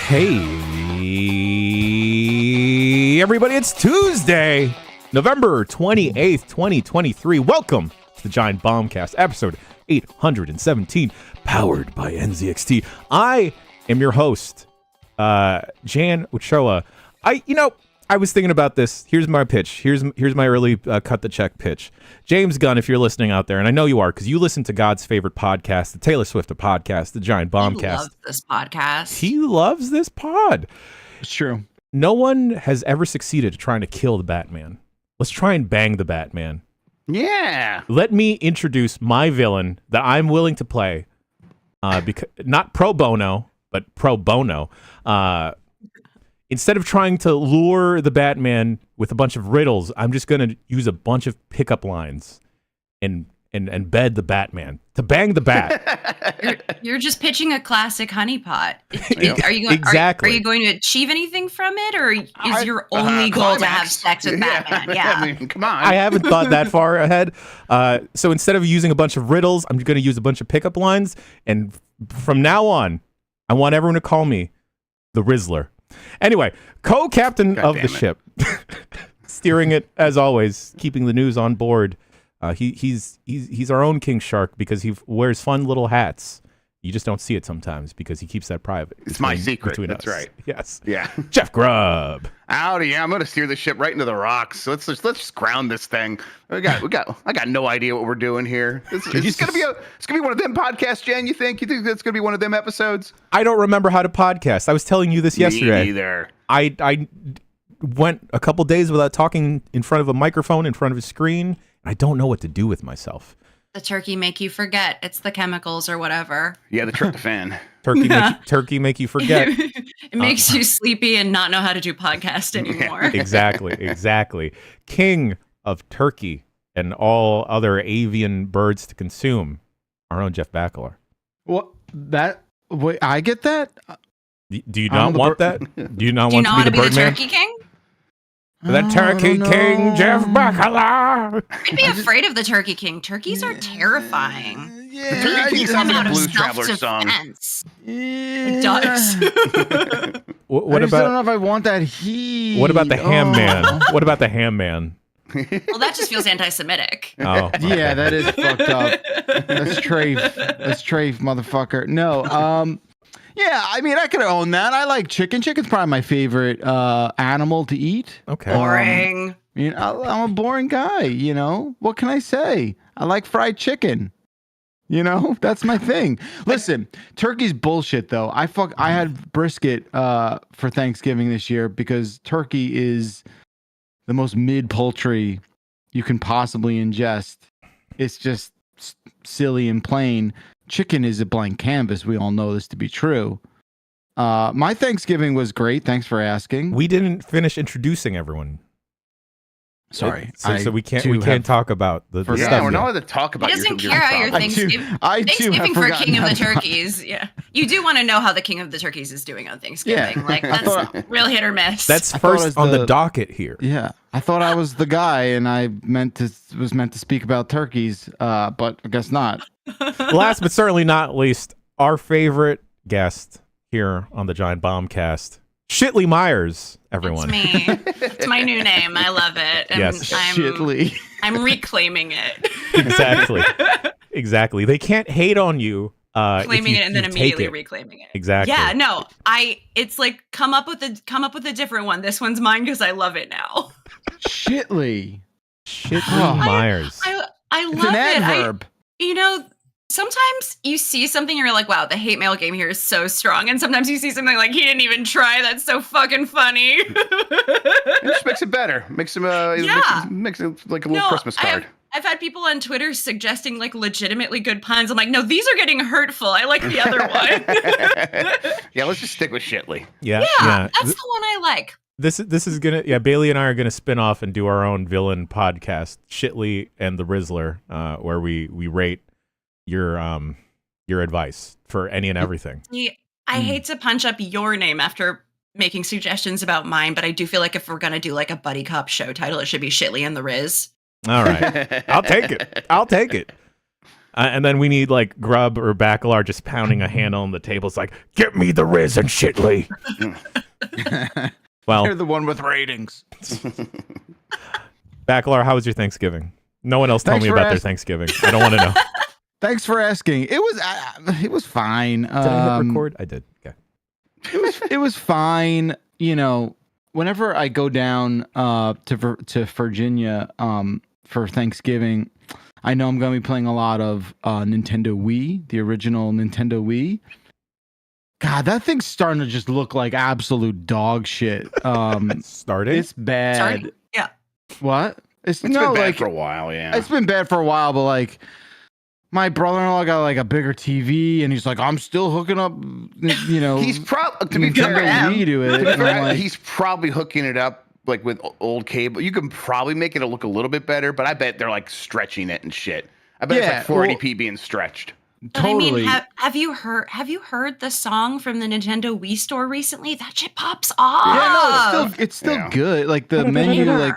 Hey, everybody, it's Tuesday, November 28th, 2023. Welcome to the Giant Bombcast, episode 817, powered by NZXT. I am your host, Jan Ochoa. I was thinking about this. Here's my pitch. Here's my early cut the check pitch. James Gunn, if you're listening out there, and I know you are because you listen to God's favorite podcast, the Taylor Swift podcast, the Giant Bombcast. He loves this podcast. He loves this pod. It's true. No one has ever succeeded at trying to kill the Batman. Let's try and bang the Batman. Yeah. Let me introduce my villain that I'm willing to play, because not pro bono, but pro bono. Instead of trying to lure the Batman with a bunch of riddles, I'm just going to use a bunch of pickup lines and bed the Batman to bang the bat. You're just pitching a classic honeypot. Are you going to achieve anything from it, or is your only goal to have sex with Batman? Yeah. I mean, come on. I haven't thought that far ahead. So instead of using a bunch of riddles, I'm going to use a bunch of pickup lines. And from now on, I want everyone to call me the Rizzler. Anyway, co-captain of the ship, steering it as always, keeping the news on board. He's our own King Shark because he wears fun little hats. You just don't see it sometimes because he keeps that private. It's my secret. That's us. Right. Yes. Yeah. Jeff Grubb. Howdy. Yeah, I'm gonna steer the ship right into the rocks. Let's just ground this thing. I got no idea what we're doing here. It's gonna be one of them podcasts, Jen. You think that's gonna be one of them episodes? I don't remember how to podcast. I was telling you this yesterday. Me neither. I went a couple days without talking in front of a microphone, in front of a screen. I don't know what to do with myself. The turkey make you forget. It's the chemicals or whatever. Yeah, the tryptophan. Turkey make you forget. It makes you sleepy and not know how to do podcast anymore. Exactly. King of turkey and all other avian birds to consume, our own Jeff Bakalar. Wait, I get that? Do you not want that? Do you not want to be the Birdman? Turkey King? The Turkey King, Jeff Bakalar. I'd be afraid of the Turkey King. Turkeys are terrifying. Yeah, the Turkey King sounds like a Blues Traveler song. It does. What about? I don't know if I want that heat. What about the ham man? What about the ham man? Well, that just feels anti-Semitic. Oh, okay. Yeah, that is fucked up. That's Trafe, motherfucker. No, yeah, I mean, I could own that. I like chicken. Chicken's probably my favorite animal to eat. Okay. Boring. I'm a boring guy, you know? What can I say? I like fried chicken. You know? That's my thing. Listen, turkey's bullshit, though. I had brisket for Thanksgiving this year because turkey is the most mid poultry you can possibly ingest. It's just silly and plain. Chicken is a blank canvas. We all know this to be true. My Thanksgiving was great. Thanks for asking. We didn't finish introducing everyone. Sorry. So we can't talk about the stuff. Yeah, we're not allowed to talk about. He doesn't care how your Thanksgiving. Thanksgiving for King of the Turkeys. Yeah, you do want to know how the King of the Turkeys is doing on Thanksgiving. Yeah. Like that's real hit or miss. That's first on the docket here. Yeah, I thought I was the guy, and I was meant to speak about turkeys, but I guess not. Last but certainly not least, our favorite guest here on the Giant Bombcast, Shitley Myers, everyone. It's me. It's my new name. I love it. And yes. Shitley. I'm reclaiming it. Exactly. They can't hate on you. Claiming it and then immediately reclaiming it. Exactly. Yeah, no. It's like come up with a different one. This one's mine because I love it now. Shitley Myers. I love it's an adverb. Sometimes you see something and you're like, wow, the hate mail game here is so strong. And sometimes you see something like, he didn't even try. That's so fucking funny. It just makes it better. Makes it like a little Christmas card. I've had people on Twitter suggesting like legitimately good puns. I'm like, no, these are getting hurtful. I like the other one. Yeah, let's just stick with Shitley. Yeah, that's the one I like. This is gonna Bailey and I are gonna spin off and do our own villain podcast, Shitley and the Rizzler, where we rate your advice for any and everything. I hate to punch up your name after making suggestions about mine, but I do feel like if we're gonna do like a buddy cop show title, it should be Shitley and the Riz. All right, I'll take it. And then we need like Grub or Bacalar just pounding a hand on the table. It's like, get me the Riz and Shitley. Well, you're the one with ratings. Bacalar, how was your Thanksgiving? No one else told me about their Thanksgiving. I don't want to know. Thanks for asking. It was fine. Did I hit record? I did. Okay. It was fine. You know, whenever I go down to Virginia for Thanksgiving, I know I'm going to be playing a lot of Nintendo Wii, the original Nintendo Wii. God, that thing's starting to just look like absolute dog shit. Starting? It's bad. Starting? Yeah. What? It's been bad for a while, yeah. It's been bad for a while, but like my brother-in-law got like a bigger TV, and he's like, I'm still hooking up, you know. He's probably, to be fair, Wii to it. He's probably hooking it up like with old cable. You can probably make it look a little bit better, but I bet they're like stretching it and shit. I bet it's like 480p being stretched. But Totally. I mean, have you heard the song from the Nintendo Wii store recently? That shit pops off. Yeah, no, it's still good. Like the menu, like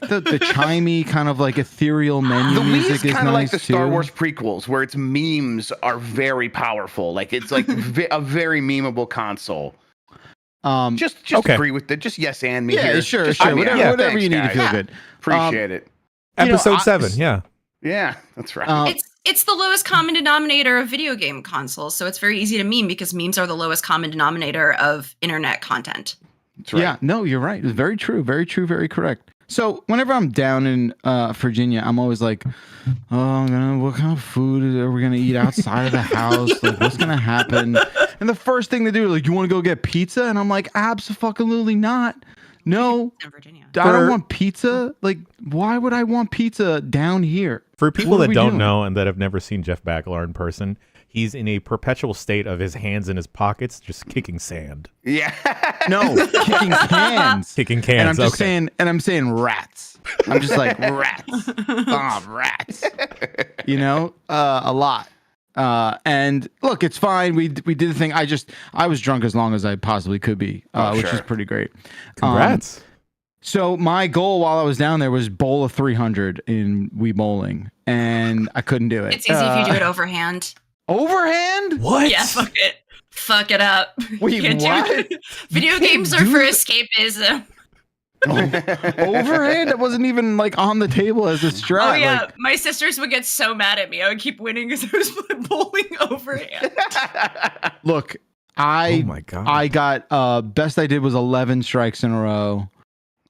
the chimey kind of like ethereal menu The Wii music is kind of nice like the Star too. Wars prequels, where its memes are very powerful. Like it's like a very memeable console. Just okay. agree with it. Just yes and me. Yeah, here. sure. Whatever Thanks, you need to feel good. Appreciate it. Episode 7, yeah. Yeah, that's right. It's the lowest common denominator of video game consoles, so it's very easy to meme because memes are the lowest common denominator of internet content. That's right. Yeah, no, you're right. It's very true. Very true. Very correct. So whenever I'm down in Virginia, I'm always like, oh, what kind of food are we going to eat outside of the house? Like, what's going to happen? And the first thing they do is like, you want to go get pizza? And I'm like, absolutely not. No, In Virginia. I don't want pizza. Like, why would I want pizza down here? For people What are that we don't doing? know and that have never seen Jeff Bacalar in person, he's in a perpetual state of his hands in his pockets, just kicking sand. Yeah. No, kicking cans. Kicking cans. And I'm just okay. saying rats. I'm just like rats. Oh, rats. You know, a lot. And look, it's fine. We did the thing. I was drunk as long as I possibly could be, which is pretty great. Congrats. So my goal while I was down there was bowl of 300 in Wii bowling, and I couldn't do it. It's easy if you do it overhand. Overhand? What? Yeah, fuck it up. Wait, what? Video games are for escapism. Overhand? It wasn't even like on the table as a strat. Oh yeah, like, my sisters would get so mad at me. I would keep winning because I was bowling overhand. look, Oh my God. I got best I did was 11 strikes in a row.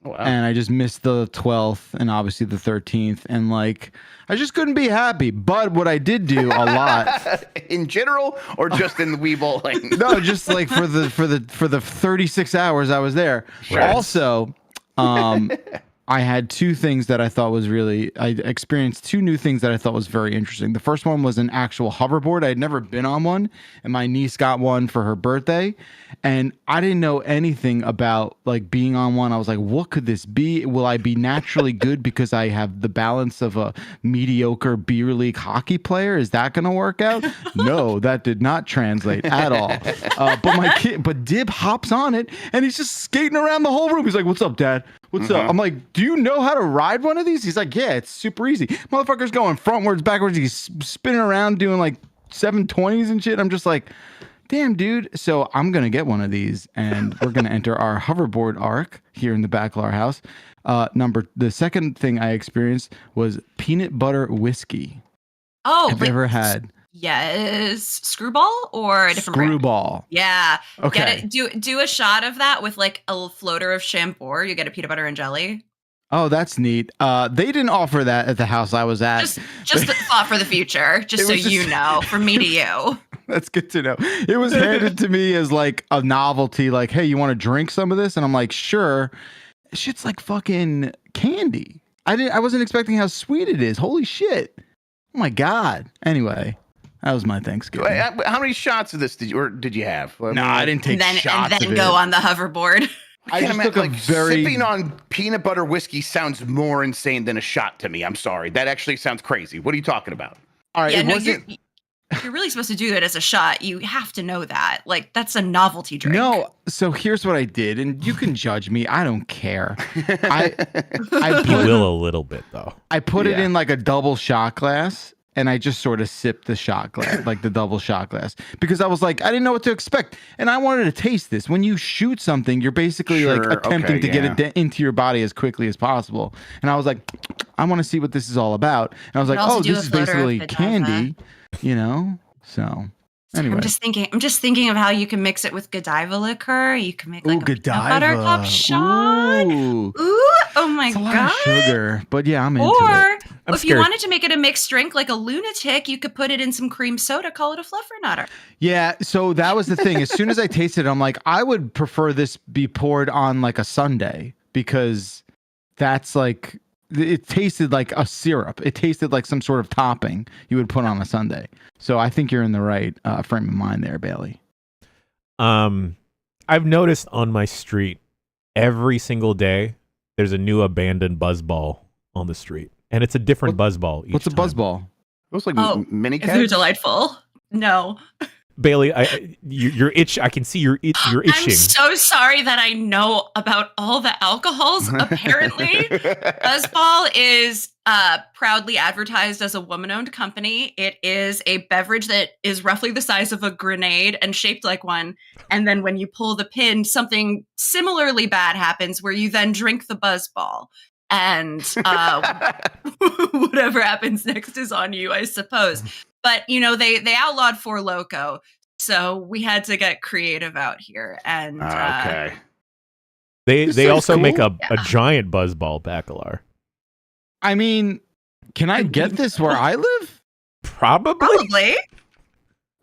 Wow. And I just missed the 12th and obviously the 13th, and like I just couldn't be happy. But what I did do a lot in general, or just in the Wii bowling? no, just like for the 36 hours I was there. Sure. Also, I had two things that I thought was I experienced two new things that I thought was very interesting. The first one was an actual hoverboard. I had never been on one, and my niece got one for her birthday, and I didn't know anything about like being on one. I was like, what could this be? Will I be naturally good because I have the balance of a mediocre beer league hockey player? Is that going to work out? No, that did not translate at all. But Dib hops on it, and he's just skating around the whole room. He's like, what's up, Dad? What's up? I'm like, do you know how to ride one of these? He's like, yeah, it's super easy. Motherfucker's going frontwards, backwards. He's spinning around doing like 720s and shit. I'm just like, damn, dude. So I'm going to get one of these, and we're going to enter our hoverboard arc here in the Bacalar house. The second thing I experienced was peanut butter whiskey. Oh, have you ever had? Yes, Screwball or a different brand? Screwball. Yeah. Okay. Get it. Do a shot of that with like a floater of Chambord. You get a peanut butter and jelly. Oh, that's neat. They didn't offer that at the house I was at. Just a thought for the future, just so you know, from me to you. That's good to know. It was handed to me as like a novelty, like, hey, you want to drink some of this? And I'm like, sure. Shit's like fucking candy. I wasn't expecting how sweet it is. Holy shit. Oh my God. Anyway, that was my Thanksgiving. How many shots of this did you have? No, I didn't take shots and then of go it. on the hoverboard. I just can't took a imagine, sipping on peanut butter whiskey sounds more insane than a shot to me. I'm sorry. That actually sounds crazy. What are you talking about? All right, Yeah, no, you're really supposed to do it as a shot. You have to know that. Like, that's a novelty drink. No, so here's what I did, and you can judge me. I don't care. I You will a little bit though. put it in like a double shot glass, and I just sort of sipped the shot glass, like the double shot glass, because I was like, I didn't know what to expect, and I wanted to taste this. When you shoot something, you're basically like attempting to get it into your body as quickly as possible. And I was like, I want to see what this is all about. And I was like, oh, this is basically candy, you know? So anyway. I'm just thinking of how you can mix it with Godiva liqueur. You can make like a peanut butter cup shot. Ooh, oh my god, a lot of sugar. But yeah, I'm into it. Or if you wanted to make it a mixed drink like a lunatic, you could put it in some cream soda, call it a fluffernutter. Yeah, so that was the thing. As soon as I tasted it, I'm like, I would prefer this be poured on like a sundae, because that's like, it tasted like a syrup. It tasted like some sort of topping you would put on a sundae. So I think you're in the right frame of mind there, Bailey. I've noticed on my street every single day there's a new abandoned buzzball on the street, and it's a different buzzball. What's a buzzball? It looks like mini kegs. They're delightful. No. Bailey, you're itch. I can see you're itching. I'm so sorry that I know about all the alcohols. Apparently, Buzzball is proudly advertised as a woman-owned company. It is a beverage that is roughly the size of a grenade and shaped like one. And then when you pull the pin, something similarly bad happens, where you then drink the Buzzball. And whatever happens next is on you, I suppose. But, you know, they outlawed Four Loko, so we had to get creative out here. And okay. They also make a giant buzzball bacalar. I mean, can I get this where I live? Probably.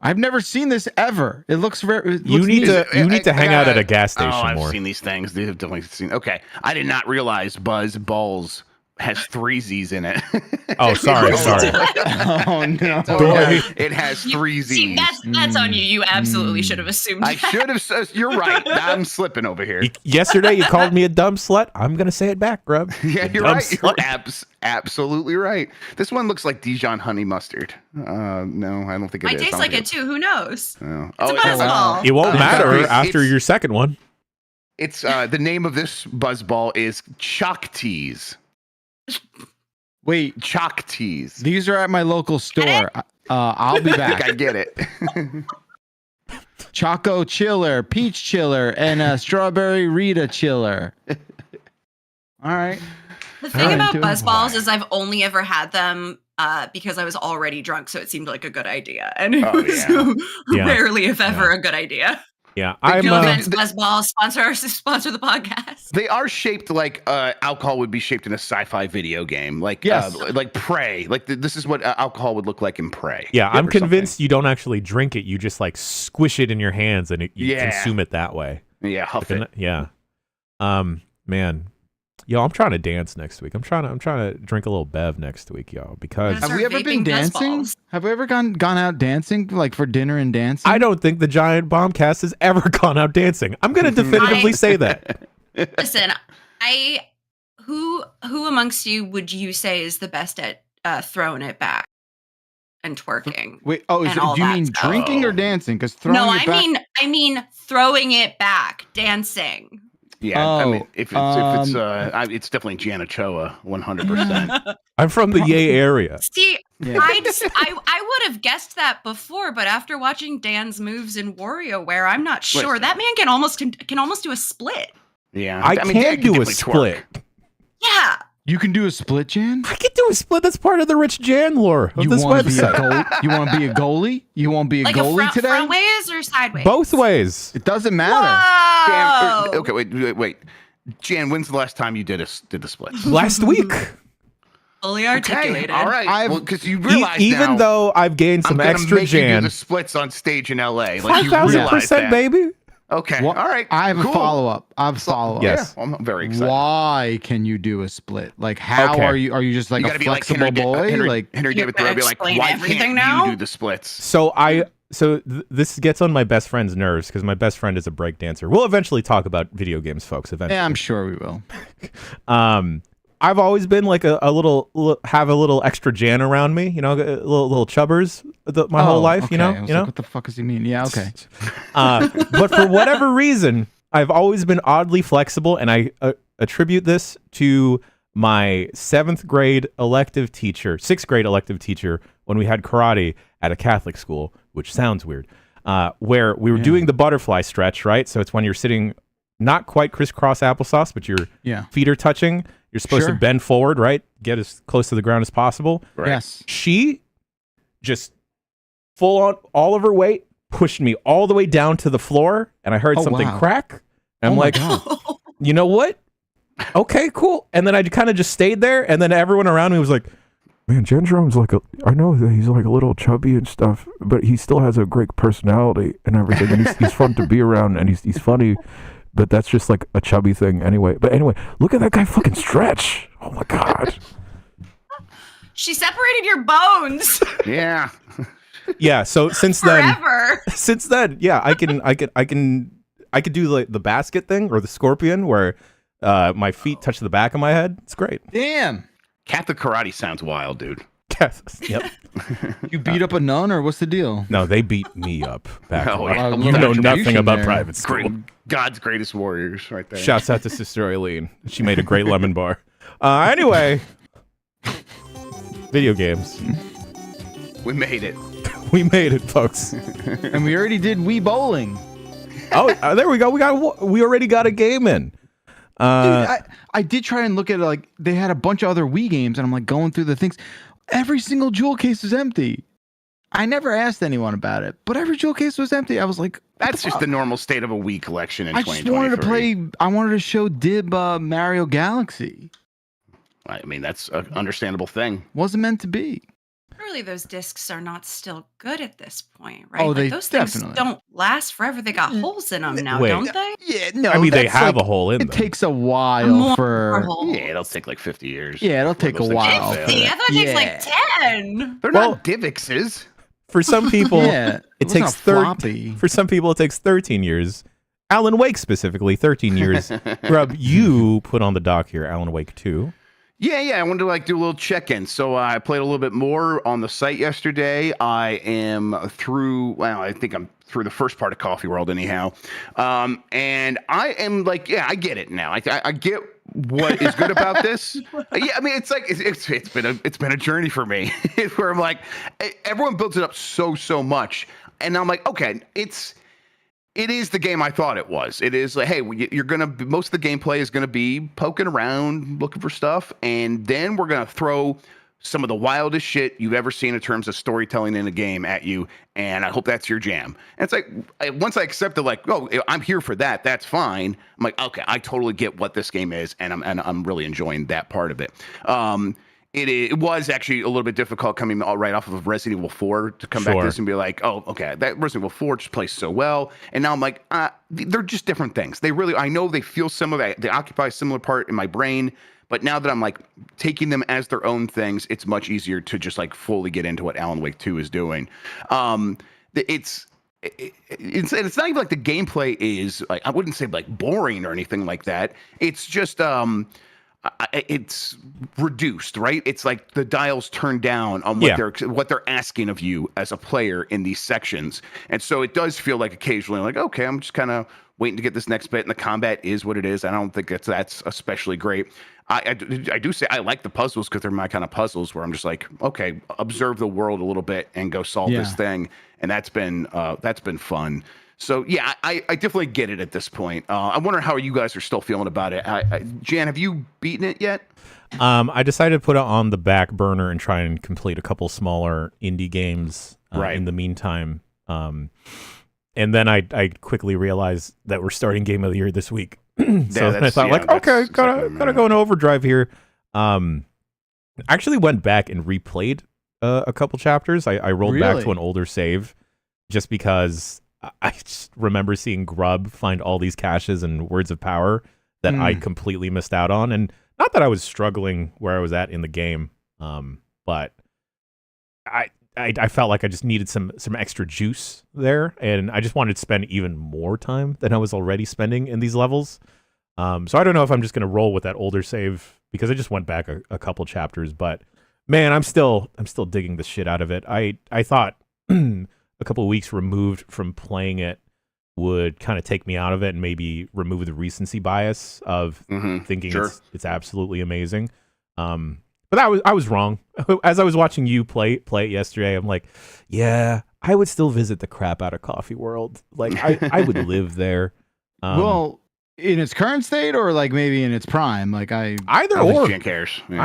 I've never seen this ever. It looks very. You need to hang out at a gas station more. I've seen these things. They've definitely seen. Okay, I did not realize Buzz Balls has 3 Z's in it. Oh, sorry. Oh no! It has 3 Z's. See, that's on you. You absolutely should have assumed. I should have. You're right. I'm slipping over here. Yesterday, you called me a dumb slut. I'm gonna say it back, Grub. Yeah, you're right. You're absolutely right. This one looks like Dijon honey mustard. No, I don't think it is. I taste like it too. Who knows? Oh. It's a buzzball. It won't matter after your second one. It's the name of this buzzball is Chalk Teas. Wait, Chalk Teas. These are at my local store. I'll be back. I get it. Choco chiller, peach chiller, and a strawberry Rita chiller. All right. The thing about Buzzballs is I've only ever had them because I was already drunk, so it seemed like a good idea. And it was rarely, if ever, a good idea. Yeah, no offense, Buzzballs, sponsor the podcast. They are shaped like alcohol would be shaped in a sci-fi video game, like Prey. Like this is what alcohol would look like in Prey. Yeah, I'm convinced you don't actually drink it. You just like squish it in your hands and you consume it that way. Yeah, huff it. Yeah. Man. Yo, I'm trying to dance next week. I'm trying to drink a little bev next week, y'all. Because have we ever been dancing? Have we ever gone out dancing, like for dinner and dancing? I don't think the Giant Bombcast has ever gone out dancing. I'm going to definitively say that. Listen, who amongst you would you say is the best at throwing it back and twerking? Wait, do you mean drinking or dancing? Because I mean throwing it back, dancing. Yeah, I mean, if it's definitely Jan Ochoa, 100%. I'm from the Yay area. See, I would have guessed that before, but after watching Dan's moves in WarioWare, I'm not sure. Listen. That man can almost do a split. Yeah, I can do a split. Twerk. Yeah. You can do a split, Jan? I can do a split. That's part of the Rich Jan lore of this website. You want to be a goalie? You want to be a goalie today? Front ways or sideways? Both ways. It doesn't matter. Whoa! Jan, okay, wait. Jan, when's the last time you did the split? Last week. Fully articulated. Okay, all right. Because you realize even though I've gained some extra Jan. You do the splits on stage in LA. 5,000%, baby. Okay. All right. I have a follow-up. Yes. Yeah, I'm very excited. Why can you do a split? Like, how are you? Are you just like a flexible boy? Henry David Thoreau be like, why can't you do the splits? So this gets on my best friend's nerves because my best friend is a break dancer. We'll eventually talk about video games, folks. Eventually. Yeah, I'm sure we will. I've always been like a little extra Jan around me, you know, little chubbers my whole life, okay. you know. Like, what the fuck does he mean? Yeah, okay. But for whatever reason, I've always been oddly flexible, and I attribute this to my 7th grade elective teacher, 6th grade elective teacher, when we had karate at a Catholic school, which sounds weird, where we were doing the butterfly stretch, right? So it's when you're sitting not quite crisscross applesauce, but your feet are touching. You're supposed to bend forward, right? Get as close to the ground as possible. Right. Yes. She just full on, all of her weight, pushed me all the way down to the floor, and I heard something crack. And I'm like, you know what? Okay, cool. And then I kind of just stayed there, and then everyone around me was like, man, Jan Jerome's I know that he's like a little chubby and stuff, but he still has a great personality and everything, and he's fun to be around, and he's funny, but that's just like a chubby thing anyway. But anyway, look at that guy fucking stretch. Oh my God. She separated your bones. Yeah. Yeah, so since Forever. then, I could do like the basket thing or the scorpion where my feet touch the back of my head. It's great. Damn. Catholic karate sounds wild, dude. Yes. Yep. You beat up a nun, or what's the deal? No, they beat me up back Oh, then. yeah. You know nothing about there. private school. God's greatest warriors, right there. Shouts out to Sister Eileen. She made a great lemon bar. Anyway, video games. We made it. We made it, folks. And we already did Wii Bowling. Oh, there we go. We already got a game in. Dude, I did try and look at it, like they had a bunch of other Wii games, and I'm like going through the things. Every single jewel case is empty. I never asked anyone about it, but every jewel case was empty. I was like, That's just the normal state of a Wii collection in I 2023. just wanted to play. I wanted to show Dib Mario Galaxy. I mean, that's an understandable thing. Wasn't meant to be. Surely those discs are not still good at this point, right? Oh, Like, they those things definitely- don't last forever. They got holes in them now, Wait. don't they? Yeah, no. I mean, they that's have like- a hole in It them. takes a while More for. holes. Yeah, it'll take like 50 years. Yeah, it'll before take those a things while. fail. 50? I thought it takes Yeah. like 10. They're Well- not Divixes. For some people, Yeah, it wasn't takes a floppy. For some people, it takes 13 years. Alan Wake specifically, 13 years. Grub, you put on the dock here, Alan Wake 2. Yeah. I wanted to do a little check-in. So I played a little bit more on the site yesterday. I am through. Well, I think I'm through the first part of Coffee World, anyhow. And I am I get it now. I get what is good about this. Yeah, I mean, it's like it's been a journey for me where I'm like, everyone builds it up so much, and I'm like, okay, it is the game I thought it was. It is like, hey, most of the gameplay is gonna be poking around, looking for stuff, and then we're gonna throw some of the wildest shit you've ever seen in terms of storytelling in a game at you, and I hope that's your jam. And it's like, once I accepted, like, oh, I'm here for that, that's fine. I'm like, okay, I totally get what this game is, and I'm really enjoying that part of it. It was actually a little bit difficult coming right off of Resident Evil 4 to come back to this and be like, oh, okay, that Resident Evil 4 just plays so well. And now I'm like, they're just different things. I know they feel similar, they occupy a similar part in my brain, but now that I'm like taking them as their own things, it's much easier to just like fully get into what Alan Wake 2 is doing. It's not even like the gameplay is like, I wouldn't say like boring or anything like that. It's just it's reduced, right? It's like the dials turned down on what they're asking of you as a player in these sections, and so it does feel like occasionally like, okay, I'm just kind of waiting to get this next bit, and the combat is what it is. I don't think that's especially great. I do say I like the puzzles because they're my kind of puzzles where I'm just like, okay, observe the world a little bit and go solve this thing, and that's been fun. So yeah, I definitely get it at this point. I wonder how you guys are still feeling about it. Jan, have you beaten it yet? I decided to put it on the back burner and try and complete a couple smaller indie games in the meantime. And then I quickly realized that we're starting Game of the Year this week. So then I thought, okay, gotta go in overdrive here. Actually went back and replayed a couple chapters. I rolled back to an older save just because I just remember seeing Grub find all these caches and words of power that I completely missed out on. And not that I was struggling where I was at in the game, but I felt like I just needed some extra juice there, and I just wanted to spend even more time than I was already spending in these levels. So I don't know if I'm just going to roll with that older save because I just went back a couple chapters, but man, I'm still digging the shit out of it. I thought a couple of weeks removed from playing it would kind of take me out of it and maybe remove the recency bias of thinking it's absolutely amazing. But I was wrong. As I was watching you play it yesterday, I'm like, yeah, I would still visit the crap out of Coffee World. Like I would live there. Well, in its current state, or like maybe in its prime, like either I don't or. think Jen cares. Yeah.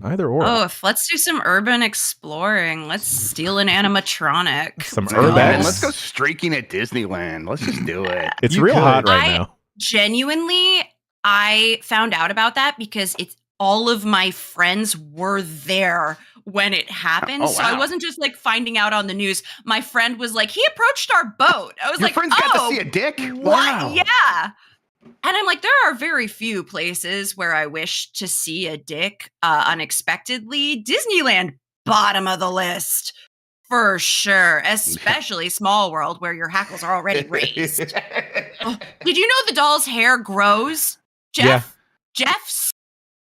Either or. Oh, let's do some urban exploring. Let's steal an animatronic. Some Come on, urbex. let's go streaking at Disneyland. Let's just do it. It's You real could. hot right now. Genuinely, I found out about that because it's all of my friends were there when it happened. Oh, So I wow. wasn't just like finding out on the news. My friend was like, he approached our boat. I was Your like, friends got to see a dick? what? Wow. Yeah. And I'm like, there are very few places where I wish to see a dick unexpectedly. Disneyland, bottom of the list. For sure, especially Small World, where your hackles are already raised. Oh, did you know the doll's hair grows? Jeff?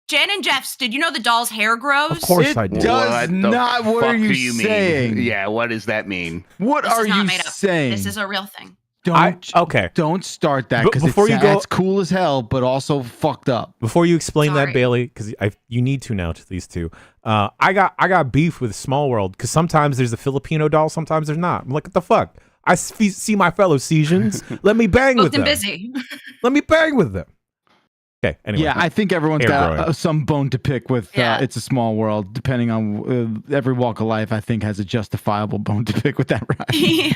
Jen and Jeff's, did you know the doll's hair grows? Of course It I do. does What the not. What are fuck you do you saying? mean? Yeah, what does that mean? What This are is not you made up. saying? This is a real thing. Okay. Don't start that But because before you go- it's cool as hell, but also fucked up. Before you explain that, Sorry. Bailey, because you need to now to these two. I got beef with Small World because sometimes there's a Filipino doll, sometimes there's not. I'm like, what the fuck? I see my fellow Sesians. Let me bang with Booked and them. busy. Let me bang with them. Okay. Anyway. Yeah, I think everyone's Hair got growing. some bone to pick with Yeah. It's a Small World. Depending on every walk of life, I think has a justifiable bone to pick with that ride.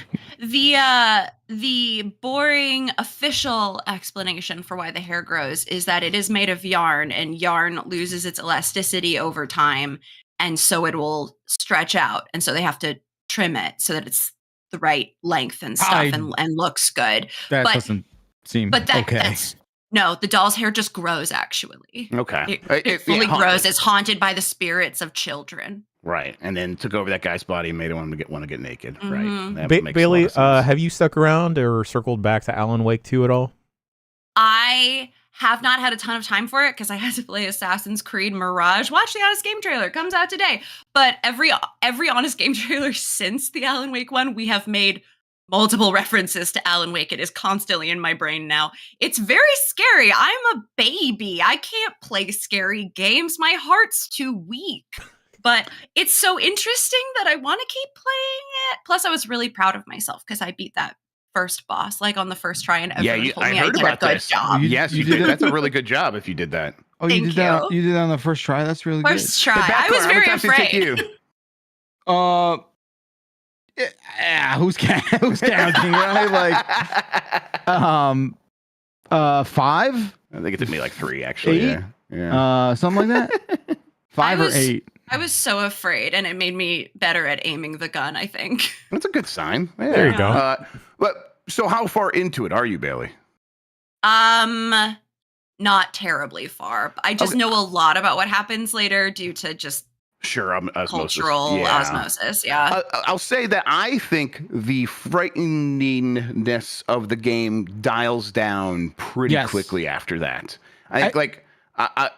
The boring official explanation for why the hair grows is that it is made of yarn, and yarn loses its elasticity over time, and so it will stretch out, and so they have to trim it so that it's the right length and stuff and looks good. That But- doesn't seem But okay. that's no, the doll's hair just grows actually. Okay. It fully haunted. grows. It's haunted by the spirits of children. Right. And then took over that guy's body and made him want to get naked. Mhm. Right. That makes a Bailey, lot of sense. have you stuck around or circled back to Alan Wake 2 at all? I have not had a ton of time for it because I had to play Assassin's Creed Mirage. Watch the Honest Game trailer. It comes out today. But every Honest Game trailer since the Alan Wake one, we have made multiple references to Alan Wake. It is constantly in my brain now. It's very scary. I'm a baby. I can't play scary games. My heart's too weak. But it's so interesting that I want to keep playing it. Plus, I was really proud of myself because I beat that first boss like on the first try, and everyone told I me heard I did about a good this. job. Yes, you You did did. it? That's a really good job if you did that. Oh, you Thank did that. you. You did that on the first try. That's really First good. try. I was How many very times did it take afraid. you? Who's counting? Right? Like 5, I think it took me like 3 actually. 8? Yeah. Something like that. 5 or was- 8. I was so afraid, and it made me better at aiming the gun, I think. That's a good sign. Yeah. There you go. But so how far into it are you, Bailey? Not terribly far. I just Okay. know a lot about what happens later due to just Sure, osmosis. cultural Yeah. osmosis. Yeah. I'll say that I think the frighteningness of the game dials down pretty Yes. quickly after that. I think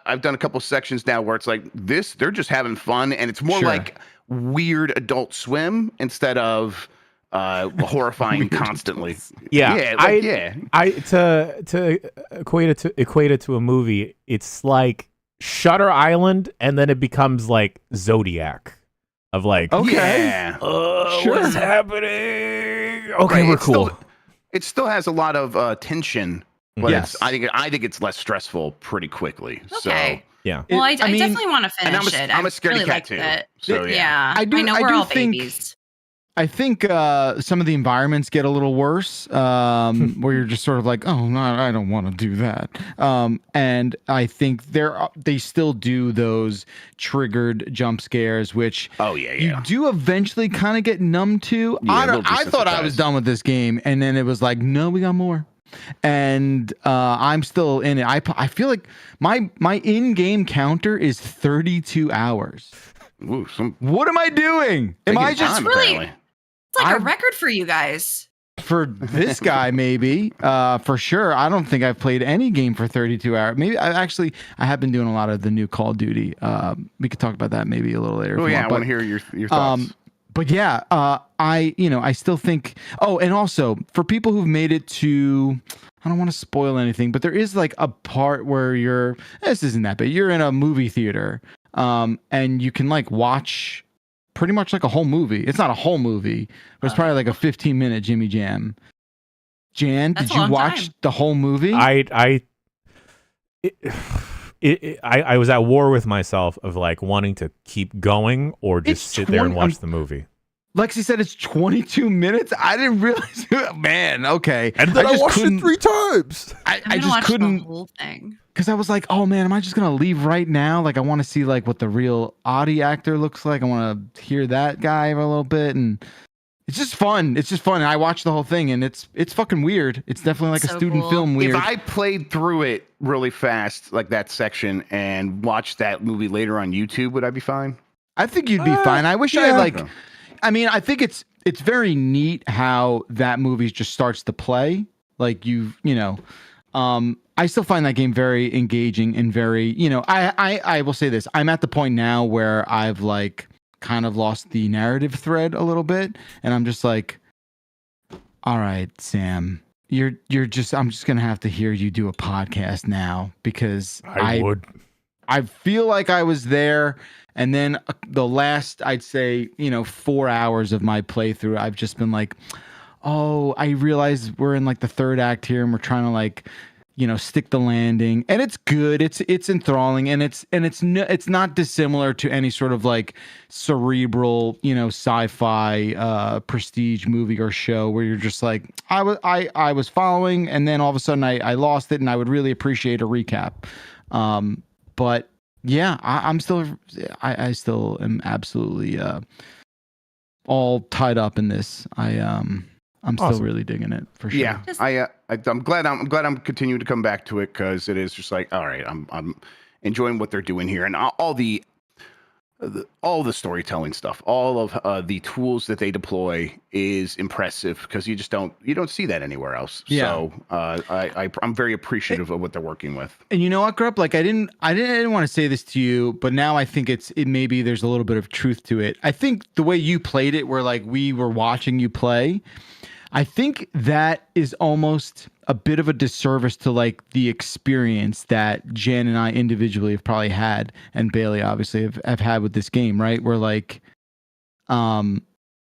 I've done a couple sections now where it's like they're just having fun, and it's more Sure. like weird Adult Swim instead of horrifying Weird constantly. Yeah, Yeah, to equate it to a movie, it's like Shutter Island, and then it becomes like Zodiac, of like, Okay. Yeah. Sure. what's happening? Okay, Right, we're it's cool. It still has a lot of tension, but Yes. I think it's less stressful pretty quickly. Okay. Yeah. Well, I I mean- definitely want to And finish it. I'm a scaredy really cat liked too. it. So yeah. I know I we're do all think- babies. I think some of the environments get a little worse, where you're just sort of like, oh, no, I don't want to do that. And I think they still do those triggered jump scares, which Oh yeah, you yeah. do eventually kind of get numb to. Yeah, a little I thought I was desensitized. done with this game, and then it was like, no, we got more. And I'm still in it. I feel like my in-game counter is 32 hours. Ooh, What am I doing? Am I just time, really- apparently. It's like a I- record for you guys. for this guy? Maybe for sure. I don't think I've played any game for 32 hours. Maybe I have been doing a lot of the new Call of Duty. We could talk about that maybe a little later. Oh if you yeah, I want, want to hear your thoughts. but yeah, I still think. Oh, and also for people who've made it to, I don't want to spoil anything, but there is like a part where this isn't that bad. You're in a movie theater, and you can like watch pretty much like a whole movie. It's not a whole movie, but it's probably like a 15-minute Jimmy Jam. Jan, That's did a you long watch time. the whole movie? I was at war with myself of like wanting to keep going or just It's sit there and 20 watch the movie. Lexi said it's 22 minutes. I didn't realize. Man, okay. And then I just watched it couldn't- 3 times. I I'm gonna just watch couldn't, the whole thing. because I was like, oh man, am I just gonna leave right now? Like, I want to see like what the real Audi actor looks like. I want to hear that guy a little bit, and it's just fun. It's just fun. And I watched the whole thing, and it's fucking weird. It's definitely like So a student cool. film weird. If I played through it really fast, like that section, and watched that movie later on YouTube, would I be fine? I think you'd be fine. I wish I yeah. like. I mean, I think it's very neat how that movie just starts to play. Like you know, I still find that game very engaging and very, you know, I will say this. I'm at the point now where I've like kind of lost the narrative thread a little bit, and I'm just like, all right, Sam, you're just, I'm just gonna have to hear you do a podcast now, because I would. I feel like I was there, and then the last, I'd say, you know, 4 hours of my playthrough, I've just been like, oh, I realize we're in like the third act here, and we're trying to like, you know, stick the landing, and it's good, it's enthralling, and it's not dissimilar to any sort of like cerebral, you know, sci-fi prestige movie or show where you're just like, I was following, and then all of a sudden I lost it, and I would really appreciate a recap. But yeah, I still am absolutely all tied up in this. I'm still Awesome. really digging it for sure. Yeah, I'm glad I'm continuing to come back to it, because it is just like, all right, I'm enjoying what they're doing here, and all the storytelling stuff, all of the tools that they deploy is impressive, because you don't see that anywhere else. Yeah. So I'm very appreciative of what they're working with. And you know what, Grupp? Like I didn't want to say this to you, but now I think it maybe there's a little bit of truth to it. I think the way you played it, where like we were watching you play, I think that is almost a bit of a disservice to like the experience that Jen and I individually have probably had, and Bailey obviously have had with this game, right? Where like, a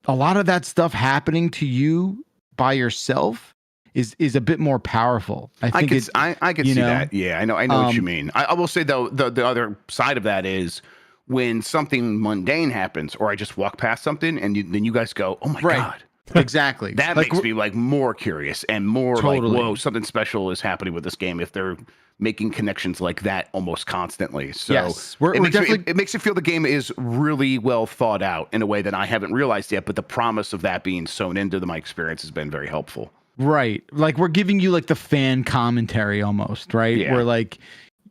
lot of that stuff happening to you by yourself is a bit more powerful. I think I could see that. Yeah, I know what you mean. I will say though, the other side of that is when something mundane happens, or I just walk past something, and then you guys go, "Oh my god." Exactly. That like, makes me like more curious and more Totally. like, whoa, something special is happening with this game if they're making connections like that almost constantly. So yes, it makes you feel the game is really well thought out in a way that I haven't realized yet, but the promise of that being sewn into my experience has been very helpful. Right. Like we're giving you like the fan commentary almost, right? Yeah. Where like,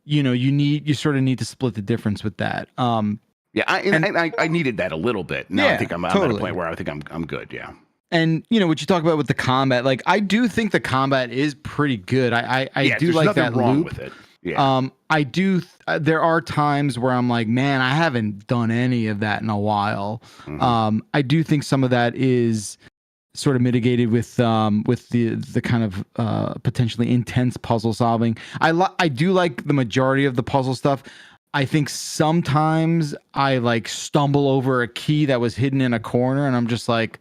you know, you sort of need to split the difference with that. Yeah, I needed that a little bit. Now I think I'm at a point where I think I'm good. Yeah. And you know what you talk about with the combat, like I do think the combat is pretty good. I do like that wrong loop with it. Yeah. I do. There are times where I'm like, man, I haven't done any of that in a while. Mm-hmm. I do think some of that is sort of mitigated with the kind of potentially intense puzzle solving. I do like the majority of the puzzle stuff. I think sometimes I like stumble over a key that was hidden in a corner, and I'm just like,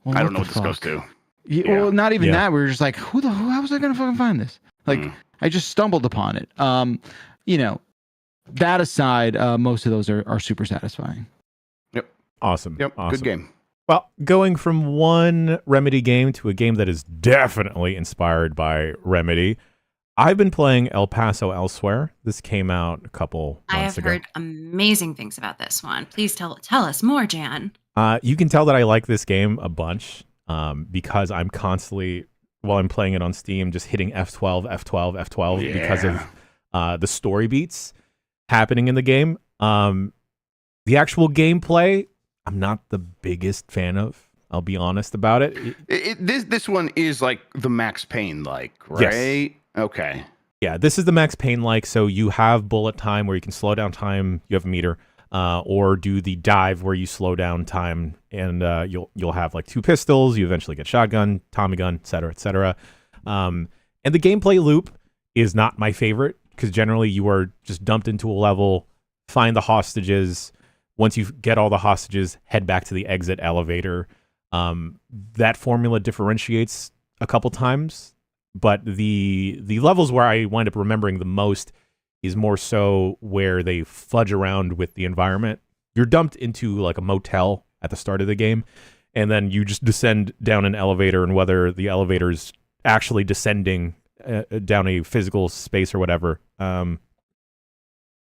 well, I don't know what this goes to. Yeah. Well, not even that. We were just like, how was I going to fucking find this? Like, I just stumbled upon it. You know, that aside, most of those are super satisfying. Yep. Awesome. Yep. Awesome. Good game. Well, going from one Remedy game to a game that is definitely inspired by Remedy, I've been playing El Paso Elsewhere. This came out a couple months ago. I have heard amazing things about this one. Please tell us more, Jan. You can tell that I like this game a bunch because I'm constantly, while I'm playing it on Steam, just hitting F12 because of the story beats happening in the game. The actual gameplay, I'm not the biggest fan of. I'll be honest about it. This one is like the Max Payne right? Yes. Okay. Yeah, this is the Max Payne so you have bullet time where you can slow down time, you have a meter, or do the dive where you slow down time, and you'll have like 2 pistols, you eventually get shotgun, Tommy gun, etc., etc. And the gameplay loop is not my favorite, because generally you are just dumped into a level, find the hostages. Once you get all the hostages, head back to the exit elevator. That formula differentiates a couple times, but the levels where I wind up remembering the most is more so where they fudge around with the environment. You're dumped into like a motel at the start of the game, and then you just descend down an elevator, and whether the elevator's actually descending down a physical space or whatever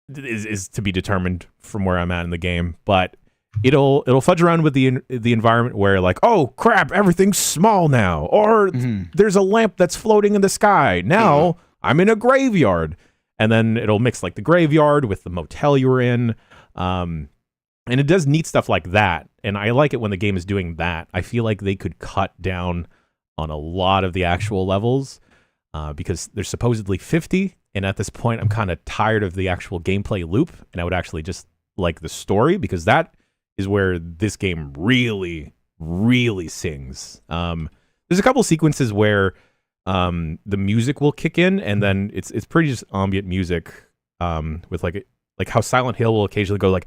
is to be determined from where I'm at in the game. But it'll fudge around with the environment where like, oh crap, everything's small now, or there's a lamp that's floating in the sky. Now I'm in a graveyard, and then it'll mix like the graveyard with the motel you were in. And it does neat stuff like that. And I like it when the game is doing that. I feel like they could cut down on a lot of the actual levels because there's supposedly 50. And at this point, I'm kind of tired of the actual gameplay loop. And I would actually just like the story, because that is where this game really, really sings. There's a couple sequences where the music will kick in, and then it's pretty just ambient music with like how Silent Hill will occasionally go like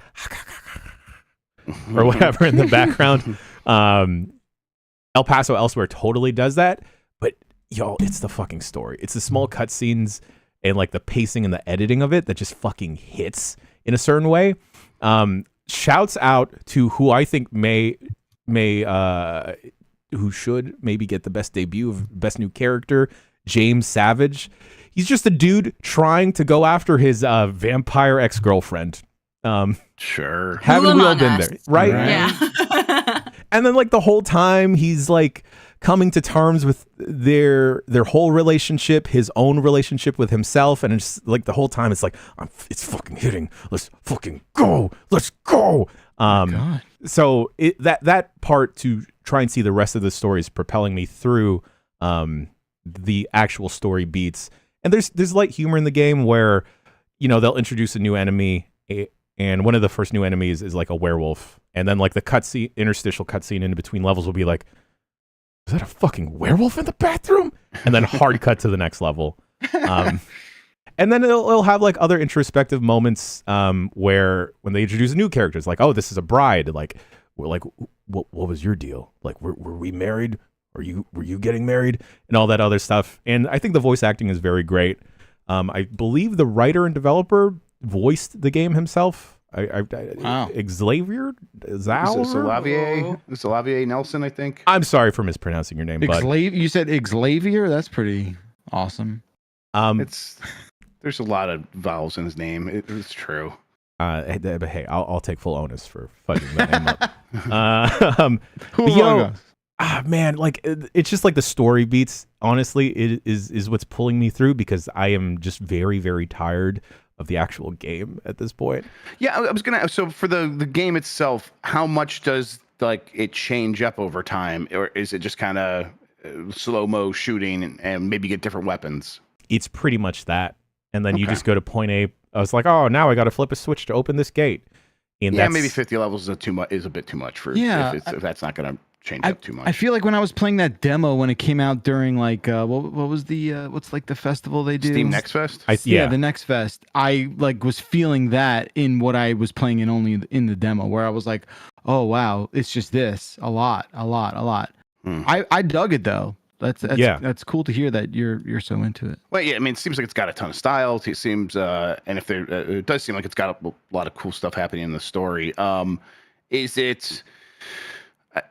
or whatever in the background. El Paso Elsewhere totally does that, but y'all, it's the fucking story. It's the small cutscenes and like the pacing and the editing of it that just fucking hits in a certain way. Shouts out to who I think who should maybe get the best debut of best new character, James Savage. He's just a dude trying to go after his vampire ex-girlfriend. Sure. Haven't we all been there? Right? Yeah. And then like the whole time he's like coming to terms with their whole relationship, his own relationship with himself, and it's like the whole time it's like, it's fucking hitting. Let's fucking go. Let's go. So that part to try and see the rest of the story is propelling me through the actual story beats. And there's light humor in the game where, you know, they'll introduce a new enemy, and one of the first new enemies is like a werewolf, and then like the interstitial cutscene in between levels will be like, is that a fucking werewolf in the bathroom? And then hard cut to the next level. And then it'll have like other introspective moments where when they introduce a new character, it's like, oh, this is a bride. Like, we're like, what was your deal? Like, were we married? Were you getting married? And all that other stuff. And I think the voice acting is very great. I believe the writer and developer voiced the game himself. Wow. Xavier Xavier Nelson, I think. I'm sorry for mispronouncing your name, but You said Xavier? That's pretty awesome. There's a lot of vowels in his name. It's true. But hey, I'll take full onus for fudging that name up. Who among us? Man, like it's just like the story beats. Honestly, it is what's pulling me through, because I am just very, very tired of the actual game at this point. Yeah, I was gonna. So for the game itself, how much does like it change up over time, or is it just kind of slow-mo shooting and maybe get different weapons? It's pretty much that, and then you just go to point A. I was like, oh, now I got to flip a switch to open this gate. And yeah, maybe 50 levels is a bit too much for if that's not gonna change up too much. I feel like when I was playing that demo when it came out during like what was the what's like the festival they do? Steam Next Fest? Yeah, the Next Fest. I like was feeling that in what I was playing in only in the demo, where I was like, oh wow, it's just this a lot. I dug it though. That's cool to hear that you're so into it. Well, yeah, I mean, it seems like it's got a ton of styles. It seems, and if there, it does seem like it's got a lot of cool stuff happening in the story. Is it?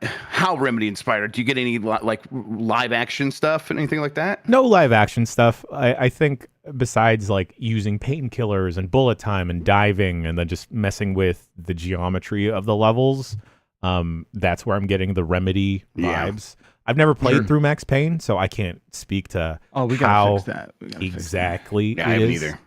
How Remedy inspired? Do you get any like live action stuff and anything like that? No live action stuff. I think besides like using painkillers and bullet time and diving and then just messing with the geometry of the levels, that's where I'm getting the Remedy vibes. I've never played through Max Payne, so I can't speak to how fix that. exactly I haven't either.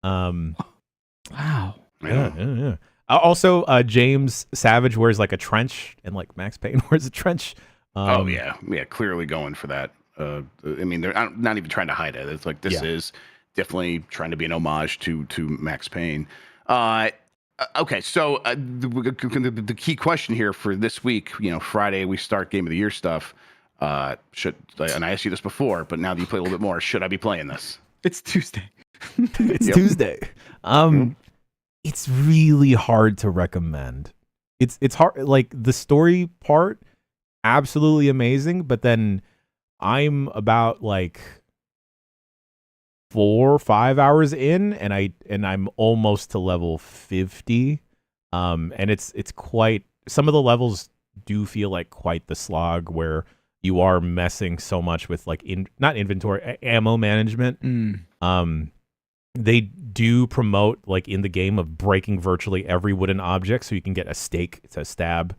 Wow. Yeah. Also, James Savage wears like a trench, and like Max Payne wears a trench. Clearly going for that. I mean, they're not even trying to hide it. It's like this is definitely trying to be an homage to Max Payne. Okay, so the key question here for this week, Friday we start Game of the Year stuff. And I asked you this before, but now that you play a little bit more, should I be playing this? It's Tuesday. It's Tuesday. it's really hard to recommend. It's hard, like the story part, absolutely amazing, but then I'm about like 4 or 5 hours in, and I'm almost to level 50. And it's quite, some of the levels do feel like quite the slog, where you are messing so much with like not inventory, ammo management. They do promote, like in the game, of breaking virtually every wooden object so you can get a stake to stab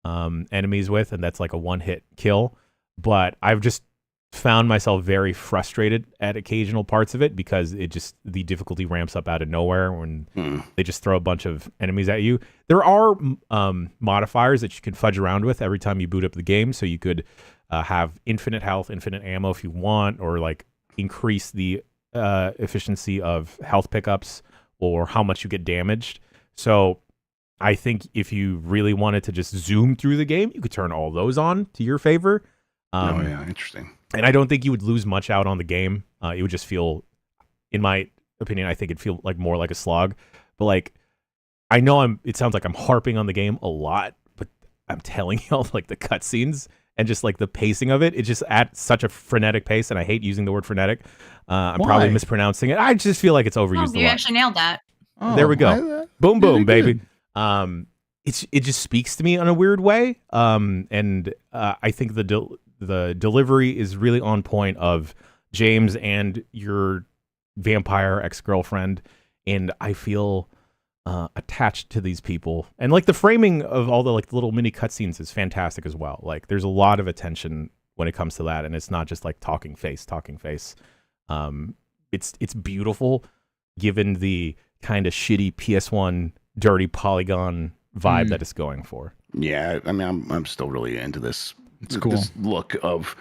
enemies with, and that's like a one-hit kill. But I've just found myself very frustrated at occasional parts of it, because the difficulty ramps up out of nowhere when they just throw a bunch of enemies at you. There are modifiers that you can fudge around with every time you boot up the game, so you could have infinite health, infinite ammo if you want, or like increase the efficiency of health pickups or how much you get damaged. So I think if you really wanted to just zoom through the game, you could turn all those on to your favor. Oh yeah, interesting. And I don't think you would lose much out on the game. It would just feel, in my opinion, I think it'd feel like more like a slog. But like, I know it sounds like I'm harping on the game a lot, but I'm telling y'all, like the cutscenes and just like the pacing of it's just at such a frenetic pace. And I hate using the word frenetic. I'm probably mispronouncing it. I just feel like it's overused a lot. You actually nailed that. There we go. Boom, boom, baby. It just speaks to me in a weird way. And I think the delivery is really on point of James and your vampire ex-girlfriend, and I feel attached to these people. And like the framing of all the like little mini cutscenes is fantastic as well. Like there's a lot of attention when it comes to that, and it's not just like talking face. It's beautiful, given the kind of shitty PS1 dirty polygon vibe that it's going for. Yeah, I mean, I'm still really into this. It's cool. This look of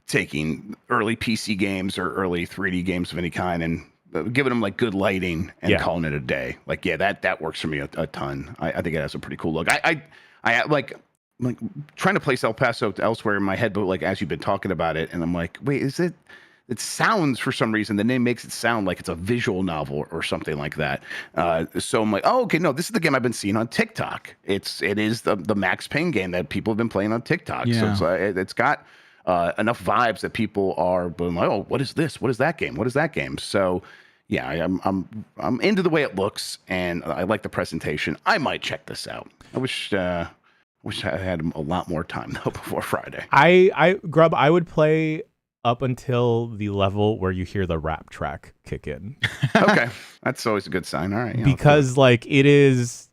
taking early PC games or early 3D games of any kind and giving them like good lighting and calling it a day. Like, yeah, that works for me a ton. I think it has a pretty cool look. I like trying to place El Paso Elsewhere in my head, but like as you've been talking about it, and I'm like, wait, is it? It sounds, for some reason, the name makes it sound like it's a visual novel or something like that. So I'm like, oh, okay, no, this is the game I've been seeing on TikTok. It is the Max Payne game that people have been playing on TikTok. Yeah. So it's got enough vibes that people are like, oh, what is this? What is that game? What is that game? So yeah, I'm into the way it looks, and I like the presentation. I might check this out. I wish I had a lot more time though before Friday. I would play up until the level where you hear the rap track kick in. Okay, that's always a good sign. All right, yeah, because like it hits.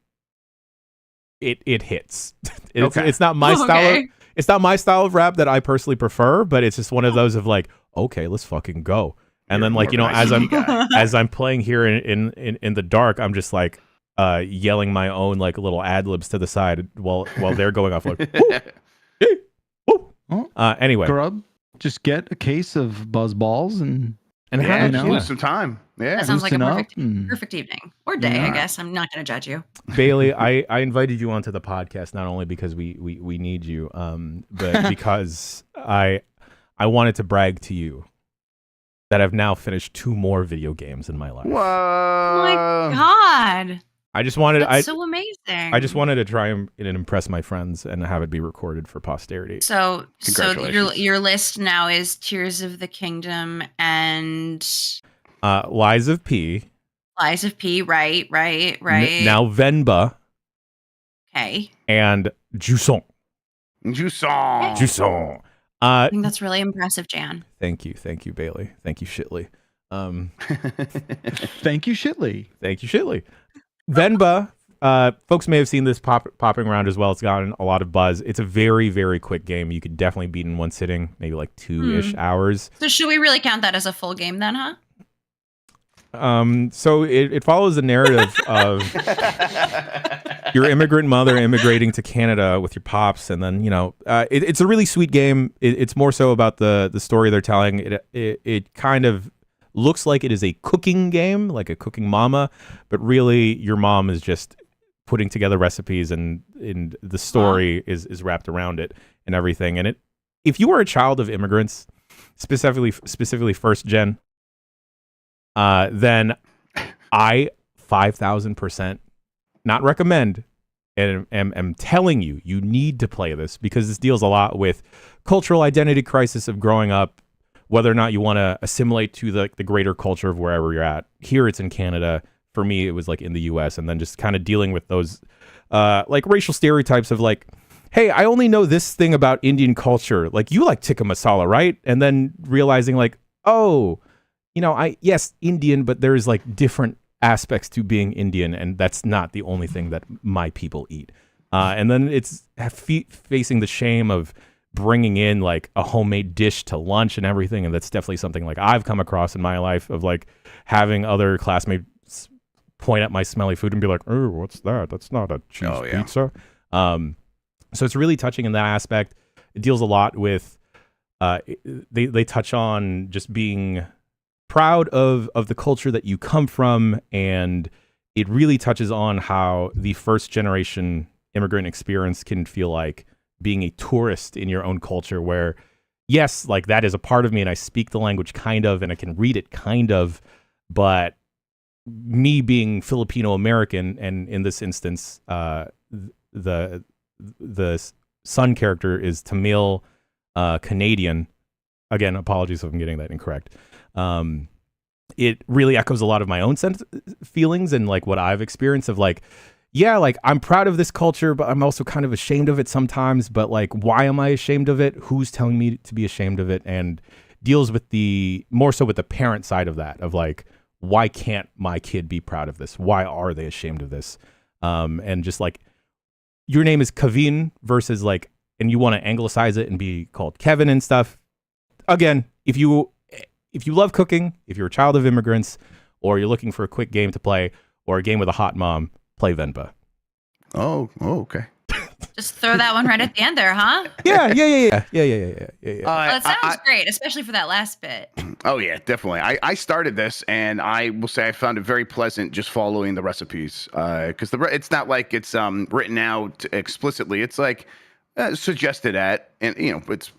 It's not my style. It's not my style of rap that I personally prefer, but it's just one of those of like, okay, let's fucking go. And then like, you know, as I'm playing here in the dark, I'm just like yelling my own like little ad libs to the side while they're going off like, woo, hey, woo. Anyway, Grub. Just get a case of Buzz Balls and lose some time. Yeah, that sounds like a perfect evening or day. I guess I'm not going to judge you, Bailey. I invited you onto the podcast not only because we need you, but because I wanted to brag to you that I've now finished 2 more video games in my life. Whoa! Oh my god! I just wanted. That's so amazing. I just wanted to try and impress my friends and have it be recorded for posterity. So your list now is Tears of the Kingdom and Lies of P. Lies of P. Right. Now Venba. Okay. And Jusant. I think that's really impressive, Jan. Thank you, Bailey. Thank you, Shitley. Thank you, Shitley. Venba, folks may have seen this popping around as well. It's gotten a lot of buzz. It's a very, very quick game. You could definitely beat in one sitting, maybe like 2-ish hours. So should we really count that as a full game then, huh? So it follows the narrative of your immigrant mother immigrating to Canada with your pops, and then it's a really sweet game. It's more so about the story they're telling. It kind of looks like it is a cooking game, like a cooking mama, but really your mom is just putting together recipes, and the story is wrapped around it and everything. And if you are a child of immigrants, specifically first gen, then I 5,000% not recommend, and am telling you, you need to play this because this deals a lot with cultural identity crisis of growing up, whether or not you want to assimilate to the greater culture of wherever you're at. Here it's in Canada. For me, it was like in the US, and then just kind of dealing with those like racial stereotypes of like, hey, I only know this thing about Indian culture. Like, you like tikka masala, right? And then realizing like, oh, you know, yes, Indian, but there's like different aspects to being Indian, and that's not the only thing that my people eat. And then it's facing the shame of bringing in like a homemade dish to lunch and everything, and that's definitely something like I've come across in my life of like having other classmates point at my smelly food and be like, oh, what's that? That's not a cheese pizza. So it's really touching in that aspect. It deals a lot with they touch on just being proud of the culture that you come from, and it really touches on how the first generation immigrant experience can feel like being a tourist in your own culture, where yes, like that is a part of me and I speak the language kind of and I can read it kind of, but me being Filipino American, and in this instance the son character is Tamil Canadian. Again, apologies if I'm getting that incorrect. It really echoes a lot of my own feelings and like what I've experienced of like, yeah, like I'm proud of this culture, but I'm also kind of ashamed of it sometimes. But like, why am I ashamed of it? Who's telling me to be ashamed of it? And deals with more so with the parent side of that, of like, why can't my kid be proud of this? Why are they ashamed of this? And just like, your name is Kevin versus like, and you want to anglicize it and be called Kevin and stuff. Again, if you love cooking, if you're a child of immigrants, or you're looking for a quick game to play or a game with a hot mom, play Venba. Oh, okay. Just throw that one right at the end there, huh? Yeah. Well, it sounds great, especially for that last bit. Oh yeah, definitely. I started this, and I will say I found it very pleasant just following the recipes, because it's not like it's written out explicitly. It's like suggested at, and it's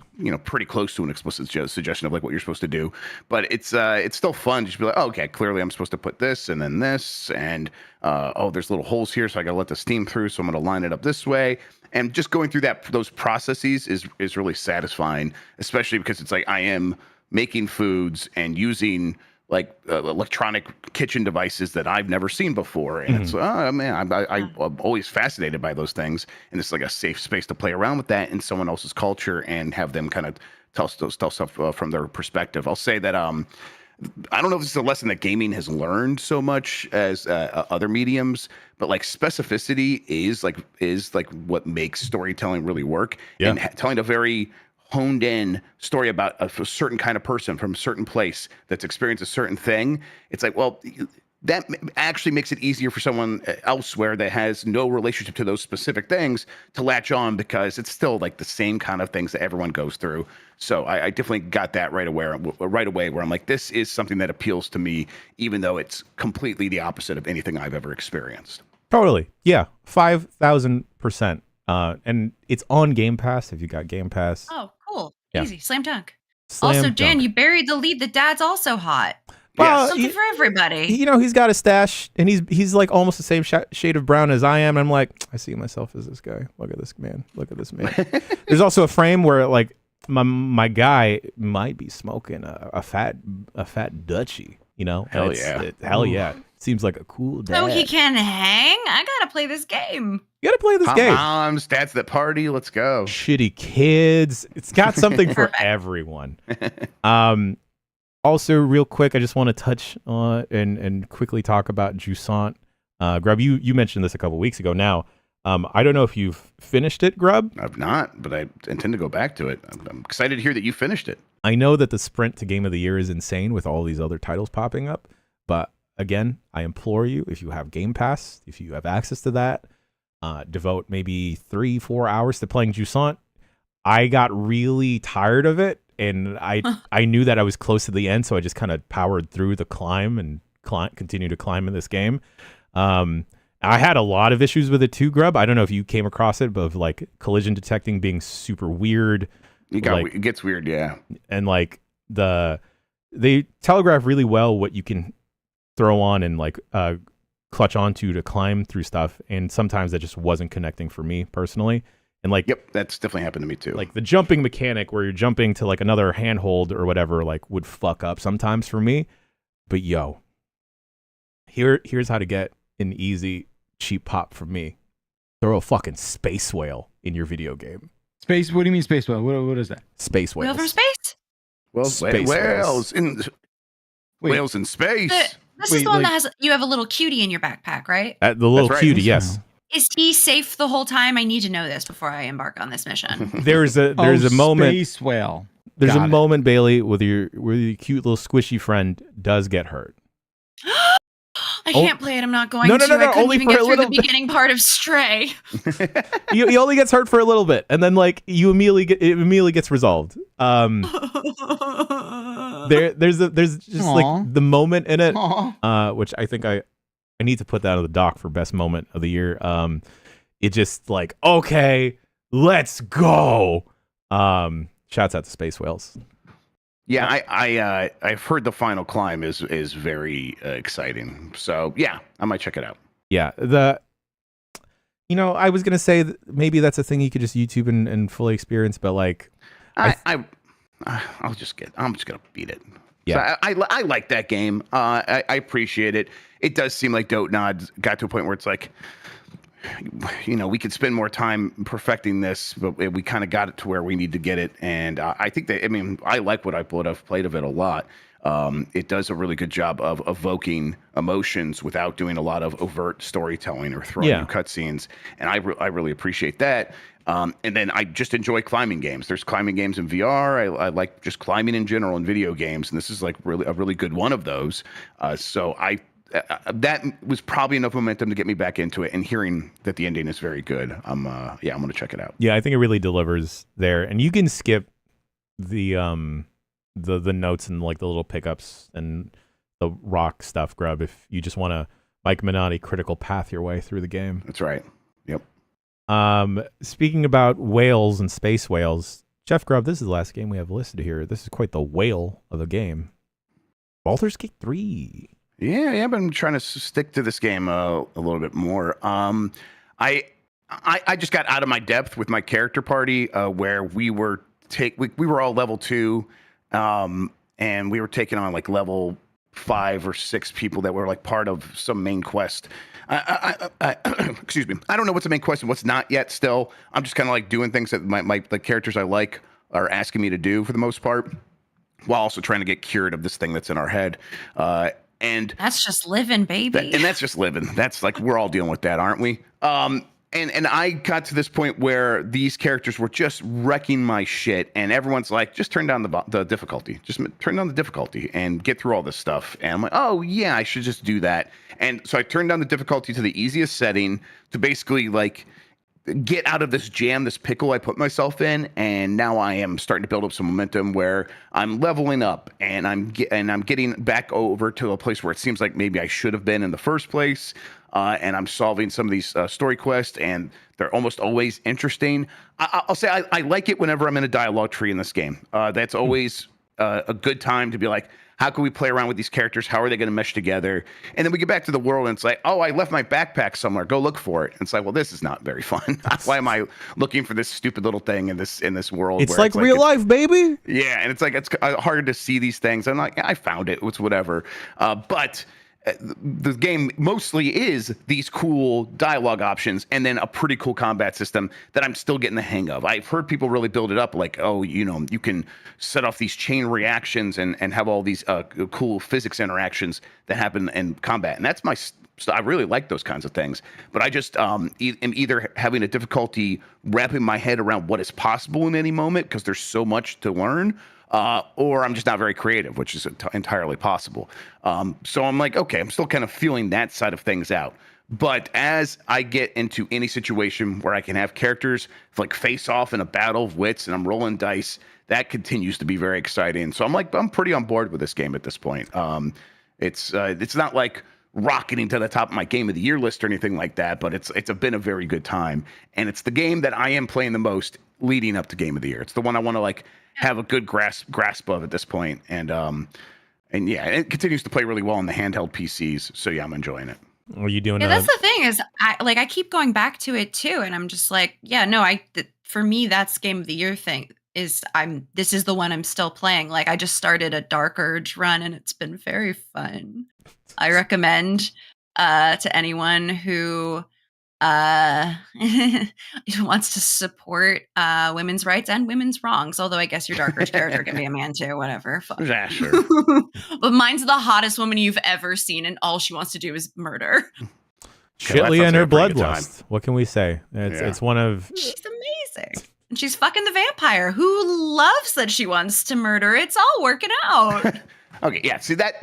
pretty close to an explicit suggestion of like what you're supposed to do. But it's still fun to just be like, oh, okay, clearly I'm supposed to put this and then this, and there's little holes here, so I got to let the steam through, so I'm going to line it up this way. And just going through those processes is really satisfying, especially because it's like I am making foods and using like electronic kitchen devices that I've never seen before. And it's, oh man, I'm always fascinated by those things. And it's like a safe space to play around with that in someone else's culture and have them kind of tell stuff from their perspective. I'll say that I don't know if this is a lesson that gaming has learned so much as other mediums, but like specificity is like what makes storytelling really work. Yeah. And telling a very honed in story about a certain kind of person from a certain place that's experienced a certain thing. It's like, well, that actually makes it easier for someone elsewhere that has no relationship to those specific things to latch on, because it's still like the same kind of things that everyone goes through. So I definitely got that right away where I'm like, this is something that appeals to me, even though it's completely the opposite of anything I've ever experienced. Totally. Yeah. 5,000%. And it's on Game Pass if you got Game Pass. Oh, cool. Yeah. Easy. Slam dunk. Slam also, dunk. Dan, you buried the lead. The dad's also hot. Well, something for everybody. He's got a stash, and he's like almost the same shade of brown as I am. And I'm like, I see myself as this guy. Look at this man. Look at this man. There's also a frame where like my guy might be smoking a fat Dutchie. Hell yeah. Hell yeah. Seems like a cool dad. So he can hang? I gotta play this game. You gotta play this game. Moms, dads that party. Let's go. Shitty kids. It's got something for everyone. Also, real quick, I just want to touch on and quickly talk about Jusant. Grub, you mentioned this a couple weeks ago. Now, I don't know if you've finished it, Grub. I've not, but I intend to go back to it. I'm excited to hear that you finished it. I know that the sprint to Game of the Year is insane with all these other titles popping up, but again, I implore you, if you have Game Pass, if you have access to that, devote maybe 3-4 hours to playing Jusant. I got really tired of it, and I knew that I was close to the end, so I just kind of powered through the climb and continue to climb in this game. I had a lot of issues with it too, Grub. I don't know if you came across it, but of like collision detecting being super weird. It gets weird, yeah. And like they telegraph really well what you can throw on and like clutch onto to climb through stuff, and sometimes that just wasn't connecting for me personally. And like, yep, that's definitely happened to me too. Like the jumping mechanic where you're jumping to like another handhold or whatever, like would fuck up sometimes for me. But here's how to get an easy cheap pop from me. Throw a fucking space whale in your video game. Space? What do you mean space whale? What is that? Space whales. Whale from space? Well, Space whales in whales in space. This is the one that you have a little cutie in your backpack, right? The little That's right. cutie, yes. Is he safe the whole time? I need to know this before I embark on this mission. There's a moment. Space whale. There's Got a it. moment, Bailey, where your cute little squishy friend does get hurt. I can't play it. I'm not going No, to. no, no, I couldn't only even for get a through the little bit. beginning part of Stray. He only gets hurt for a little bit, and then like it immediately gets resolved. There's just Aw. like the moment in it, Aw. which I think I need to put that on the doc for best moment of the year. It just like, okay, let's go. Shouts out to Space Whales. Yeah, I've heard the final climb is very exciting. So yeah, I might check it out. Yeah, I was gonna say that maybe that's a thing you could just YouTube and fully experience, but like, I'm just gonna beat it. Yeah. So I like that game. I appreciate it. It does seem like Dotenod got to a point where it's like, we could spend more time perfecting this, but we kind of got it to where we need to get it. And I think I like what I've played of it a lot. It does a really good job of evoking emotions without doing a lot of overt storytelling or throwing in cutscenes. And I really appreciate that. And then I just enjoy climbing games. There's climbing games in VR. I like just climbing in general in video games. And this is like a really good one of those. So that was probably enough momentum to get me back into it, and hearing that the ending is very good, I'm going to check it out. Yeah, I think it really delivers there, and you can skip the notes and like the little pickups and the rock stuff, Grub, if you just want to Mike Minotti critical path your way through the game. That's right. Yep. Speaking about whales and space whales, Jeff Grubb, this is the last game we have listed here. This is quite the whale of a game. Baldur's Gate 3. Yeah, I've been trying to stick to this game a little bit more. I just got out of my depth with my character party, where we were all level 2, and we were taking on like level 5 or 6 people that were like part of some main quest. Excuse me. I don't know what's the main quest and what's not yet. Still, I'm just kind of like doing things that the characters I like are asking me to do for the most part, while also trying to get cured of this thing that's in our head. And that's just living, baby. And that's just living. That's like, we're all dealing with that, aren't we? And I got to this point where these characters were just wrecking my shit, and everyone's like, just turn down the difficulty. Just turn down the difficulty and get through all this stuff. And I'm like, oh yeah, I should just do that. And so I turned down the difficulty to the easiest setting to basically like get out of this jam, this pickle I put myself in, and now I am starting to build up some momentum where I'm leveling up, and I'm getting back over to a place where it seems like maybe I should have been in the first place, and I'm solving some of these story quests, and they're almost always interesting. I'll say I like it whenever I'm in a dialogue tree in this game. That's always a good time to be like, how can we play around with these characters? How are they going to mesh together? And then we get back to the world, and it's like, oh, I left my backpack somewhere. Go look for it. And it's like, well, this is not very fun. Why am I looking for this stupid little thing in this world? It's like real life, baby. Yeah, and it's like it's hard to see these things. I'm like, I found it. It's whatever. But the game mostly is these cool dialogue options and then a pretty cool combat system that I'm still getting the hang of. I've heard people really build it up like, oh, you can set off these chain reactions and have all these cool physics interactions that happen in combat. And that's I really like those kinds of things. But I just am either having a difficulty wrapping my head around what is possible in any moment because there's so much to learn, or I'm just not very creative, which is entirely possible. So I'm like, okay, I'm still kind of feeling that side of things out. But as I get into any situation where I can have characters like face off in a battle of wits and I'm rolling dice, that continues to be very exciting. So I'm pretty on board with this game at this point. It's not like rocketing to the top of my game of the year list or anything like that, but it's been a very good time. And it's the game that I am playing the most leading up to game of the year. It's the one I want to like have a good grasp of at this point. And yeah, it continues to play really well on the handheld PCs. So yeah, I'm enjoying it. Are you doing? Yeah, that's the thing is, I keep going back to it too, and I'm just like, yeah, no, for me, that's game of the year thing. This is the one I'm still playing. Like, I just started a Dark Urge run, and it's been very fun. I recommend to anyone who wants to support women's rights and women's wrongs. Although I guess your Dark Urge character can be a man too, whatever. Fuck. Yeah, sure. But mine's the hottest woman you've ever seen, and all she wants to do is murder. Shitly and her bloodlust. What can we say? It's one of. She's amazing. And she's fucking the vampire who loves that she wants to murder. It's all working out. Okay, yeah. See that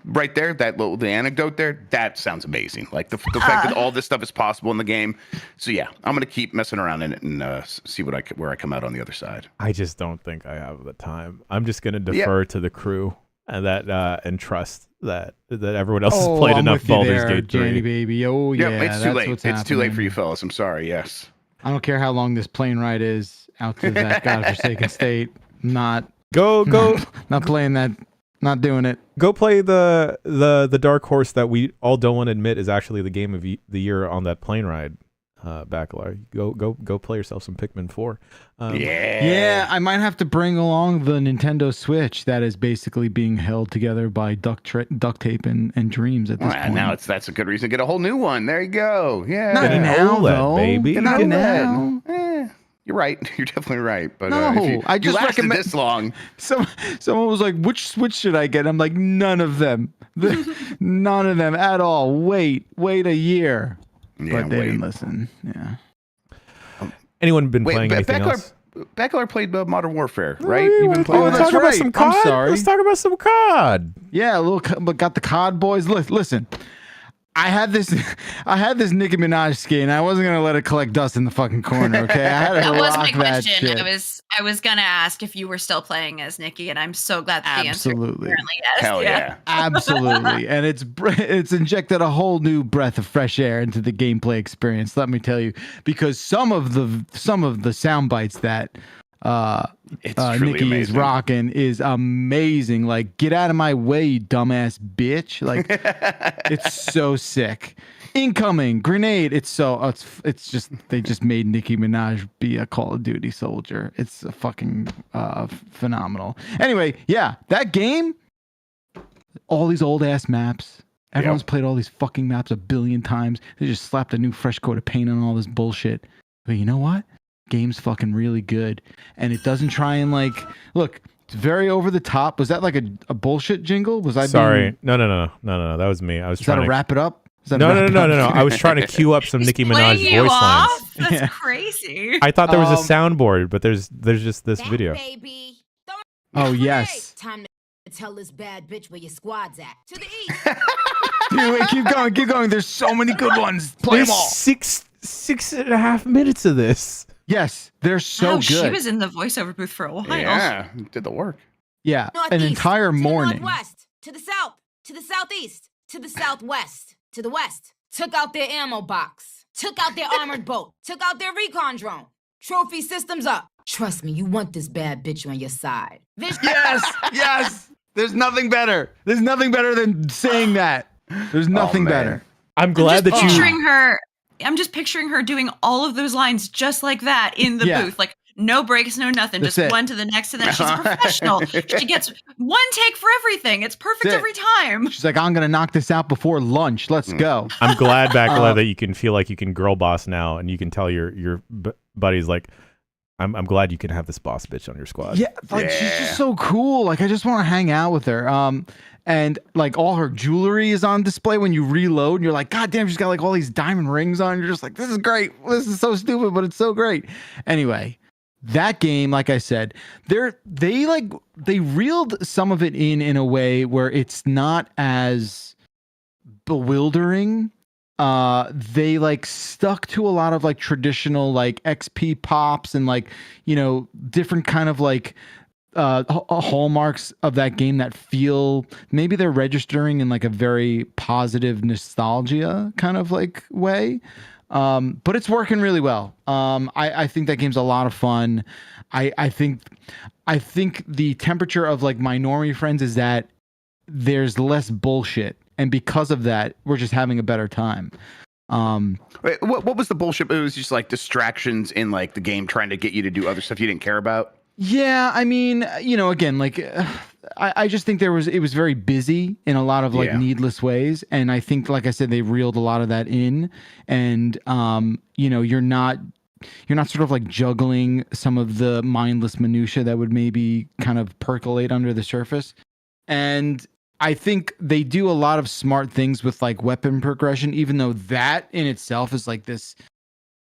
right there, the anecdote there, that sounds amazing. Like the fact that all this stuff is possible in the game. So yeah, I'm gonna keep messing around in it and see where I come out on the other side. I just don't think I have the time. I'm just gonna defer to the crew and and trust that everyone else has played enough Baldur's Gate 3. Janny baby. Oh yeah, it's too late. It's too late for you fellas. I'm sorry. Yes. I don't care how long this plane ride is out to that godforsaken state. Not playing that. Not doing it. Go play the dark horse that we all don't want to admit is actually the game of the year on that plane ride. Bacalar. Go play yourself some Pikmin 4. Yeah, I might have to bring along the Nintendo Switch that is basically being held together by duct tape and dreams at this point. Now that's a good reason to get a whole new one. There you go. Yeah. Not now, though. Baby. Not now. You're right. You're definitely right. But I just recommend this long. Someone was like, "Which Switch should I get?" I'm like, "None of them. None of them at all. Wait a year." Yeah, but they didn't listen. Yeah. Anyone been playing anything else? Bacalar played Modern Warfare, right? You've been playing that's talk right. about some COD? I'm sorry. Let's talk about some COD. Yeah, but got the COD boys. Listen, I had this Nicki Minaj skin. I wasn't gonna let it collect dust in the fucking corner. Okay, I had to that was my rock that question. shit. I was gonna ask if you were still playing as Nikki, and I'm so glad that the answer is apparently yes. Hell yeah. Absolutely. And it's injected a whole new breath of fresh air into the gameplay experience, let me tell you, because some of the sound bites that Nikki is rocking is amazing. Like, get out of my way, you dumbass bitch. Like, it's so sick. Incoming grenade. It's just they just made Nicki Minaj be a Call of Duty soldier. It's a fucking phenomenal. Anyway, yeah, that game. All these old ass maps. Everyone's played all these fucking maps a billion times. They just slapped a new fresh coat of paint on all this bullshit. But you know what? Game's fucking really good, and it doesn't try and look. It's very over the top. Was that like a bullshit jingle? Was I sorry? No. That was me. I was trying to wrap it up. No. I was trying to cue up some Nicki Minaj voice lines. That's crazy. I thought there was a soundboard, but there's just this video. Baby. Oh yes. Time to tell this bad bitch where your squad's at. To the east. Dude, wait, keep going. There's so many good ones. Play them all. 6.5 minutes of this. Yes, they're so good. She was in the voiceover booth for a while. Yeah, did the work. Yeah, Northeast, an entire morning. To the northwest, to the south, to the southeast, to the southwest, to the west. Took out their ammo box. Took out their armored boat. Took out their recon drone. Trophy systems up. Trust me, you want this bad bitch on your side. Yes. There's nothing better. There's nothing better than saying that. There's nothing better. I'm glad that you. I'm just picturing her doing all of those lines just like that in the booth. Like, no breaks, no nothing. That's just it. one to the next. And then she's a professional. She gets one take for everything. It's perfect every time. She's like, I'm going to knock this out before lunch. Let's go. I'm glad, Bacalar, that you can feel like you can girl boss now. And you can tell your buddies, like, I'm glad you can have this boss bitch on your squad. Yeah, she's just so cool. Like, I just want to hang out with her. And like all her jewelry is on display when you reload, and you're like, God damn, she's got like all these diamond rings on. You're just like, this is great. This is so stupid, but it's so great. Anyway, that game, like I said, they reeled some of it in a way where it's not as bewildering. They like stuck to a lot of like traditional like XP pops and like, different kind of like hallmarks of that game that feel maybe they're registering in like a very positive nostalgia kind of like way. But it's working really well. I think that game's a lot of fun. I think the temperature of like my normie friends is that there's less bullshit and because of that, we're just having a better time. Wait, what was the bullshit? It was just like distractions in like the game trying to get you to do other stuff you didn't care about. Yeah, I mean, again, like I just think it was very busy in a lot of like needless ways, and I think, like I said, they reeled a lot of that in, and you're not sort of like juggling some of the mindless minutia that would maybe kind of percolate under the surface. And I think they do a lot of smart things with like weapon progression, even though that in itself is like this,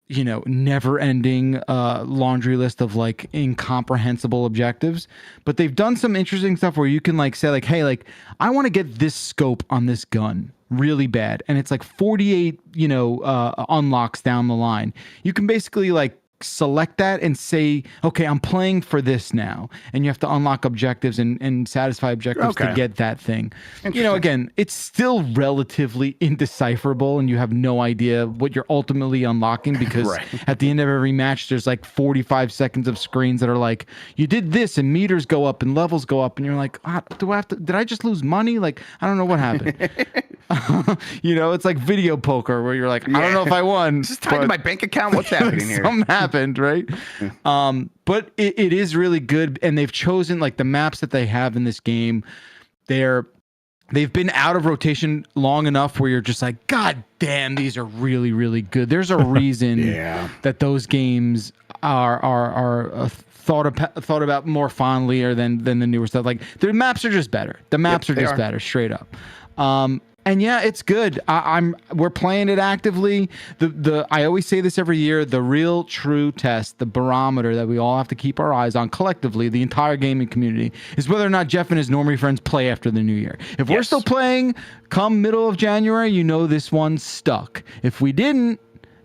never ending laundry list of like incomprehensible objectives. But they've done some interesting stuff where you can like say like, hey, like I want to get this scope on this gun really bad. And it's like 48, unlocks down the line. You can basically like select that and say, okay, I'm playing for this now, and you have to unlock objectives and satisfy objectives to get that thing. Again, it's still relatively indecipherable, and you have no idea what you're ultimately unlocking, because at the end of every match there's like 45 seconds of screens that are like, you did this and meters go up and levels go up, and you're like, did I just lose money? Like, I don't know what happened. It's like video poker where you're like, I don't know if I won. Is this tied to my bank account? What's happening here? Something happened, right? But it is really good, and they've chosen like the maps that they have in this game. They've been out of rotation long enough where you're just like, God damn, these are really, really good. There's a reason that those games are thought about more fondly than the newer stuff. Like their maps are just better. The maps are just better, straight up. And yeah, it's good. We're playing it actively. I always say this every year, the real true test, the barometer that we all have to keep our eyes on collectively, the entire gaming community, is whether or not Jeff and his normie friends play after the new year. If we're still playing come middle of January, this one's stuck. If we didn't,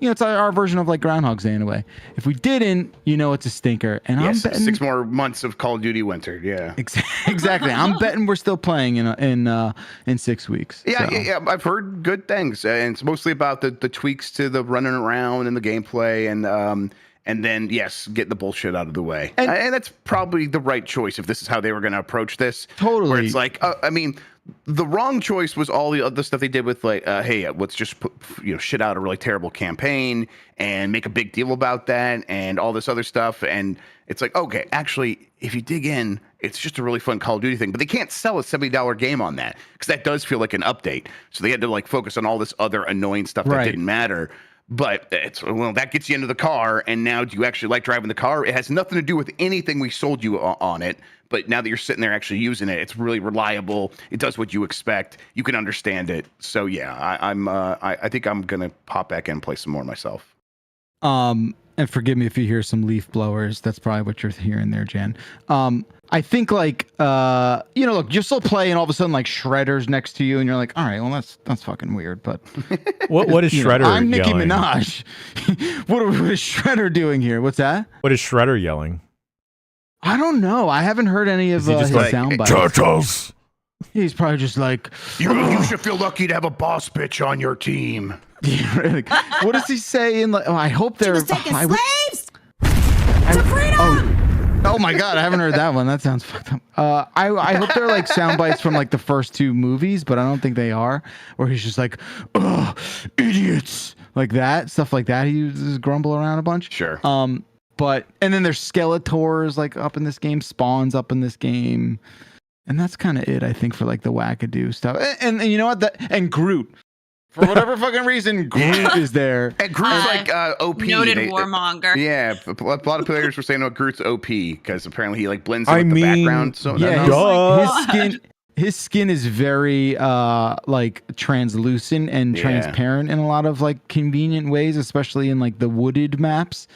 it's our version of like Groundhog's Day in a way. If we didn't, it's a stinker. And I'm betting 6 more months of Call of Duty winter. Yeah, exactly. I'm betting we're still playing in 6 weeks. Yeah. I've heard good things, and it's mostly about the tweaks to the running around and the gameplay, and then get the bullshit out of the way. And that's probably the right choice if this is how they were going to approach this. Totally. Where it's like, the wrong choice was all the other stuff they did with like, hey, let's just put shit out a really terrible campaign and make a big deal about that and all this other stuff. And it's like, okay, actually, if you dig in, it's just a really fun Call of Duty thing. But they can't sell a $70 game on that, because that does feel like an update. So they had to like focus on all this other annoying stuff that didn't matter. But that gets you into the car, and now do you actually like driving the car? It has nothing to do with anything we sold you on it. But now that you're sitting there actually using it, it's really reliable. It does what you expect. You can understand it. So yeah, I think I'm gonna pop back in and play some more myself. And forgive me if you hear some leaf blowers. That's probably what you're hearing there, Jan. I think like look, you're still playing, all of a sudden like Shredder's next to you, and you're like, all right, well that's fucking weird. But what is Shredder? I'm Nicki yelling? Minaj. what is Shredder doing here? What's that? What is Shredder yelling? I don't know. I haven't heard any of his sound bites. Turtles. He's probably just like, you should feel lucky to have a boss bitch on your team. What does he say? I hope they're taking slaves to freedom. Oh my God, I haven't heard that one. That sounds fucked up. I hope they're like sound bites from like the first 2 movies, but I don't think they are. Where he's just like, "Ugh, idiots," like that, stuff like that. He uses grumble around a bunch. Sure. And then there's Skeletors like up in this game, Spawns up in this game, and that's kind of it, I think, for like the wackadoo stuff. And you know what? And Groot. For whatever fucking reason, Groot is there. And Groot's like OP. Noted warmonger. Yeah, a lot of players were saying, Groot's OP because apparently he like blends in with the background. So his skin is very like translucent and transparent in a lot of like convenient ways, especially in like the wooded maps.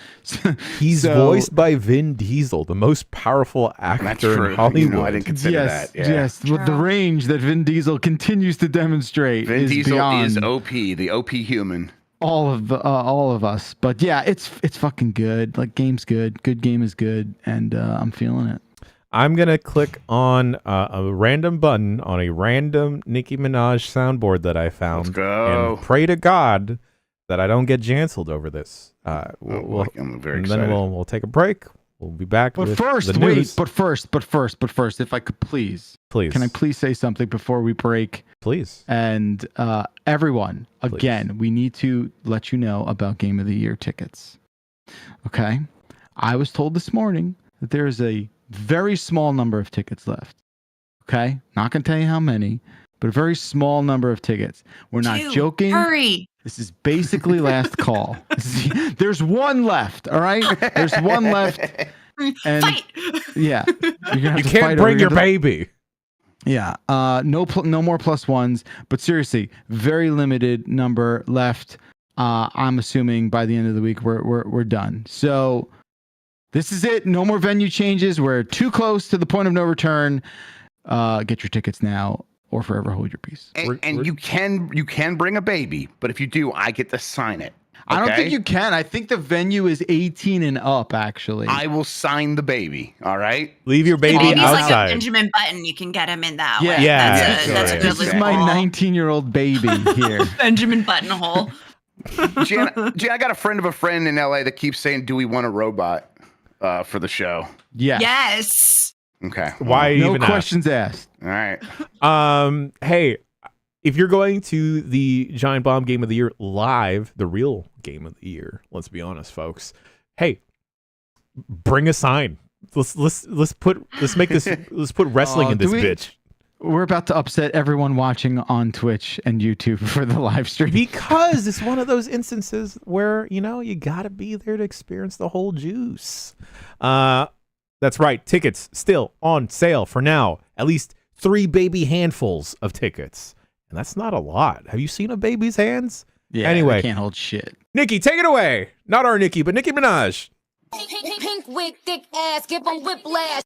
He's voiced by Vin Diesel, the most powerful actor in Hollywood. I didn't consider that. Yeah. Yes, with the range that Vin Diesel continues to demonstrate. Vin Diesel is beyond OP, the OP human. all of us. But yeah, it's fucking good. Like, game's good. Good game is good, and I'm feeling it. I'm going to click on a random button on a random Nicki Minaj soundboard that I found. Let's go. And pray to God that I don't get janceled over this. I'm very excited. Then we'll take a break. We'll be back. But with first, the wait. news. But first, if I could please, Please. can I please say something before we break? Please. And everyone, again, we need to let you know about Game of the Year tickets. Okay, I was told this morning that there is a very small number of tickets left. Okay, not gonna tell you how many, but a very small number of tickets. We're not joking. Hurry. This is basically last call. There's one left. All right, there's one left. And Fight. yeah, You can't bring your baby. Yeah, no more plus ones. But seriously, very limited number left. I'm assuming by the end of the week we're done. So this is it. No more venue changes. We're too close to the point of no return. Get your tickets now, or forever hold your peace. And you can bring a baby, but if you do, I get to sign it. I don't okay? think you can. I think the venue is 18 and up, actually. I will sign the baby. All right. Leave your baby Baby's like outside. a Benjamin Button. You can get him in that Yeah. way. Yeah. That's a good This is little my ball. 19-year-old baby here. Benjamin Buttonhole. Jan, I got a friend of a friend in LA that keeps saying, "Do we want a robot for the show?" Yeah. Yes. Okay. Why No even questions asked. All right. ask? Hey, if you're going to the Giant Bomb Game of the Year live, the real Game of the Year, let's be honest, folks. Hey, bring a sign. Let's put wrestling in this bitch. We're about to upset everyone watching on Twitch and YouTube for the live stream. Because it's one of those instances where, you got to be there to experience the whole juice. That's right. Tickets still on sale for now. At least 3 baby handfuls of tickets. And that's not a lot. Have you seen a baby's hands? Yeah, Anyway. they can't hold shit. Nikki, take it away. Not our Nikki, but Nicki Minaj. Pink wig, thick ass, give 'em whiplash.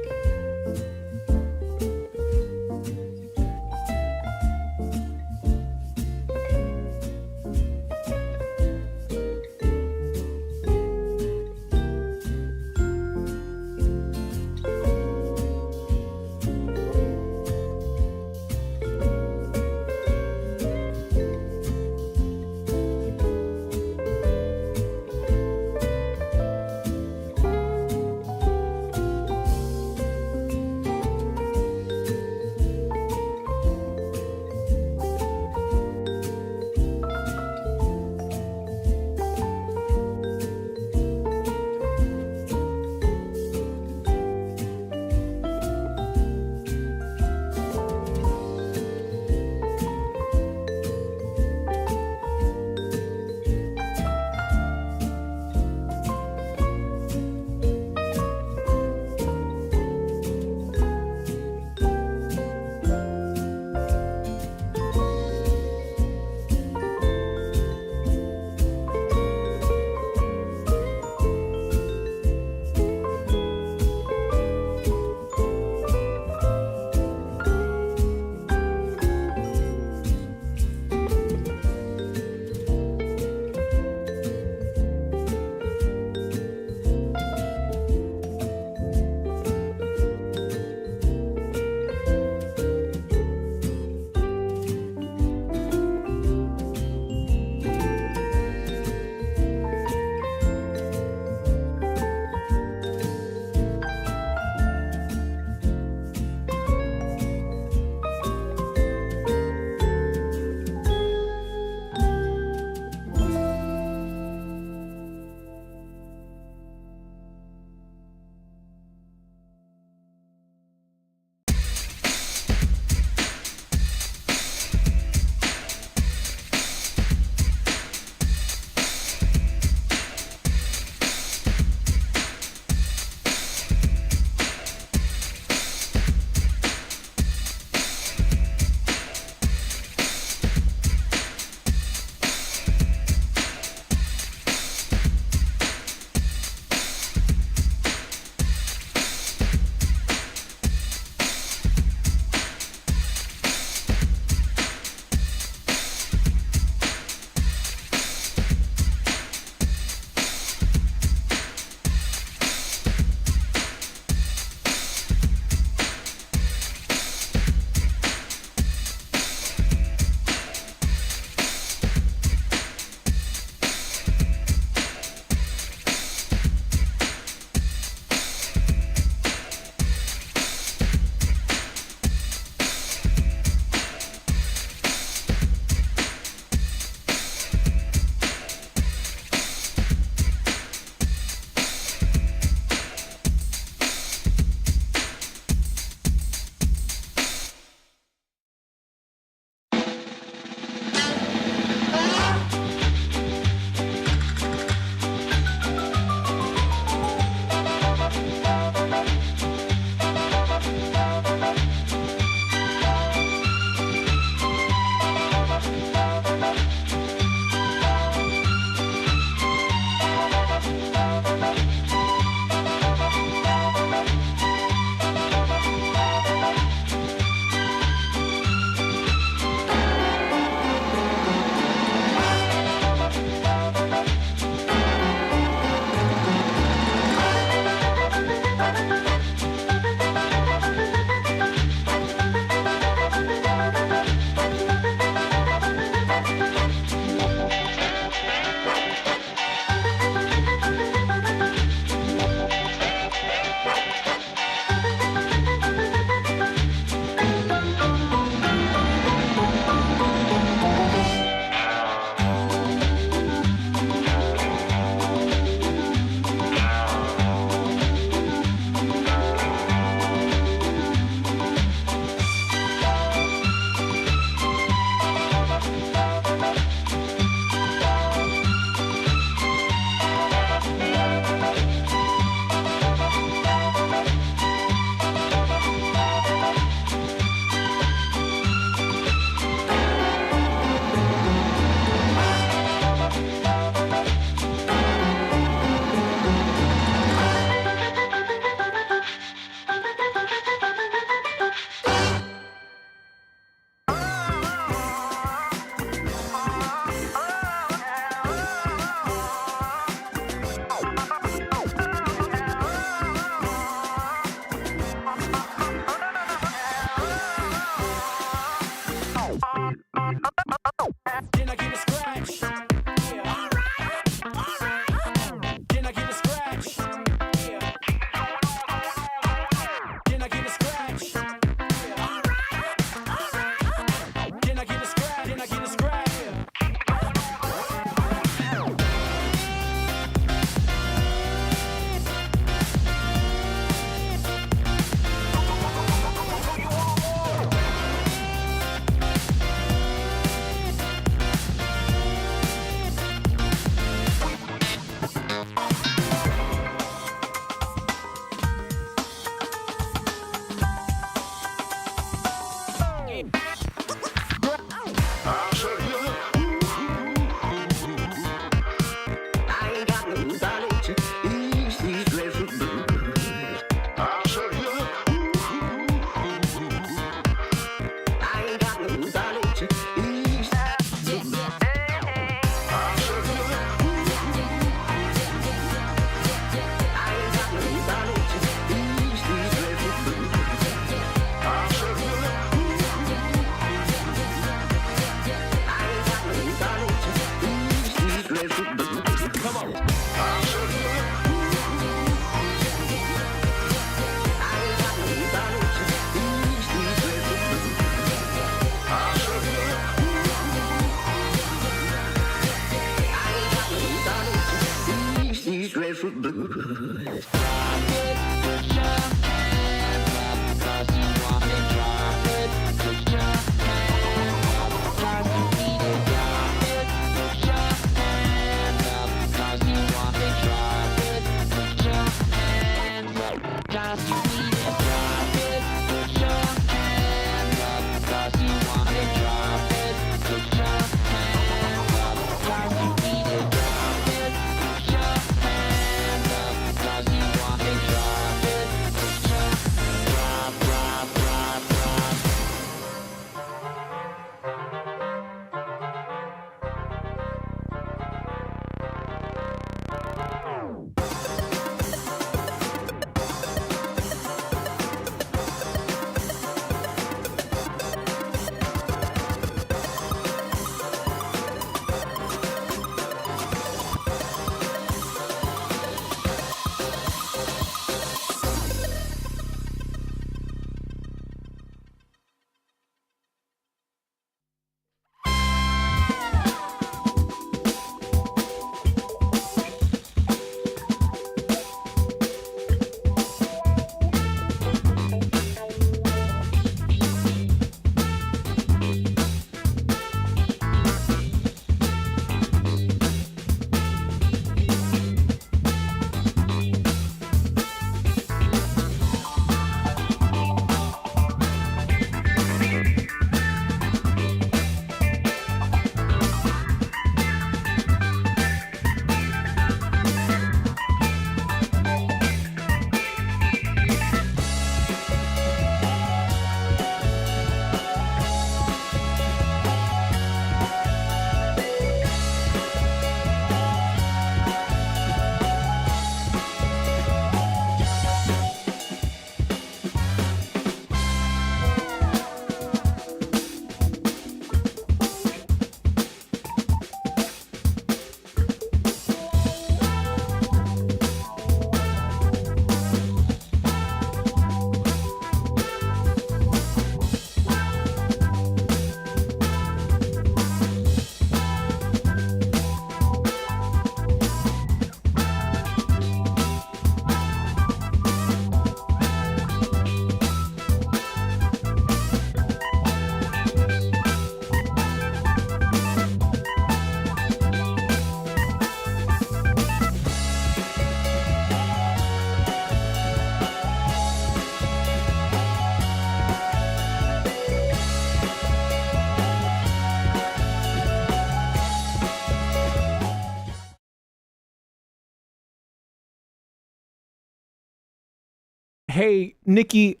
Hey, Nikki,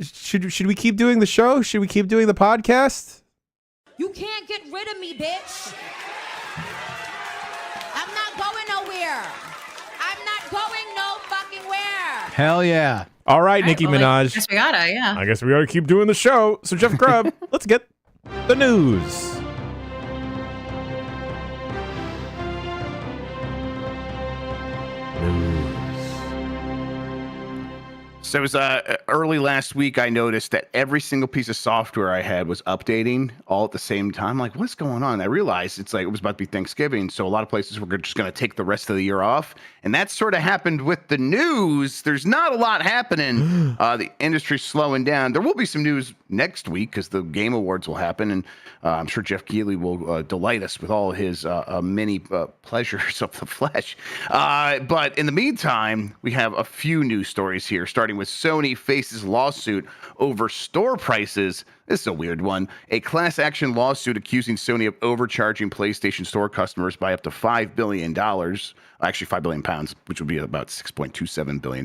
should we keep doing the show? Should we keep doing the podcast? You can't get rid of me, bitch. I'm not going nowhere. I'm not going no fucking where. Hell yeah. All right, Nicki well, Minaj. I guess we gotta, yeah. I guess we gotta keep doing the show. So, Jeff Grubb, let's get the news. So it was early last week. I noticed that every single piece of software I had was updating all at the same time. Like, what's going on? I realized it's like it was about to be Thanksgiving, so a lot of places were just going to take the rest of the year off, and that sort of happened with the news. There's not a lot happening. The industry's slowing down. There will be some news next week because the Game Awards will happen, and I'm sure Jeff Keighley will delight us with all his many pleasures of the flesh. But in the meantime, we have a few news stories here, starting with with Sony faces lawsuit over store prices. This is a weird one. A class action lawsuit accusing Sony of overcharging PlayStation Store customers by up to $5 billion, actually £5 billion, which would be about $6.27 billion,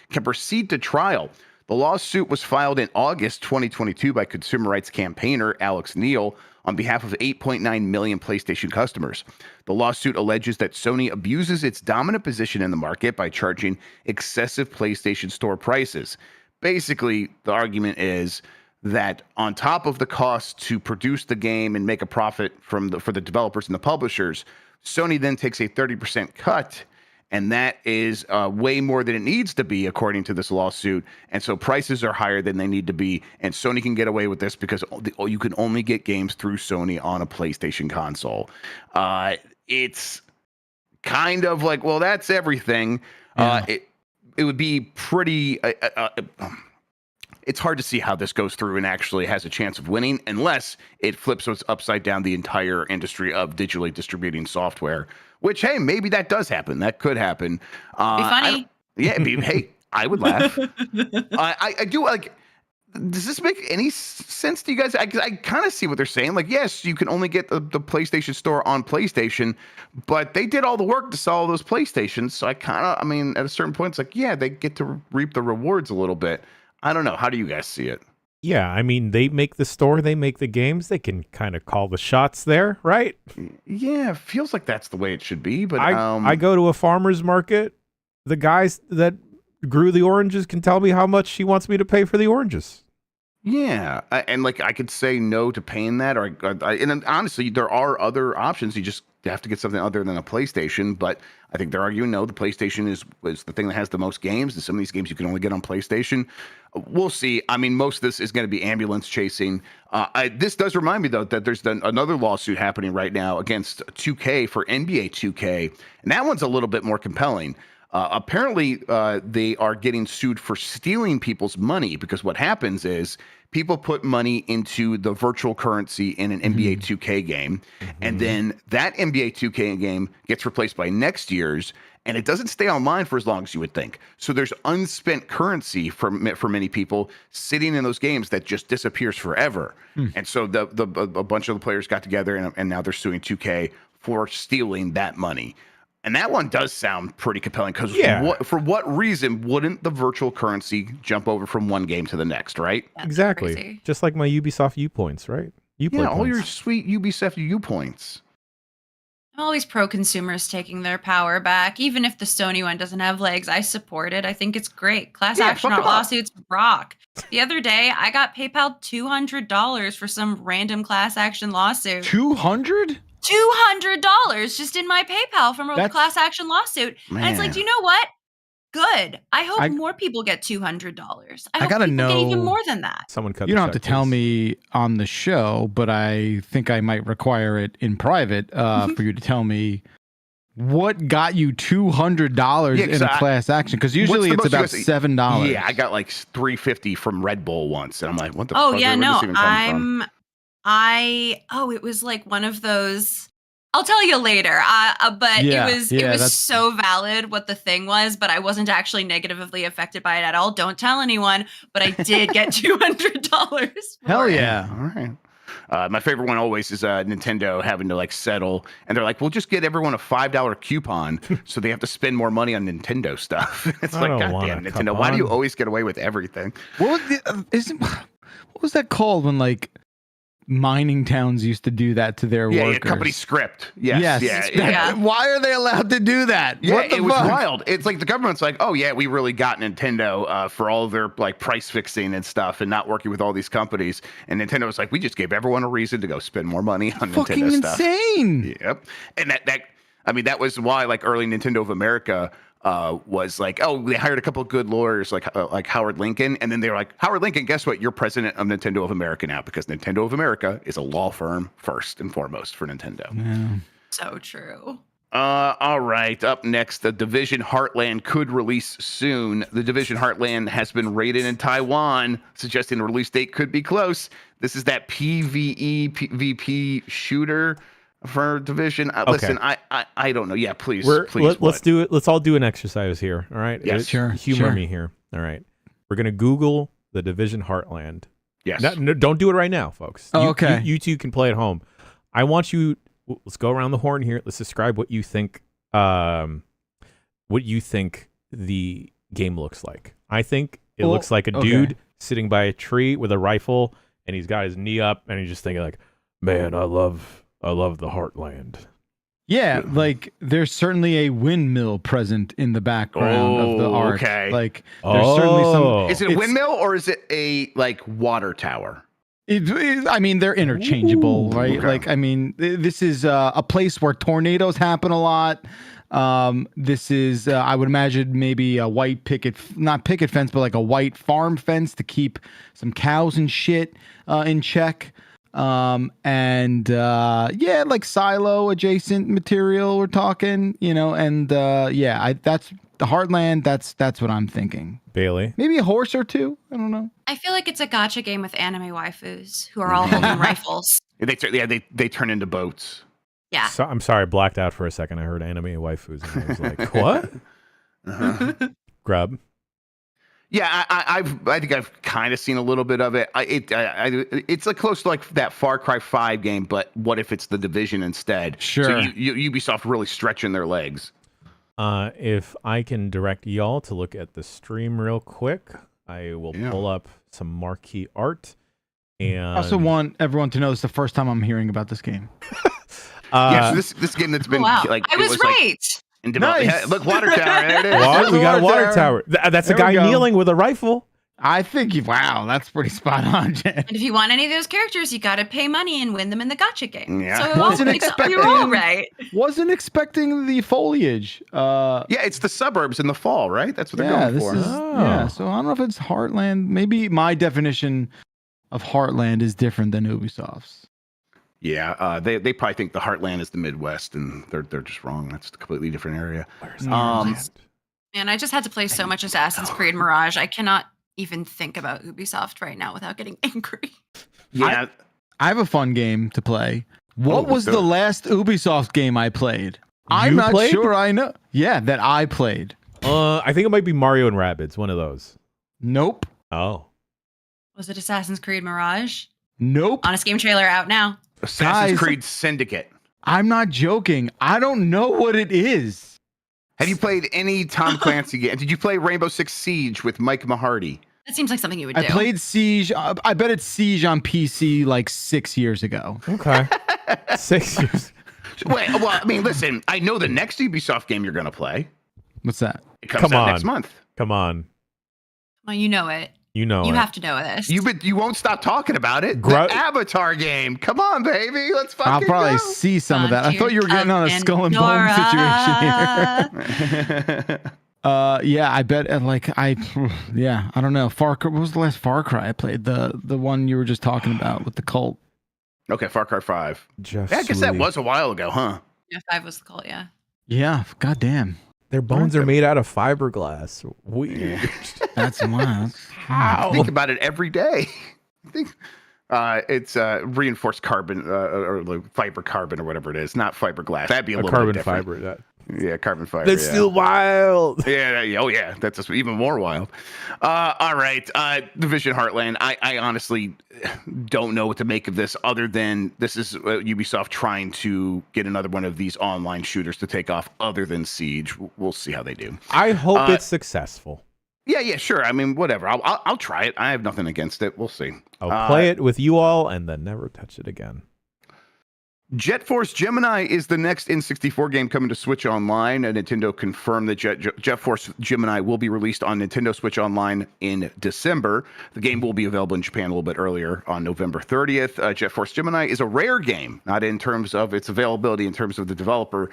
can proceed to trial. The lawsuit was filed in August 2022 by consumer rights campaigner Alex Neal on behalf of 8.9 million PlayStation customers. The lawsuit alleges that Sony abuses its dominant position in the market by charging excessive PlayStation Store prices. Basically, the argument is that on top of the cost to produce the game and make a profit for the developers and the publishers, Sony then takes a 30% cut, and that is way more than it needs to be, according to this lawsuit. And so prices are higher than they need to be, and Sony can get away with this because you can only get games through Sony on a PlayStation console. It's kind of like, well, that's everything. Yeah. It would be pretty... it's hard to see how this goes through and actually has a chance of winning unless it flips upside down the entire industry of digitally distributing software, which, hey, maybe that does happen. That could happen. Be funny. Hey, I would laugh. I do like, does this make any sense to you guys? I kind of see what they're saying. Like, yes, you can only get the PlayStation Store on PlayStation, but they did all the work to sell all those PlayStations. So at a certain point, it's like, yeah, they get to reap the rewards a little bit. I don't know. How do you guys see it? Yeah, I mean, they make the store, they make the games, they can kind of call the shots there, right? Yeah, it feels like that's the way it should be. But I go to a farmer's market. The guys that grew the oranges can tell me how much he wants me to pay for the oranges. Yeah, and like I could say no to paying that, and honestly, there are other options. You just have to get something other than a PlayStation. But I think they're arguing no. The PlayStation is the thing that has the most games, and some of these games you can only get on PlayStation. We'll see. I mean, most of this is going to be ambulance chasing. This does remind me though that there's another lawsuit happening right now against 2K for NBA 2K, and that one's a little bit more compelling. Apparently, they are getting sued for stealing people's money because what happens is people put money into the virtual currency in an NBA 2K game, and then that NBA 2K game gets replaced by next year's, and it doesn't stay online for as long as you would think. So there's unspent currency for many people sitting in those games that just disappears forever. And so a bunch of the players got together, and now they're suing 2K for stealing that money. And that one does sound pretty compelling because for what reason wouldn't the virtual currency jump over from one game to the next, right? That's Exactly. crazy. Just like my Ubisoft U points, right? All your sweet Ubisoft U points. I'm always pro consumers taking their power back. Even if the Sony one doesn't have legs, I support it. I think it's great. Class action fuck 'em up. lawsuits rock. The other day, I got PayPal $200 for some random class action lawsuit. 200? $200 just in my PayPal from a That's- class action lawsuit. And it's like, Man. you know what? Good. I hope I- more people get $200. I I hope gotta people get even know- more than that. Someone cut You the don't have to check, tell please. me on the show, but I think I might require it in private for you to tell me what got you $200 Yeah, in 'cause a class action. Because usually the it's most you about guys- $7. Yeah, I got like $3.50 from Red Bull once, and I'm like, what the Oh fuck? yeah, Where did no. this even come from? It was like one of those. I'll tell you later. But Yeah, it was that's- so valid what the thing was, but I wasn't actually negatively affected by it at all. Don't tell anyone, but I did get $200. Hell yeah. All right. My favorite one always is Nintendo having to like settle, and they're like, "We'll just get everyone a $5 coupon," so they have to spend more money on Nintendo stuff. It's I like, don't God want damn, a Nintendo! Why do you coupon. always get away with everything? What was that called when like mining towns used to do that to their Yeah, workers? company script. Yes, Yes. Yeah. Why are they allowed to do that? Yeah, What the it was fuck? wild. It's like the government's like, oh yeah, we really got Nintendo for all their like price fixing and stuff, and not working with all these companies. And Nintendo was like, we just gave everyone a reason to go spend more money on Fucking Nintendo stuff. insane. Yep, and that was why like early Nintendo of America was like, oh, they hired a couple of good lawyers like Howard Lincoln, and then they were like, Howard Lincoln, guess what? You're president of Nintendo of America now, because Nintendo of America is a law firm first and foremost for Nintendo. Yeah. So true. All right. Up next, The Division Heartland could release soon. The Division Heartland has been rated in Taiwan, suggesting the release date could be close. This is that PvP shooter for Division. Listen, I don't know. Yeah, please. Let's what? do it. Let's all do an exercise here. All right. Yes, sure, Humor sure. me here. All right. We're gonna Google the Division Heartland. Yes. No, don't do it right now, folks. Oh, okay. You two can play at home. I want you. Let's go around the horn here. Let's describe what you think. What you think the game looks like. I think it looks like a dude sitting by a tree with a rifle, and he's got his knee up, and he's just thinking like, "Man, I love the Heartland." Yeah, like there's certainly a windmill present in the background of the art. Okay. Like there's certainly some. Is it a windmill or is it a like water tower? I mean, they're interchangeable, right? Okay. Like, I mean, this is a place where tornadoes happen a lot. This is, I would imagine, maybe a white not picket fence, but like a white farm fence to keep some cows and shit in check. Yeah, like silo adjacent material we're talking, and that's the Heartland. That's what I'm thinking. Bailey, Maybe a horse or two. I don't know. I feel like it's a gacha game with anime waifus who are all holding rifles. They turn into boats. Yeah. so, I'm sorry, I blacked out for a second. I heard anime waifus, and I was like, "What?" Grub. Yeah, I think I've kind of seen a little bit of it. It's like close to like that Far Cry 5 game, but what if it's the Division instead? Sure. So Ubisoft really stretching their legs. If I can direct y'all to look at the stream real quick, I will pull up some marquee art. And I also want everyone to know it's the first time I'm hearing about this game. So this game that's been like I was right. in development. Nice. Yeah, look, water tower. There it is. Well, we got a water tower. That's a There we guy go. kneeling with a rifle. I think that's pretty spot on, Jen. And if you want any of those characters, you got to pay money and win them in the gacha game. Yeah. So Wasn't you're all expecting- right. Wasn't expecting the foliage. Yeah, it's the suburbs in the fall, right? That's what they're going This for. is so I don't know if it's Heartland. Maybe my definition of Heartland is different than Ubisoft's. Yeah, they probably think the Heartland is the Midwest, and they're just wrong. That's a completely different area. Where's the Um, Heartland? Man, I just had to play so much Assassin's Creed Mirage. I cannot even think about Ubisoft right now without getting angry. Yeah, I have a fun game to play. What Oh, was the last Ubisoft game I played? I'm You not played? sure I know. Yeah, that I played. I think it might be Mario and Rabbids, one of those. Nope. Oh. Was it Assassin's Creed Mirage? Nope. Honest Game trailer out now. Assassin's Guys. Creed Syndicate. I'm not joking. I don't know what it is. Have you played any Tom Clancy game? Did you play Rainbow Six Siege with Mike Mahardy? That seems like something you would do. I played Siege. I bet it's Siege on PC like 6 years ago. Okay. 6 years. Wait, well, I mean, listen, I know the next Ubisoft game you're going to play. What's that? It comes Come out on. next month. Come on. Well, you know it. You know You it. have to know this. You won't stop talking about it. Gru- The Avatar game. Come on, baby. Let's fucking I'll probably go. see some of that. I thought you were getting on a skull and bone situation here. Yeah, I bet. I don't know. What was the last Far Cry I played? The one you were just talking about with the cult. Okay, Far Cry 5. Jeff Yeah, I guess that Sweetie. was a while ago, huh? Yeah, 5 was the call, yeah. Yeah, goddamn. Their bones are made out of fiberglass. Weird. That's wild. I think about it every day. I think it's reinforced carbon or like fiber carbon or whatever it is, not fiberglass. That'd be a A little carbon bit different. fiber. Yeah, carbon fiber. That's yeah. still wild. Oh yeah, that's just even more wild. All right, Division Heartland. I honestly don't know what to make of this, other than this is Ubisoft trying to get another one of these online shooters to take off, other than Siege. We'll see how they do. I hope it's successful. Yeah, sure. I mean, whatever. I'll try it. I have nothing against it. We'll see. I'll play it with you all and then never touch it again. Jet Force Gemini is the next N64 game coming to Switch Online. Nintendo confirmed that Jet Force Gemini will be released on Nintendo Switch Online in December. The game will be available in Japan a little bit earlier on November 30th. Jet Force Gemini is a Rare game, not in terms of its availability, in terms of the developer.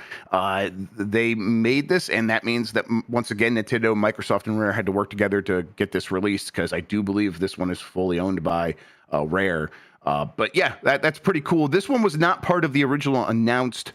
They made this, and that means that, once again, Nintendo, Microsoft, and Rare had to work together to get this released, because I do believe this one is fully owned by Rare. But yeah, that's pretty cool. This one was not part of the original announced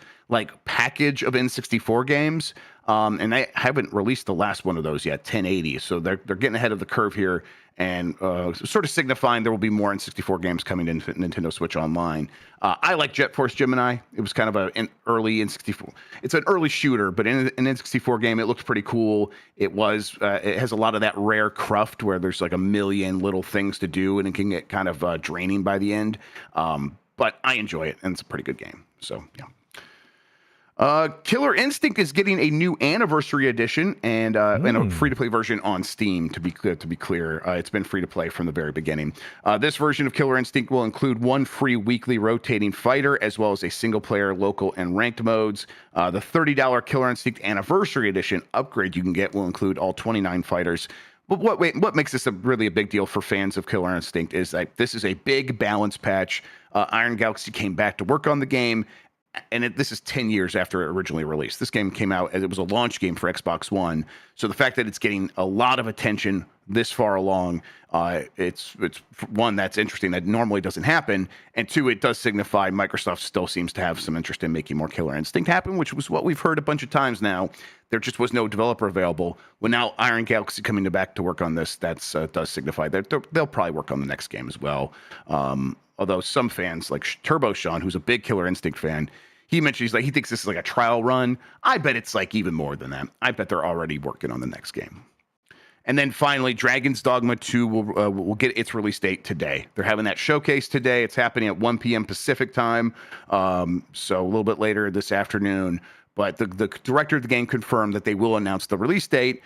package of N64 games, and they haven't released the last one of those yet, 1080. So they're getting ahead of the curve here and sort of signifying there will be more N64 games coming to Nintendo Switch Online. I like Jet Force Gemini. It was kind of an early N64. It's an early shooter, but in an N64 game, it looks pretty cool. It has a lot of that rare cruft where there's like a million little things to do, and it can get kind of draining by the end. But I enjoy it, and it's a pretty good game. So yeah. Killer Instinct is getting a new anniversary edition and a free-to-play version on Steam. To be clear, it's been free-to-play from the very beginning. This version of Killer Instinct will include one free weekly rotating fighter, as well as a single-player, local, and ranked modes. The $30 Killer Instinct Anniversary Edition upgrade you can get will include all 29 fighters. But what makes this really a big deal for fans of Killer Instinct is that this is a big balance patch. Iron Galaxy came back to work on the game. And this is 10 years after it originally released. This game came out as it was a launch game for Xbox One. So the fact that it's getting a lot of attention this far along, it's one, that's interesting. That normally doesn't happen. And two, it does signify Microsoft still seems to have some interest in making more Killer Instinct happen, which was what we've heard a bunch of times now. There just was no developer available. Well, now Iron Galaxy coming back to work on this, that's does signify that they'll probably work on the next game as well. Although some fans, like Turbo Sean, who's a big Killer Instinct fan, he mentioned he thinks this is like a trial run. I bet it's like even more than that. I bet they're already working on the next game. And then finally, Dragon's Dogma 2 will get its release date today. They're having that showcase today. It's happening at 1 p.m. Pacific time, so a little bit later this afternoon. But the director of the game confirmed that they will announce the release date,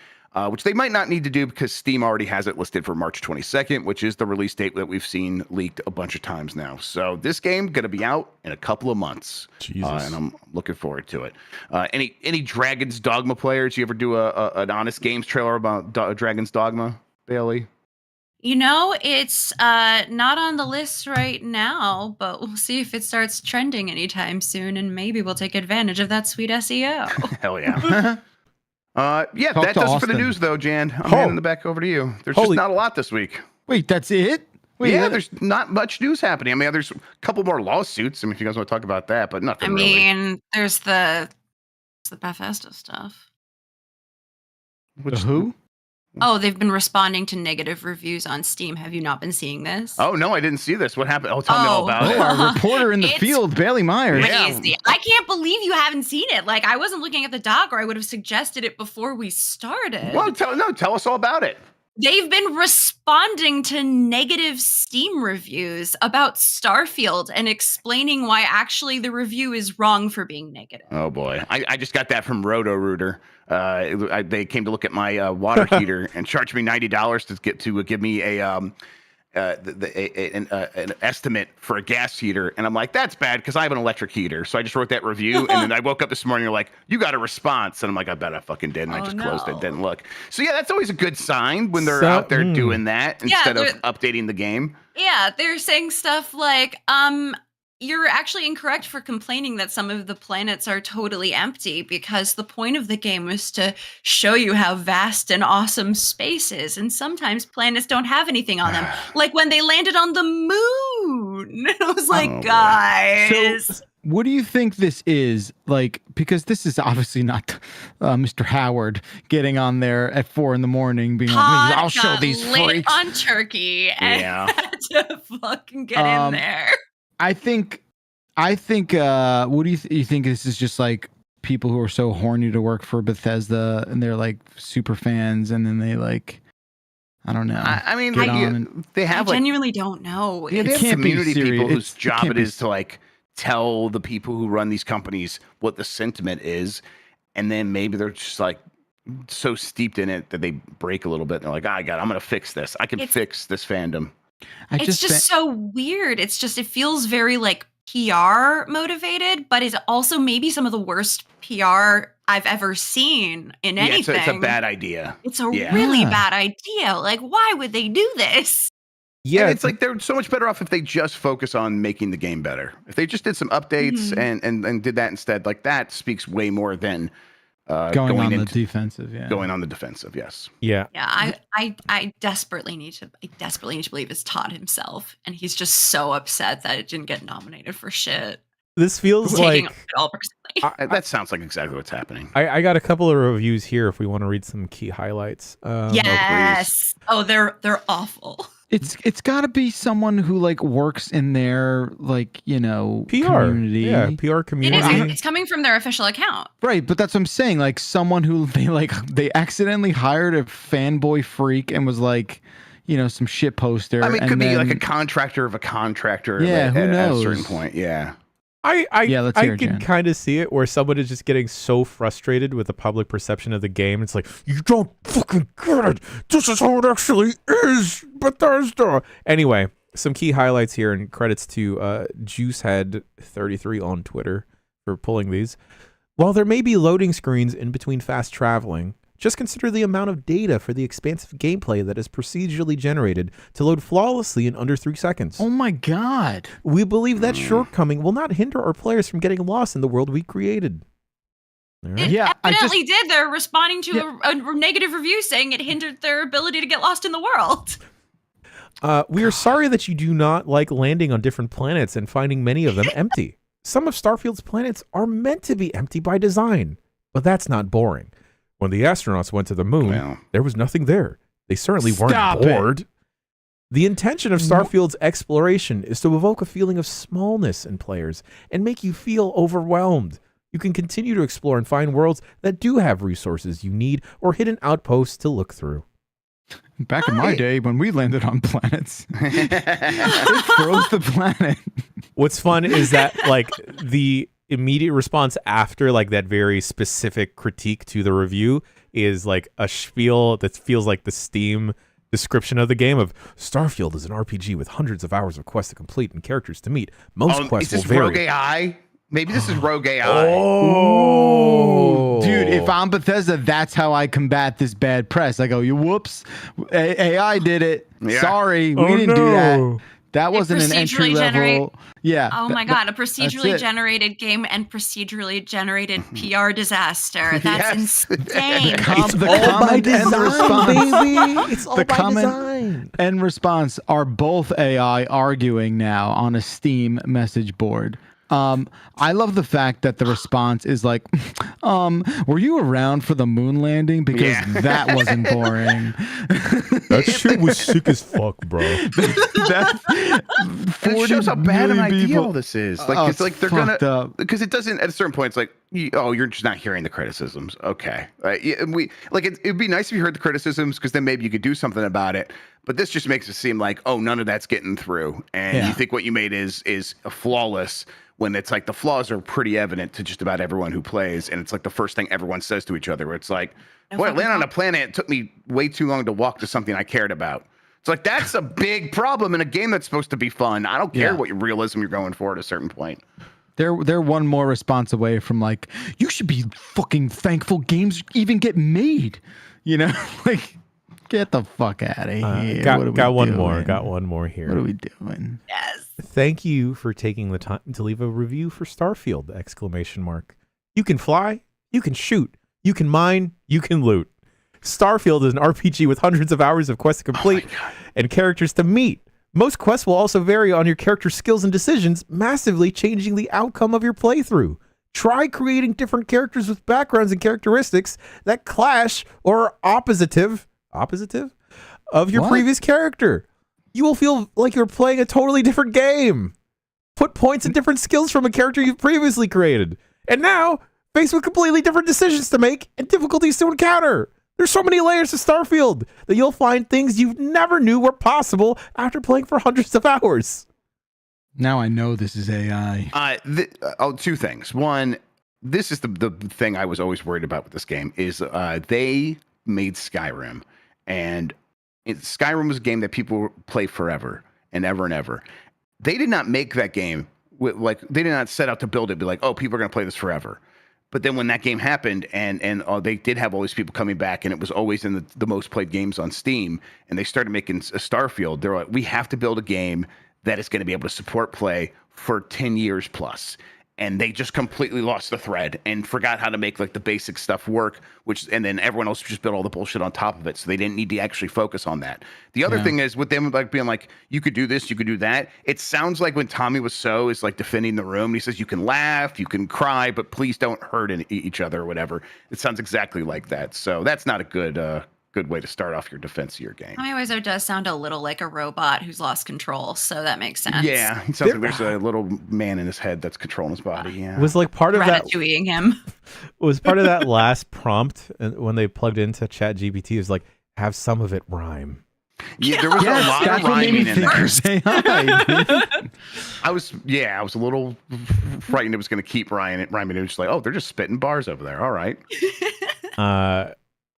which they might not need to do because Steam already has it listed for March 22nd, which is the release date that we've seen leaked a bunch of times now. So this game going to be out in a couple of months, and I'm looking forward to it. Any Dragon's Dogma players? You ever do an Honest Games trailer about Dragon's Dogma, Bailey? You know, it's not on the list right now, but we'll see if it starts trending anytime soon, and maybe we'll take advantage of that sweet SEO. Hell yeah. Yeah, that does it for the news, though, Jan. I'm handing it back over to you. There's just not a lot this week. Wait, that's it? There's not much news happening. I mean, there's a couple more lawsuits. I mean, if you guys want to talk about that, but nothing really. There's the Bethesda stuff. Who? Oh, they've been responding to negative reviews on Steam. Have you not been seeing this? Oh, no, I didn't see this. What happened? Oh, tell me all about it. Our reporter in the field, Bailey Myers. Crazy. I can't believe you haven't seen it. Like, I wasn't looking at the doc, or I would have suggested it before we started. Well, tell us all about it. They've been responding to negative Steam reviews about Starfield and explaining why actually the review is wrong for being negative. Oh, boy. I just got that from Roto-Rooter. They came to look at my water heater and charged me $90 to give me an estimate for a gas heater, and I'm like, that's bad because I have an electric heater. So I just wrote that review, and then I woke up this morning, and they're like, you got a response, and I'm like, I bet I fucking did, and I just closed it, didn't look. So yeah, that's always a good sign when they're out there doing that instead of updating the game. Yeah, they're saying stuff like, you're actually incorrect for complaining that some of the planets are totally empty, because the point of the game was to show you how vast and awesome space is. And sometimes planets don't have anything on them. Like when they landed on the moon. I was like, guys. So, what do you think this is? Like, because this is obviously not Mr. Howard getting on there at 4 a.m. being like, I'll show these freaks on turkey and had to fucking get in there. I think. What do you think? This is just like people who are so horny to work for Bethesda, and they're like super fans, and then they like, I don't know. I mean, they have. I genuinely don't know. Yeah, they have community people whose job it is to like tell the people who run these companies what the sentiment is, and then maybe they're just like so steeped in it that they break a little bit. And they're like, I'm going to fix this. I can fix this fandom. It's just so weird. It feels very like PR motivated, but it's also maybe some of the worst PR I've ever seen in anything. It's a bad idea. It's a really bad idea. Like, why would they do this? Yeah, and it's like they're so much better off if they just focus on making the game better. If they just did some updates and did that instead, like that speaks way more than going on the defensive. Yeah, going on the defensive. Yes. Yeah. Yeah. I desperately need to believe it's Todd himself, and he's just so upset that it didn't get nominated for shit. This feels like That sounds like exactly what's happening. I got a couple of reviews here if we want to read some key highlights. Yes. Oh, they're awful. It's got to be someone who like works in their like PR community. Yeah, PR It community. is. It's coming from their official account. Right, but that's what I'm saying. Like someone who they accidentally hired a fanboy freak and was like, some shit poster. I mean, it could be then, like a contractor of a contractor. Yeah, who knows? At a certain point, yeah. I hear it, can Jan. kind of see it where someone is just getting so frustrated with the public perception of the game. It's like, you don't fucking get it. This is how it actually is. Bethesda. Anyway, some key highlights here, and credits to Juicehead33 on Twitter for pulling these. While there may be loading screens in between fast traveling, just consider the amount of data for the expansive gameplay that is procedurally generated to load flawlessly in under 3 seconds. Oh my God. We believe that shortcoming will not hinder our players from getting lost in the world we created. All right. It Yeah, evidently did. They're responding to a negative review saying it hindered their ability to get lost in the world. We are sorry that you do not like landing on different planets and finding many of them empty. Some of Starfield's planets are meant to be empty by design, but that's not boring. When the astronauts went to the moon, there was nothing there. They certainly weren't bored. The intention of Starfield's exploration is to evoke a feeling of smallness in players and make you feel overwhelmed. You can continue to explore and find worlds that do have resources you need or hidden outposts to look through. Back in my day when we landed on planets, it froze the planet. What's fun is that like the immediate response after like that very specific critique to the review is like a spiel that feels like the Steam description of the game of Starfield is an RPG with hundreds of hours of quests to complete and characters to meet. Most quests will vary. Rogue AI? Maybe this is Rogue AI. Oh, dude, if I'm Bethesda, that's how I combat this bad press. I go, you whoops, AI did it. Yeah. Sorry, we didn't do that. That wasn't an entry procedurally level. Yeah. Oh my God, a procedurally generated game and procedurally generated PR disaster. That's insane. The all by comment and the design, response, baby. It's all the by comment design. and response are both AI arguing now on a Steam message board. I love the fact that the response is like, were you around for the moon landing? Because that wasn't boring. That shit was sick as fuck, bro. It shows how bad an idea all this is. Like, it's like they're gonna, because it doesn't, at a certain point, it's like, you're just not hearing the criticisms. Okay. It'd be nice if you heard the criticisms, because then maybe you could do something about it. But this just makes it seem like, none of that's getting through. And you think what you made is a flawless, when it's like the flaws are pretty evident to just about everyone who plays. And it's like the first thing everyone says to each other, where it's like, boy, I landed on a planet. It took me way too long to walk to something I cared about. It's like, that's a big problem in a game that's supposed to be fun. I don't care what realism you're going for at a certain point. They're one more response away from like, you should be fucking thankful games even get made. Like, get the fuck out of here. Got one more here. What are we doing? Yes. Thank you for taking the time to leave a review for Starfield! ! You can fly, you can shoot, you can mine, you can loot. Starfield is an RPG with hundreds of hours of quests to complete and characters to meet. Most quests will also vary on your character's skills and decisions, massively changing the outcome of your playthrough. Try creating different characters with backgrounds and characteristics that clash or are oppositive of your previous character. You will feel like you're playing a totally different game. Put points and different skills from a character you've previously created. And now, faced with completely different decisions to make and difficulties to encounter. There's so many layers to Starfield that you'll find things you never knew were possible after playing for hundreds of hours. Now I know this is AI. Two things. One, this is the thing I was always worried about with this game is they made Skyrim. And Skyrim was a game that people play forever and ever and ever. They did not make that game they did not set out to build it, be like, people are going to play this forever. But then when that game happened and they did have all these people coming back, and it was always in the most played games on Steam, and they started making a Starfield, they're like, we have to build a game that is going to be able to support play for 10 years plus. and they just completely lost the thread and forgot how to make like the basic stuff work, and then everyone else just built all the bullshit on top of it. So they didn't need to actually focus on that. The other thing is with them like being like, you could do this, you could do that. It sounds like when Tommy Wiseau is like defending the room, he says, you can laugh, you can cry, but please don't hurt each other or whatever. It sounds exactly like that. So that's not a good way to start off your defense of your game. Tommy Wiseau does sound a little like a robot who's lost control, so that makes sense. Yeah, it sounds like there's a little man in his head that's controlling his body. Yeah, Was like part of that. Ratatouilleing him. Was part of that last prompt when they plugged into ChatGPT. It was like, have some of it rhyme. Yeah, there was a lot of rhyming in there. I was a little frightened it was going to keep rhyming. It was just like, oh, they're just spitting bars over there. All right.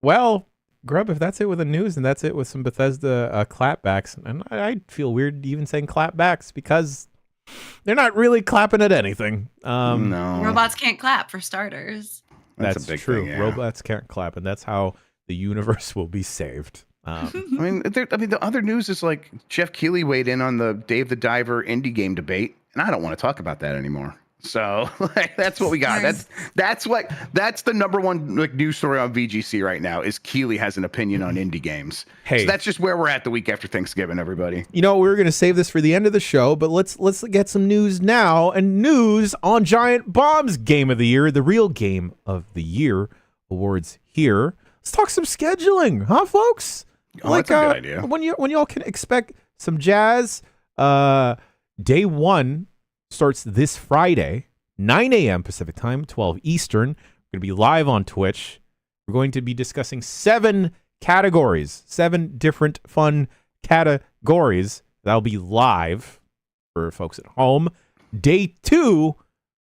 Well, Grub, if that's it with the news and that's it with some Bethesda clapbacks, and I feel weird even saying clapbacks because they're not really clapping at anything. No, robots can't clap for starters. That's a big true. thing, yeah. Robots can't clap, and that's how the universe will be saved. I mean, the other news is like Jeff Keighley weighed in on the Dave the Diver indie game debate, and I don't want to talk about that anymore. So like, that's what we got. That's the number one like news story on VGC right now is Keighley has an opinion on indie games. Hey, so that's just where we're at the week after Thanksgiving, everybody. You know, we were going to save this for the end of the show, but let's get some news now, and news on Giant Bomb's Game of the Year, the real Game of the Year awards here. Let's talk some scheduling, huh, folks? Oh, that's a good idea. When y'all can expect some jazz. Day one starts this Friday, 9 a.m. Pacific time, 12 Eastern. We're going to be live on Twitch. We're going to be discussing 7 categories, 7 different fun categories. That'll be live for folks at home. Day 2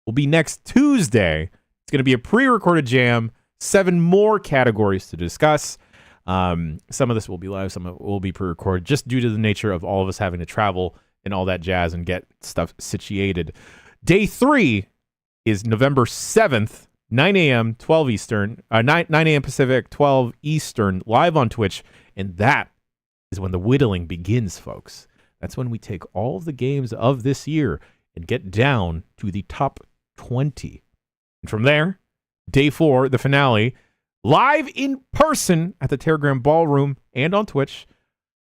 will be next Tuesday. It's going to be a pre-recorded jam, 7 more categories to discuss. Some of this will be live, some of it will be pre-recorded, just due to the nature of all of us having to travel and all that jazz and get stuff situated. Day 3 is November 7th, 9 a.m., 12 Eastern, 9 a.m. Pacific, 12 Eastern, live on Twitch. And that is when the whittling begins, folks. That's when we take all of the games of this year and get down to the top 20. And from there, Day 4, the finale, live in person at the Telegram Ballroom and on Twitch.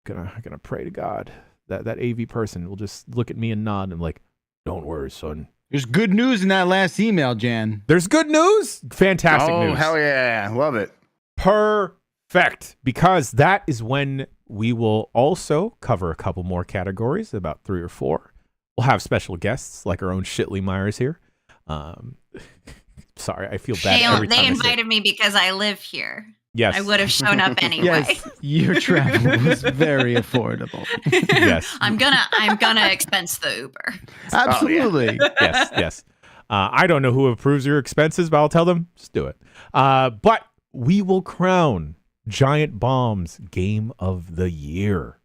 Gonna pray to God that AV person will just look at me and nod and I'm like, don't worry, son. There's good news in that last email, Jan. There's good news? Fantastic news. Oh, hell yeah. Love it. Perfect. Because that is when we will also cover a couple more categories, about 3 or 4. We'll have special guests like our own Shitley Myers here. Sorry, I feel bad every time they invited me because I live here. Yes. I would have shown up anyway. Yes, your travel was very affordable. Yes. I'm gonna expense the Uber. Absolutely. Oh, yeah. Yes. I don't know who approves your expenses, but I'll tell them, just do it. But we will crown Giant Bomb's Game of the Year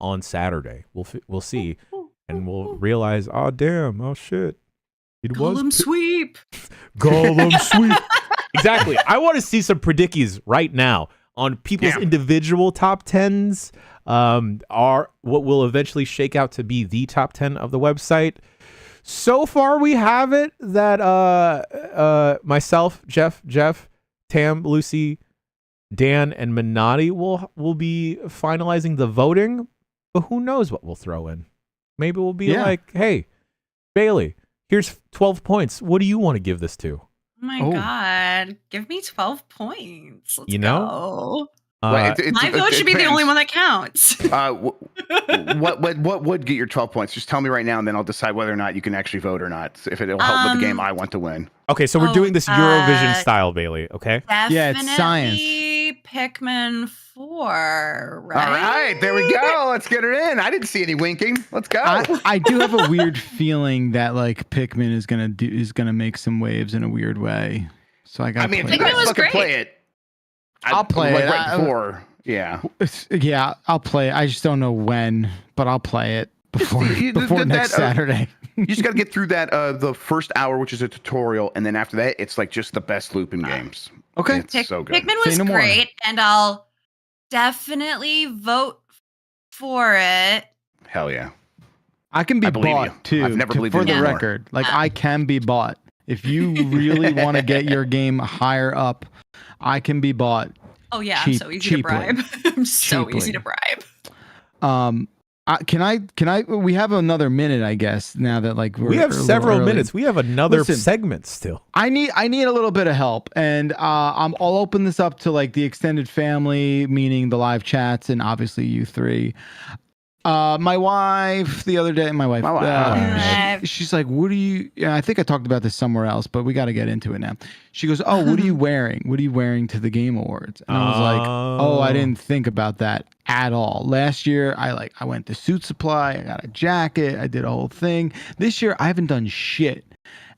on Saturday. We'll see, and we'll realize, oh damn, oh shit, it Golem sweep. Golem sweep. Exactly. I want to see some predickies right now on people's individual top 10s. Are what will eventually shake out to be the top 10 of the website. So far, we have it that myself, Jeff, Tam, Lucy, Dan, and Minotti will be finalizing the voting. But who knows what we'll throw in? Maybe we'll be like, hey, Bailey, here's 12 points. What do you want to give this to? Oh my God. Give me 12 points. Let's go. My vote should be the only one that counts. What would get your 12 points? Just tell me right now, and then I'll decide whether or not you can actually vote or not. If it'll help with the game I want to win. Okay, so we're doing this Eurovision style, Bailey. Okay. Definitely yeah, it's science. Pikmin 4, right? All right, there we go. Let's get it in. I didn't see any winking. Let's go. I do have a weird feeling that like Pikmin is gonna make some waves in a weird way. So I got. I mean, if you Pikmin guys was fucking great. play it, I'll play it right before. Yeah. Yeah, I'll play it. I just don't know when, but I'll play it before next Saturday. You just got to get through that the first hour, which is a tutorial, and then after that, it's like just the best loop in games. Okay, it's so good. Pikmin was great, and I'll definitely vote for it. Hell yeah! I can be believe bought you. too. I've never believed you for the anymore. record. Like I can be bought. If you really want to get your game higher up, I can be bought. Oh yeah, cheap- I'm so easy cheaply. to bribe. I'm so Cheaply. easy to bribe. Can I? We have another minute, I guess. Now that like We have several minutes. We have another segment still. I need a little bit of help, and I'll open this up to like the extended family, meaning the live chats, and obviously you three. My wife the other day, she's like, "What are you?" I think I talked about this somewhere else, but we got to get into it now. She goes, "Oh, what are you wearing? What are you wearing to the Game Awards?" And I was like, "Oh, I didn't think about that at all." Last year, I went to Suit Supply, I got a jacket, I did a whole thing. This year, I haven't done shit,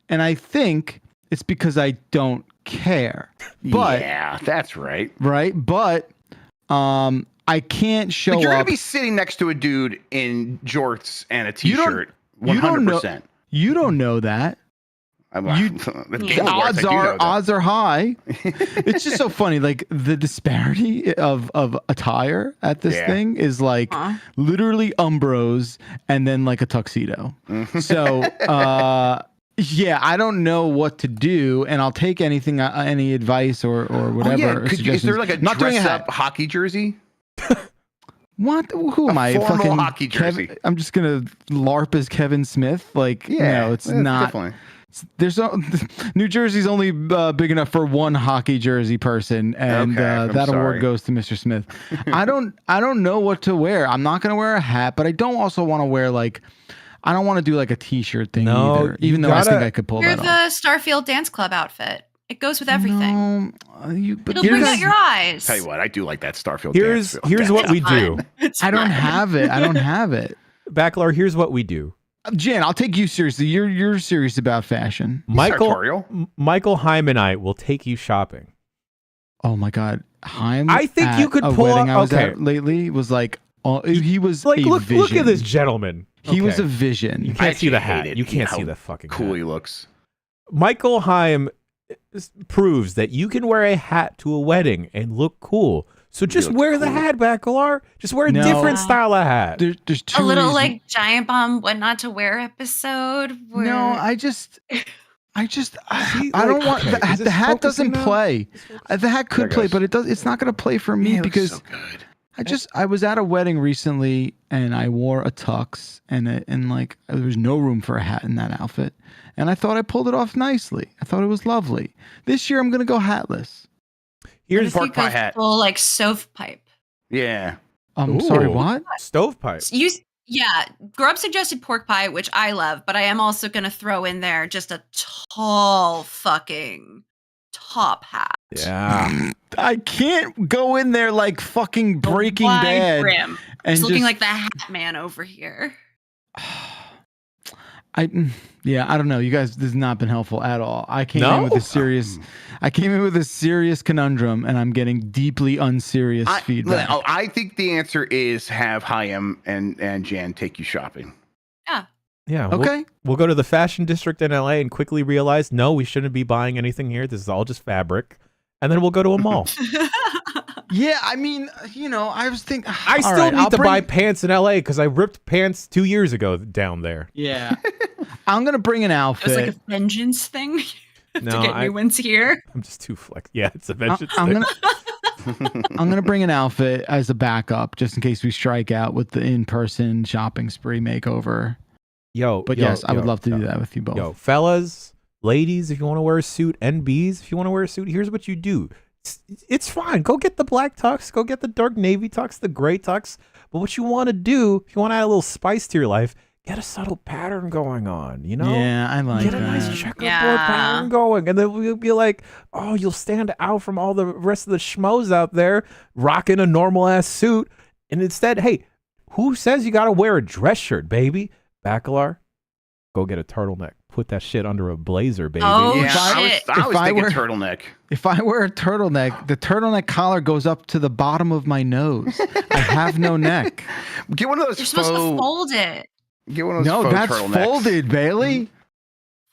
and I think it's because I don't care. But yeah, that's right. Right, but I can't show Like you're up. gonna be sitting next to a dude in jorts and a t-shirt. 100%. You don't know that. Odds are high. It's just so funny. Like the disparity of attire at this thing is like literally Umbros and then like a tuxedo. So yeah, I don't know what to do, and I'll take anything, any advice or whatever. Is there like a dress-up hockey jersey? What? Who am I? Formal Fucking hockey jersey. I'm just gonna LARP as Kevin Smith. Like, no, it's not. Definitely. There's New Jersey's only big enough for one hockey jersey person, and that award goes to Mr. Smith. I don't know what to wear. I'm not gonna wear a hat, but I don't also want to wear like. I don't want to do like a t-shirt thing either. Even though I think I could pull that off. You're the Starfield Dance Club outfit. It goes with everything. No, it'll bring out your eyes. Tell you what, I do like that Starfield. Here's what we do. I don't have it. Backlar, here's what we do. Jan, I'll take you seriously. You're serious about fashion. Michael Heim and I will take you shopping. Oh my God, Heim! I think you could pull up. I was okay. at lately was like he was like a look vision. at this gentleman. He was a vision. You can't see the hat. You can't see the fucking cool hat. He looks. Michael Heim proves that you can wear a hat to a wedding and look cool. So just wear the hat, Bacalar. Just wear a different style of hat. There's two a little reasons. like Giant Bomb What Not to Wear episode. Where... No, I don't want the hat doesn't play. The hat could play, but it's not going to play for me because so good. I was at a wedding recently and I wore a tux and like there was no room for a hat in that outfit. And I thought I pulled it off nicely. I thought it was lovely. This year I'm going to go hatless. Here's pork pie hat. Full like stovepipe. Yeah. I'm sorry, what? Stovepipe. Grub suggested pork pie, which I love, but I am also going to throw in there just a tall fucking top hat. Yeah. I can't go in there like fucking Breaking Bad. Brim. And looking like the Hat Man over here. I don't know. You guys, this has not been helpful at all. I came in with a serious conundrum, and I'm getting deeply unserious feedback. I think the answer is have Chaim and Jan take you shopping. Yeah. Okay. We'll go to the fashion district in LA and quickly realize, no, we shouldn't be buying anything here. This is all just fabric. And then we'll go to a mall. Yeah, I mean, I was thinking. I still need to buy pants in LA because I ripped pants 2 years ago down there. Yeah. I'm going to bring an outfit. It was like a vengeance thing to get new ones here. I'm just too flex. Yeah, it's a vengeance thing. I'm going to bring an outfit as a backup just in case we strike out with the in-person shopping spree makeover. Yes, I would love to do that with you both. Yo, fellas, ladies, if you want to wear a suit, NBs, if you want to wear a suit, here's what you do. It's fine. Go get the black tux. Go get the dark navy tux, the gray tux. But what you want to do, if you want to add a little spice to your life, get a subtle pattern going on, Yeah, I like that. Get a nice checkerboard pattern going. And then we'll be like, oh, you'll stand out from all the rest of the schmoes out there rocking a normal-ass suit. And instead, hey, who says you got to wear a dress shirt, baby? Bacalar, go get a turtleneck. Put that shit under a blazer, baby. Oh, yeah, shit. I was thinking turtleneck. If I wear a turtleneck, the turtleneck collar goes up to the bottom of my nose. I have no neck. Get one of those. You're supposed to fold it. Get one of those. No, that's turtlenecks. Folded, Bailey.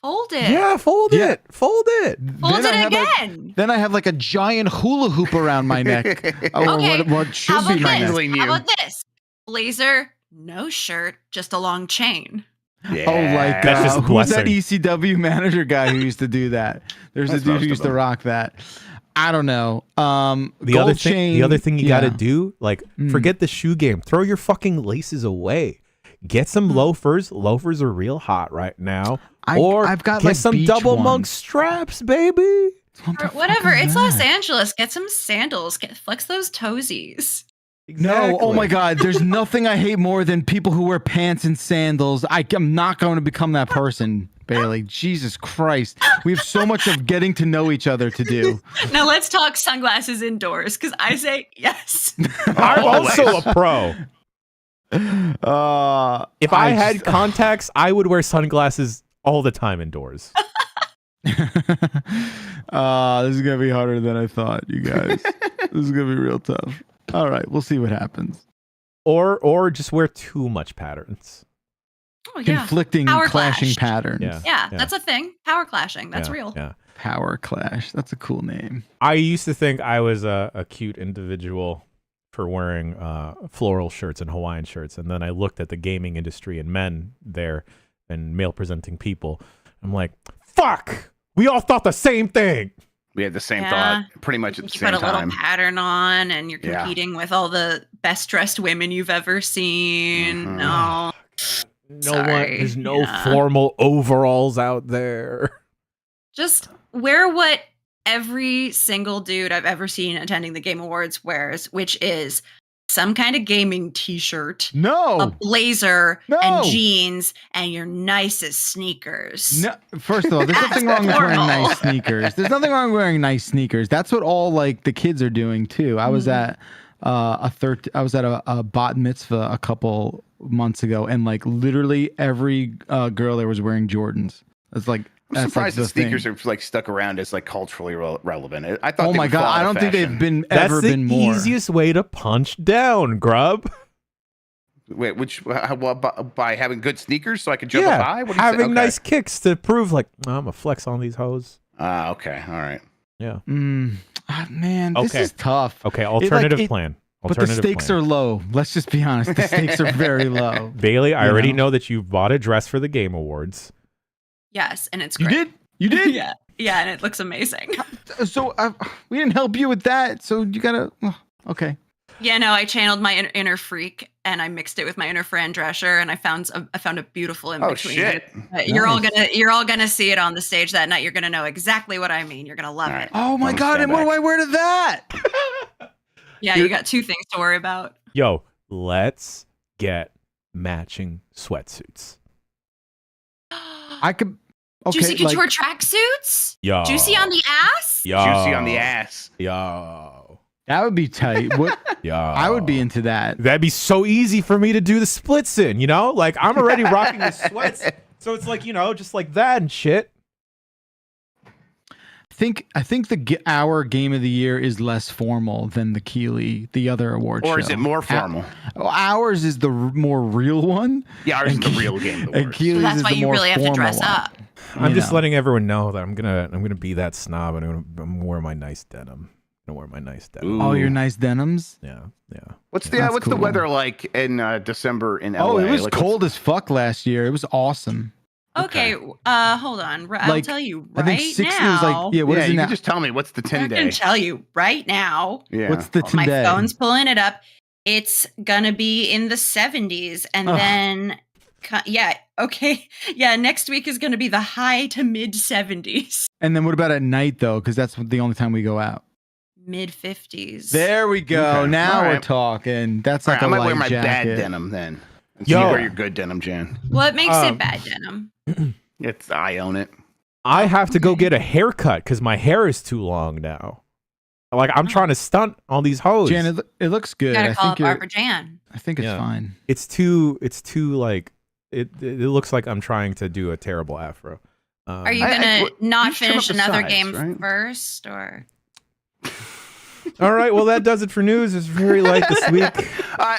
Fold it. Yeah, fold it. Fold it. Fold it again. Then I have like a giant hula hoop around my neck. Okay. What should How be my neck. How about this? Blazer, No shirt, just a long chain. Yeah. Oh, like That's just a who's that blessing. ECW manager guy who used to do that? There's That's a dude most who of used to them. rock that. I don't know. The Gold other thing, chain, the other thing you yeah. got to do, like, forget the shoe game. Throw your fucking laces away. Get some loafers. Loafers are real hot right now. I've got get like some beach double monk ones. straps, baby. What the Or fuck whatever. is It's Los that? Angeles. Get some sandals. Flex those toesies. No, oh my God. There's nothing I hate more than people who wear pants and sandals. I'm not going to become that person, Bailey. Jesus Christ. We have so much of getting to know each other to do. Now let's talk sunglasses indoors, because I say yes. I'm also a pro. If I had just- contacts, I would wear sunglasses all the time indoors. This is going to be harder than I thought, you guys. This is going to be real tough. All right, we'll see what happens. Or just wear too much patterns. Oh, yeah. Conflicting, Power clashing clash. patterns. Yeah. Yeah, that's a thing. Power clashing. That's Yeah, real. Yeah. Power clash. That's a cool name. I used to think I was a cute individual for wearing floral shirts and Hawaiian shirts, and then I looked at the gaming industry and men there and male presenting people. I'm like, fuck! We all thought the same thing. We had the same Yeah. thought pretty much at the You same put a time. little pattern on, and you're Yeah. competing with all the best dressed women you've ever seen. Mhm. No. There's no Yeah. formal overalls out there. Just wear what every single dude I've ever seen attending the Game Awards wears, which is some kind of gaming t-shirt, a No. blazer, No. and jeans, and your nicest sneakers. No. First of all, there's nothing wrong with wearing Formal. nice sneakers. There's nothing wrong with wearing nice sneakers. That's what all like the kids are doing too. I was at a bat mitzvah a couple months ago, and like literally every girl there was wearing Jordans. It's like I'm that's surprised like the sneakers are like stuck around as like culturally relevant. I thought. Oh they my would God! fall out I of don't think fashion. they've been That's ever the been more. easiest way to punch down, grub. Wait, by having good sneakers so I can jump up high? What do you say? having Okay. nice kicks to prove like I'm a flex on these hoes. Okay, all right. Yeah. Man, this Okay. is tough. Okay. Alternative it- plan. But the Alternative stakes plan. are low. Let's just be honest. The stakes are very low. Bailey, I you already know? know that you bought a dress for the Game Awards. Yes, and it's You great. did? You did? Yeah. Yeah, and it looks amazing. So we didn't help you with that. So you gotta. Okay. Yeah, no, I channeled my inner freak and I mixed it with my inner Fran Drescher, and I found a beautiful in Oh between. shit! You're all Nice. gonna see it on the stage that night. You're gonna know exactly what I mean. You're gonna love All right. it. Oh my I'm God! stand And what do back. I wear to that? Yeah, you got two things to worry about. Yo, let's get matching sweatsuits. I could. Okay. Juicy like, couture tracksuits. Yo. Juicy on the ass. Yo. Juicy on the ass. Yo. that would be tight. What? Yo. I would be into that. That'd be so easy for me to do the splits in, you know? Like, I'm already rocking the sweats. So it's like, you know, just like that and shit. I think our game of the year is less formal than the Keeley, the other award show. Or is it more formal? Ours is the more real one. Yeah, ours is And the real game. Of the And worst. Keeley's That's is why the you more really have to formal dress one. up. I'm You just know. letting everyone know that I'm gonna be that snob and I'm gonna wear my nice denim. I'm gonna wear my nice denim. Ooh. Oh, your nice denims. Yeah, yeah. What's That's the cool. weather like in December in LA? Oh, it was Like, cold as fuck last year. It was awesome. Okay, hold on. I'll Like, tell you I right think 60 now. was like, yeah, what yeah, is it you now? can just tell me what's the I 10 can day. tell you right now. Yeah. What's the My today? phone's pulling it up. It's gonna be in the 70s, and Ugh. then next week is gonna be the high to mid 70s, And then what about at night though? Because that's the only time we go out. mid 50s. There we go. Okay. Now All we're right. talking. That's All like right, I a might light wear my jacket. bad denim then. And Yo. so you wear your good denim, Jan. What makes Um, it bad denim? I own it. I have to go get a haircut because my hair is too long now. Like I'm trying to stunt on these hoes. Jan, it looks good. Gotta I call think up Barbara Jan. I think it's Yeah. fine. It's too like it looks like I'm trying to do a terrible afro. Are you I- gonna you not just trim up finish the another sides, game right? first, or? All right, well that does it for news. It's very light this week.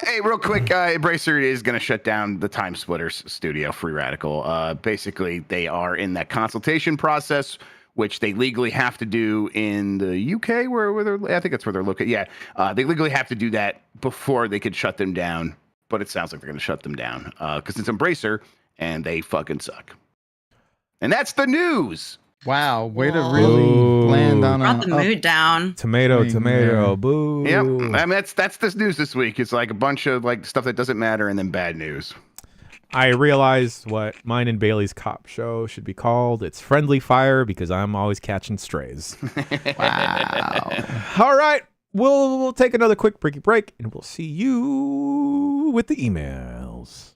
Hey, real quick, Embracer is going to shut down the Time Splitters studio, Free Radical. Basically, they are in that consultation process, which they legally have to do in the UK, where they're, I think that's where they're located. Yeah, they legally have to do that before they could shut them down but it sounds like they're going to shut them down because it's Embracer and they fucking suck. And that's the news. Wow, way to Whoa. really land on Brought the mood down. Tomato, Swing tomato, there. boo. Yep. I mean, that's this news this week. It's like a bunch of like stuff that doesn't matter and then bad news. I realized what mine and Bailey's cop show should be called. It's Friendly Fire because I'm always catching strays. Wow. All right. We'll take another quick break and we'll see you with the emails.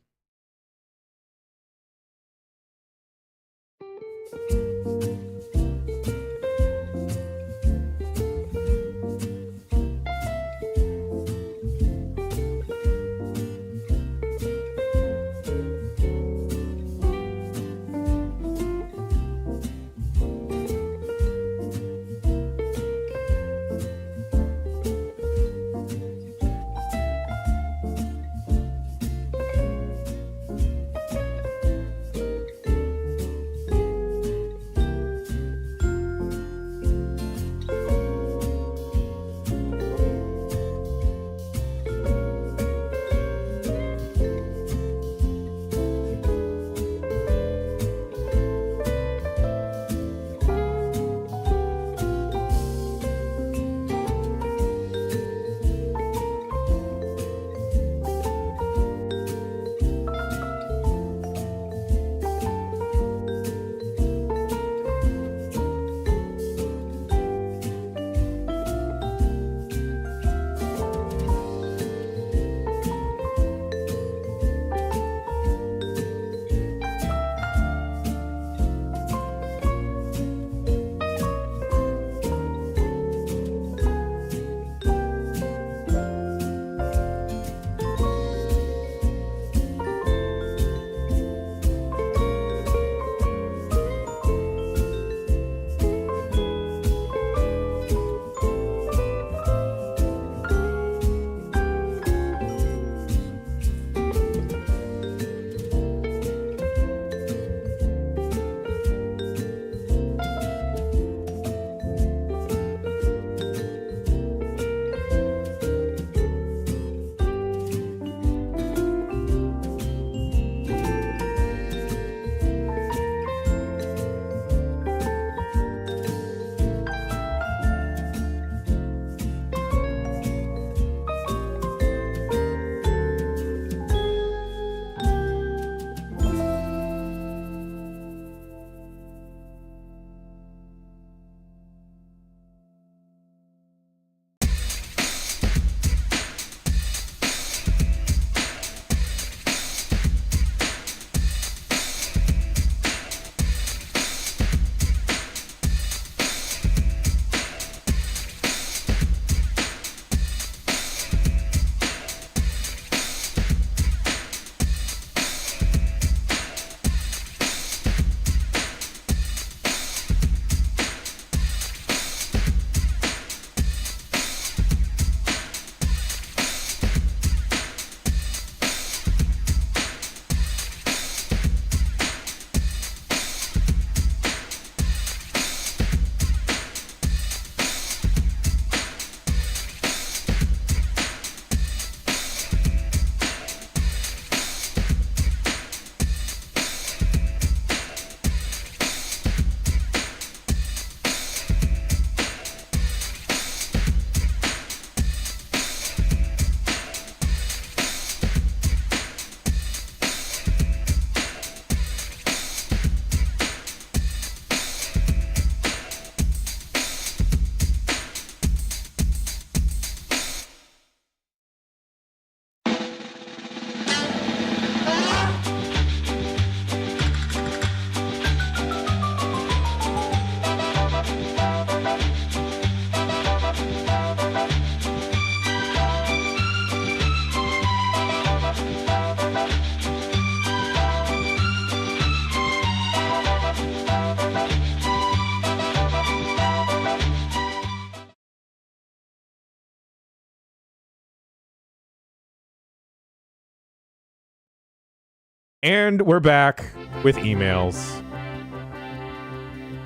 And we're back with emails.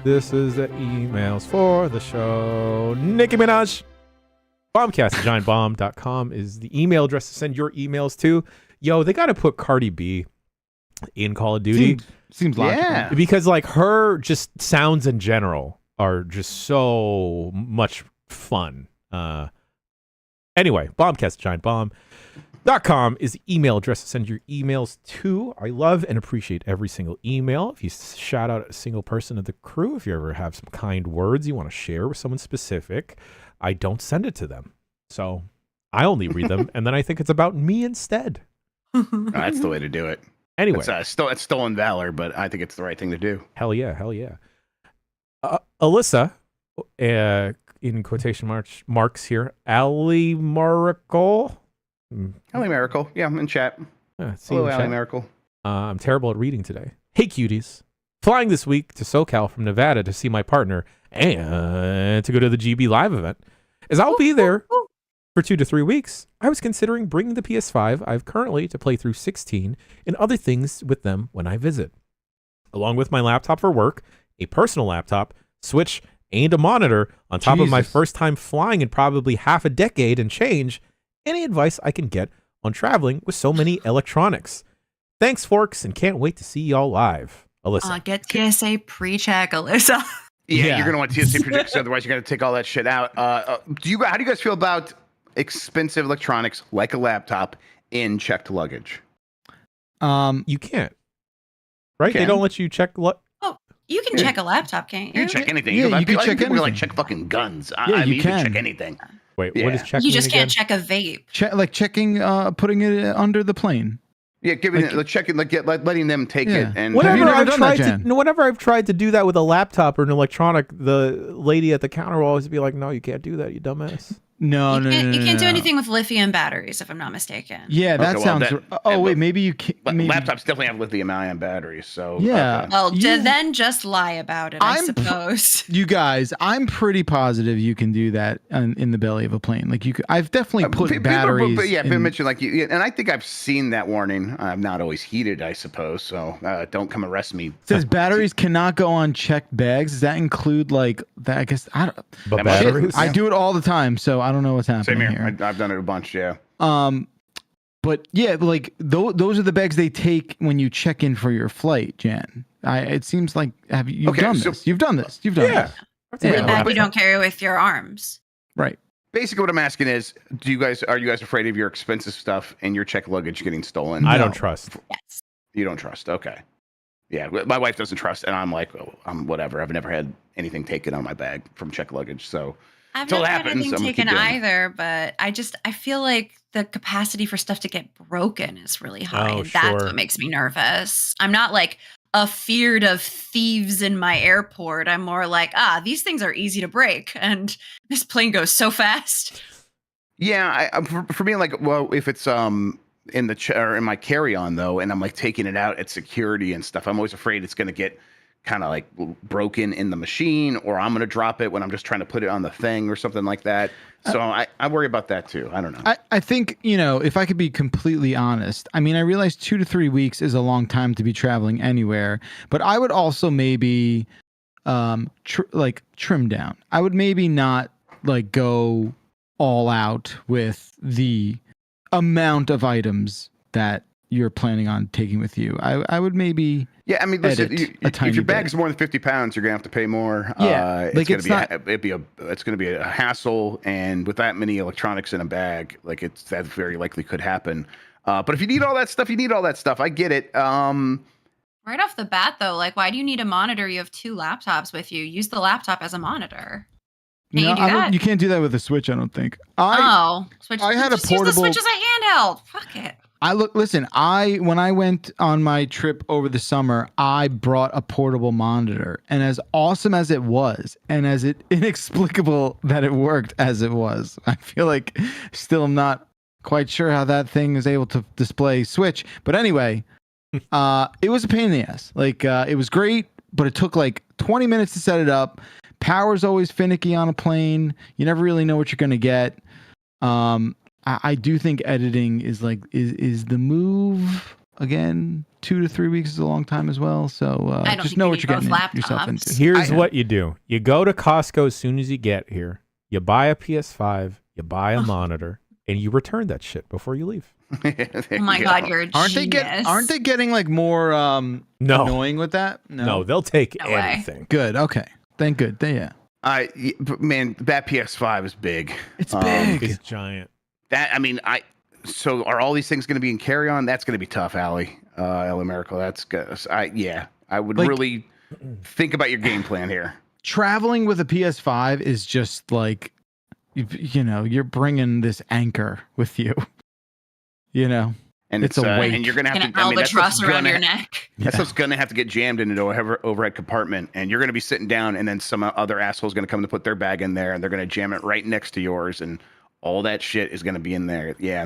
This is the emails for the show. Nicki Minaj. Bombcast at giantbomb.com is the email address to send your emails to. yo, they got to put Cardi B in Call of Duty. Seems logical. Yeah. Because like her just sounds in general are just so much fun. Anyway, Bombcast giantbomb.com is the email address to send your emails to. I love and appreciate every single email. If you shout out a single person of the crew, if you ever have some kind words you want to share with someone specific, I don't send it to them. So I only read them, and then I think it's about me instead. That's the way to do it. Anyway. It's stolen valor, but I think it's the right thing to do. Hell yeah. Alyssa, in quotation marks here, Ali Miracle. Allie Miracle. Yeah, I'm in chat. Hello, Allie Miracle. I'm terrible at reading today. Hey, cuties. Flying this week to SoCal from Nevada to see my partner and to go to the GB Live event. As I'll be there for 2 to 3 weeks, I was considering bringing the PS5 I have currently to play through 16 and other things with them when I visit. Along with my laptop for work, a personal laptop, Switch, and a monitor on top of my first time flying in probably half a decade and change, any advice I can get on traveling with so many electronics. Thanks, Forks, and can't wait to see y'all live. Alyssa. Get TSA pre-check, Alyssa. Yeah, you're going to want TSA projects, otherwise you're going to take all that shit out. How do you guys feel about expensive electronics like a laptop in checked luggage? You can't. Right? They don't let you check You can check a laptop, can't you? You can check anything. Yeah, you can check people anything. like check fucking guns. Yeah, you can can check anything. Wait, Yeah. what is checking? You just again? can't check a vape. Checking, putting it under the plane. Yeah, letting them take Yeah. it. And Have you Whenever never done that, Jan? whenever I've tried to do that with a laptop or an electronic, the lady at the counter will always be like, "No, you can't do that, you dumbass." No. You can't do anything with lithium batteries, if I'm not mistaken. Yeah, that Okay, well, sounds. Wait, maybe you can. Maybe. Laptops definitely have lithium-ion batteries, so Yeah. Well, You- then just lie about it, I suppose. You guys, I'm pretty positive you can do that in the belly of a plane. Like you, I've definitely put batteries. People mentioned and I think I've seen that warning. I'm not always heated, I suppose. So don't come arrest me. It says batteries cannot go on checked bags. Does that include like that? I guess I don't. But batteries? I do it all the time, so I don't know what's happening Same here. here. I've done it a bunch. Yeah. But yeah, like those are the bags they take when you check in for your flight, Jan. It seems like you've done this. You've done this. You've done Yeah. this. The Yeah. bag you don't carry with your arms. Right. Basically, what I'm asking is, are you guys afraid of your expensive stuff and your checked luggage getting stolen? I don't trust. Yes. You don't trust. Okay. Yeah, my wife doesn't trust, and I'm like, I'm whatever. I've never had anything taken on my bag from checked luggage, so I've Till never it had happens, anything I'm gonna keep taken doing it. either, but I feel like the capacity for stuff to get broken is really high. Oh, and that's sure. what makes me nervous. I'm not like afeared of thieves in my airport. I'm more like, these things are easy to break, and this plane goes so fast. yeah. For me, like, well, if it's in the or in my carry-on though, and I'm like taking it out at security and stuff, I'm always afraid it's going to get kind of like broken in the machine, or I'm going to drop it when I'm just trying to put it on the thing or something like that. So I worry about that too. I don't know. I think, if I could be completely honest, I mean, I realize 2 to 3 weeks is a long time to be traveling anywhere, but I would also maybe trim down. I would maybe not like go all out with the amount of items that you're planning on taking with you. I would maybe I mean, listen, if your bit. bag's more than 50 pounds, you're gonna have to pay more. Yeah, it's gonna be a hassle, and with that many electronics in a bag, like that very likely could happen. But if you need all that stuff, you need all that stuff. I get it. Right off the bat, though, like, why do you need a monitor? You have 2 laptops with you. Use the laptop as a monitor. Can you do that? You can't do that with a Switch, I don't think. Switch. I had a just use the portable- Switch as a handheld. Fuck it. When I went on my trip over the summer, I brought a portable monitor, and as awesome as it was, and as inexplicable that it worked as it was, I feel like still I'm not quite sure how that thing is able to display Switch. But anyway, it was a pain in the ass. Like, it was great, but it took like 20 minutes to set it up. Power's always finicky on a plane. You never really know what you're going to get. I do think editing is the move. Again, 2 to 3 weeks is a long time as well. So I don't just think know you what need you're getting both yourself laptops. into. Here's what you do. You go to Costco as soon as you get here. You buy a PS5. You buy a monitor. and you return that shit before you leave. Oh my God, you're a genius. Aren't they getting like more annoying with that? No, they'll take No way. anything. Good. Okay. Thank good. Yeah. Man, that PS5 is big. It's big. It's giant. So are all these things going to be in carry-on? That's going to be tough, Allie. Ellie Miracle. That's good. I would really think about your game plan here. Traveling with a PS5 is just like, you're bringing this anchor with you. And it's a weight. and you're gonna have An to albatross around your neck. That's what's gonna have to get jammed into an overhead compartment, and you're gonna be sitting down, and then some other asshole's gonna come to put their bag in there, and they're gonna jam it right next to yours, and all that shit is gonna be in there. Yeah,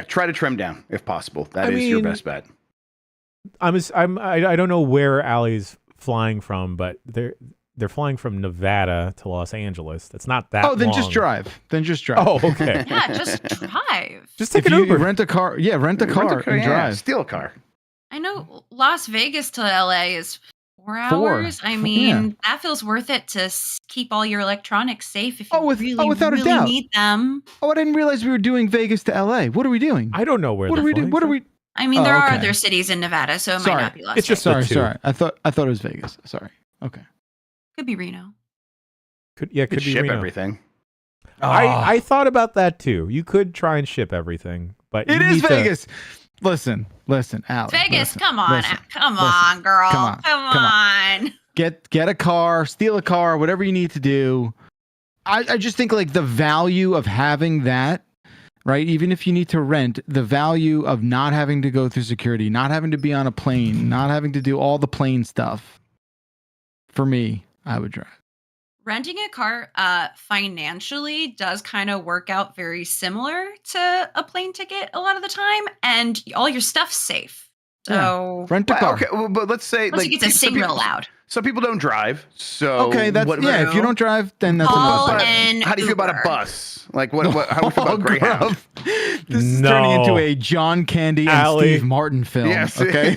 try to trim down if possible. That is your best bet. I don't know where Allie's flying from, but they're flying from Nevada to Los Angeles. That's not that long. Just drive. Oh, okay. Yeah, just drive. Just take an Uber. Rent a car. Yeah, rent a car and drive. Steal a car. I know Las Vegas to LA is 4 hours. That feels worth it to keep all your electronics safe if you without a doubt. need them. Oh, I didn't realize we were doing Vegas to LA. What are we doing? I don't know where. What are we doing? What are we? I mean, there are other cities in Nevada, so it might not be Las It's just Vegas. Sorry. I thought it was Vegas. Sorry. Okay. Could be Reno. Could be ship Reno. everything. I thought about that too. You could try and ship everything, but it is Vegas. Listen, Allie. Vegas, come on, girl. Come on. Get a car, steal a car, whatever you need to do. I just think like the value of having that, right? Even if you need to rent, the value of not having to go through security, not having to be on a plane, not having to do all the plane stuff. For me, I would drive. Renting a car financially does kind of work out very similar to a plane ticket a lot of the time, and all your stuff's safe. So rent a car. Okay, but let's say you get to sing real loud. Some people don't drive, so if you don't drive, then that's Call another an How do you feel about a Uber. bus? Like how do you feel about Greyhound? This is turning into a John Candy and Allie. Steve Martin film. Yes. Okay,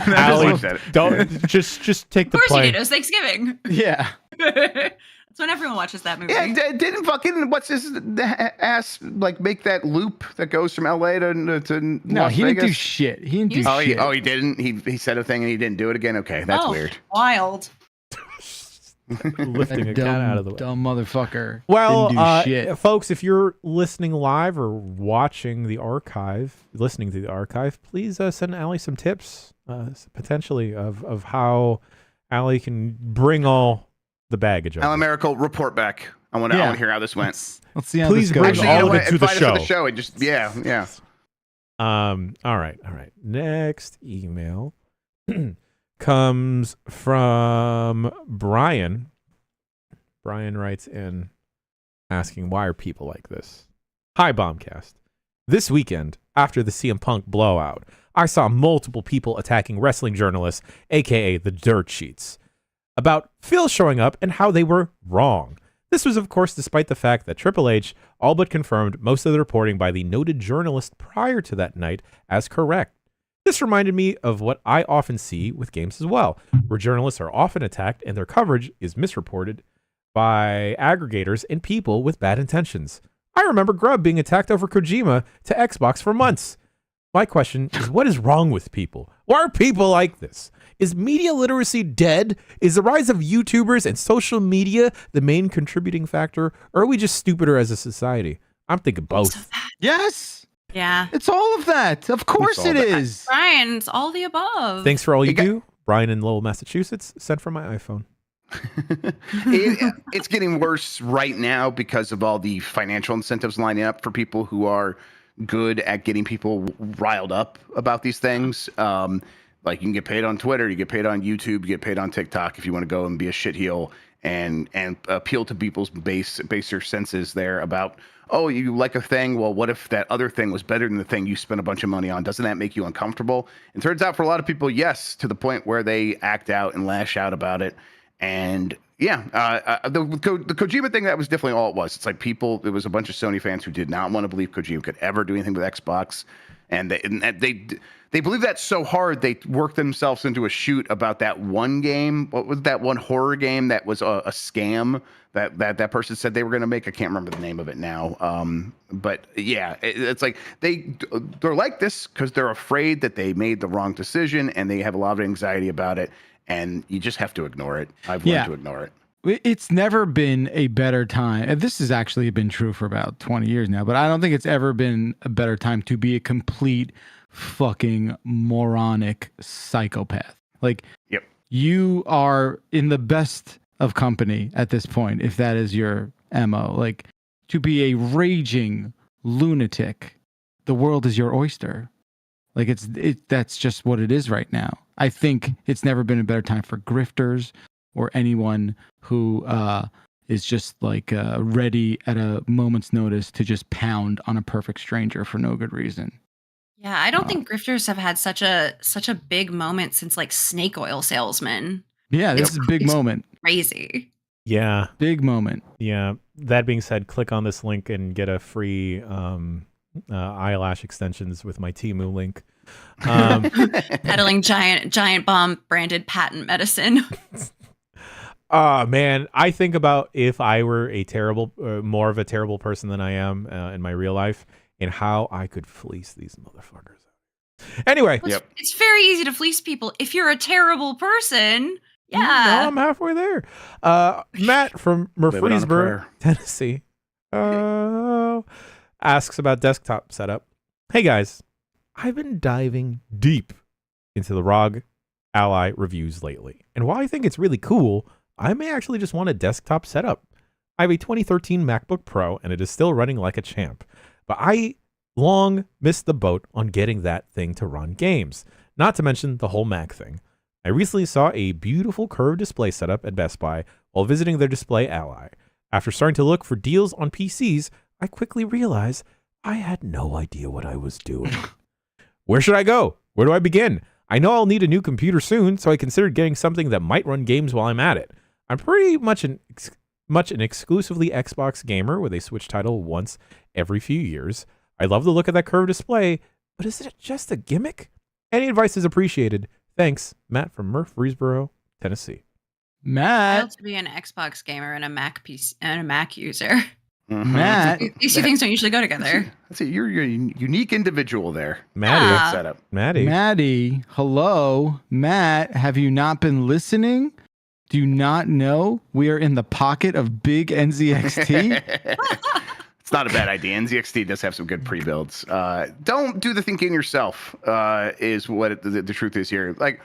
Allie, don't just take the Of course you plane. did. It was Thanksgiving. yeah. That's when everyone watches that movie. Yeah, didn't fucking what's his ass like make that loop that goes from LA to No, Las he Vegas? didn't do shit. He didn't do shit. He didn't. He said a thing and he didn't do it again. Okay, that's weird. Wild. Lifting a cat out of the way. Dumb motherfucker. Well, didn't do shit. folks, if you're listening live or watching the archive, listening to the archive, please send Allie some tips, potentially of how Allie can bring all the baggage. Alan Miracle, report back. I want to hear how this went. Let's see how Please this goes. bring all of it to the Invite us show. the show. And just yeah. All right. Next email comes from Brian. Brian writes in asking, why are people like this? Hi, Bombcast. This weekend, after the CM Punk blowout, I saw multiple people attacking wrestling journalists, aka the dirt sheets, about Phil showing up and how they were wrong. This was, of course, despite the fact that Triple H all but confirmed most of the reporting by the noted journalist prior to that night as correct. This reminded me of what I often see with games as well, where journalists are often attacked and their coverage is misreported by aggregators and people with bad intentions. I remember Grubb being attacked over Kojima to Xbox for months. My question is, what is wrong with people? Why are people like this? Is media literacy dead? Is the rise of YouTubers and social media the main contributing factor? Or are we just stupider as a society? I'm thinking both. Yes. Yeah. It's all of that. Of course it is. Brian, it's all the above. Thanks for all you do. Brian in Lowell, Massachusetts, sent from my iPhone. It's getting worse right now because of all the financial incentives lining up for people who are good at getting people riled up about these things. Like you can get paid on Twitter, you get paid on YouTube, you get paid on TikTok if you want to go and be a shitheel and appeal to people's baser senses there about, oh, you like a thing. Well, what if that other thing was better than the thing you spent a bunch of money on? Doesn't that make you uncomfortable? And turns out for a lot of people, yes, to the point where they act out and lash out about it. And yeah, the Kojima thing, that was definitely all it was. It's like it was a bunch of Sony fans who did not want to believe Kojima could ever do anything with Xbox. And they they believe that so hard they worked themselves into a shoot about that one game. What was that one horror game that was a scam that person said they were going to make? I can't remember the name of it now. But yeah, it's like they're like this because they're afraid that they made the wrong decision and they have a lot of anxiety about it. And you just have to ignore it. I've learned to ignore it. It's never been a better time. And this has actually been true for about 20 years now, but I don't think it's ever been a better time to be a complete fucking moronic psychopath. Like, you are in the best of company at this point, if that is your MO. Like, to be a raging lunatic, the world is your oyster. Like, that's just what it is right now. I think it's never been a better time for grifters or anyone who is just like ready at a moment's notice to just pound on a perfect stranger for no good reason. Yeah, I don't think grifters have had such a big moment since like snake oil salesmen. Yeah, this is a big moment. Crazy. Yeah. Big moment. Yeah. That being said, click on this link and get a free eyelash extensions with my Temu link. Peddling giant bomb branded patent medicine. Man, I think about if I were more of a terrible person than I am in my real life, and how I could fleece these motherfuckers. Anyway, it's very easy to fleece people if you're a terrible person. Yeah, no, I'm halfway there. Matt from Murfreesboro, Tennessee, asks about desktop setup. Hey guys, I've been diving deep into the ROG Ally reviews lately, and while I think it's really cool, I may actually just want a desktop setup. I have a 2013 MacBook Pro, and it is still running like a champ. But I long missed the boat on getting that thing to run games, not to mention the whole Mac thing. I recently saw a beautiful curved display setup at Best Buy while visiting their Display Ally. After starting to look for deals on PCs, I quickly realized I had no idea what I was doing. Where should I go? Where do I begin? I know I'll need a new computer soon, so I considered getting something that might run games while I'm at it. I'm pretty much an exclusively Xbox gamer with a Switch title once every few years. I love the look of that curved display, but is it just a gimmick? Any advice is appreciated. Thanks, Matt from Murfreesboro, Tennessee. Matt, I love to be an Xbox gamer and a Mac user. Mm-hmm. Matt, These two things don't usually go together. That's it. You're a unique individual there. Maddie, Setup. Maddie, hello. Matt, have you not been listening? Do you not know we are in the pocket of big NZXT? It's not a bad idea. NZXT does have some good pre-builds. Don't do the thinking yourself, is what the truth is here. Like,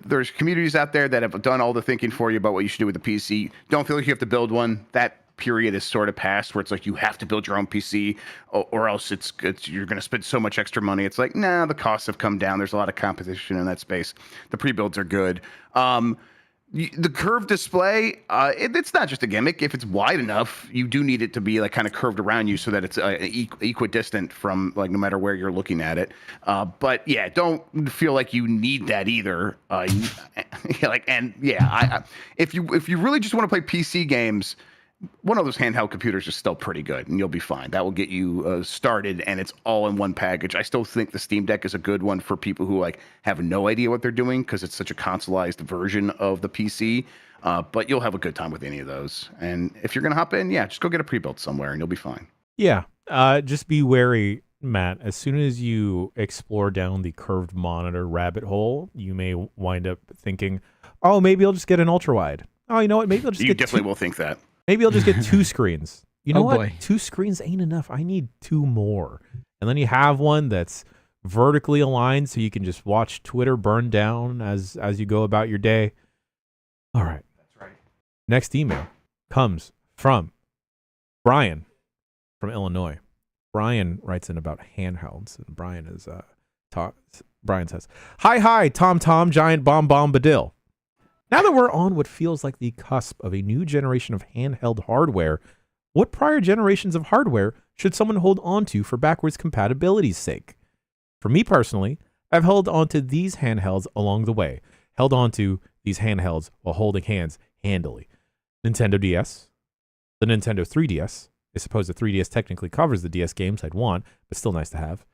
there's communities out there that have done all the thinking for you about what you should do with the PC. Don't feel like you have to build one. That period is sort of past where it's like you have to build your own PC or else you're going to spend so much extra money. It's like, nah, the costs have come down. There's a lot of competition in that space. The pre-builds are good. The curved display, it's not just a gimmick. If it's wide enough, you do need it to be like kind of curved around you so that it's equidistant from like no matter where you're looking at it. But yeah, don't feel like you need that either. If you really just want to play PC games, one of those handheld computers is still pretty good, and you'll be fine. That will get you started, and it's all in one package. I still think the Steam Deck is a good one for people who like have no idea what they're doing because it's such a consoleized version of the PC. But you'll have a good time with any of those. And if you're gonna hop in, just go get a pre-built somewhere, and you'll be fine. Yeah, just be wary, Matt. As soon as you explore down the curved monitor rabbit hole, you may wind up thinking, "Oh, maybe I'll just get an ultra wide." Oh, you know what? Maybe I'll just you definitely will think that. Maybe I'll just get 2 screens. You know what? Boy. 2 screens ain't enough. I need 2 more. And then you have one that's vertically aligned so you can just watch Twitter burn down as you go about your day. All right. That's right. Next email comes from Brian from Illinois. Brian writes in about handhelds, and Brian is Brian says, "Hi, Tom, Giant Bomb Badil. Now that we're on what feels like the cusp of a new generation of handheld hardware, what prior generations of hardware should someone hold on to for backwards compatibility's sake? For me personally, I've held on to these handhelds along the way, held on to these handhelds while holding hands handily. Nintendo DS, the Nintendo 3DS, I suppose the 3DS technically covers the DS games I'd want, but still nice to have,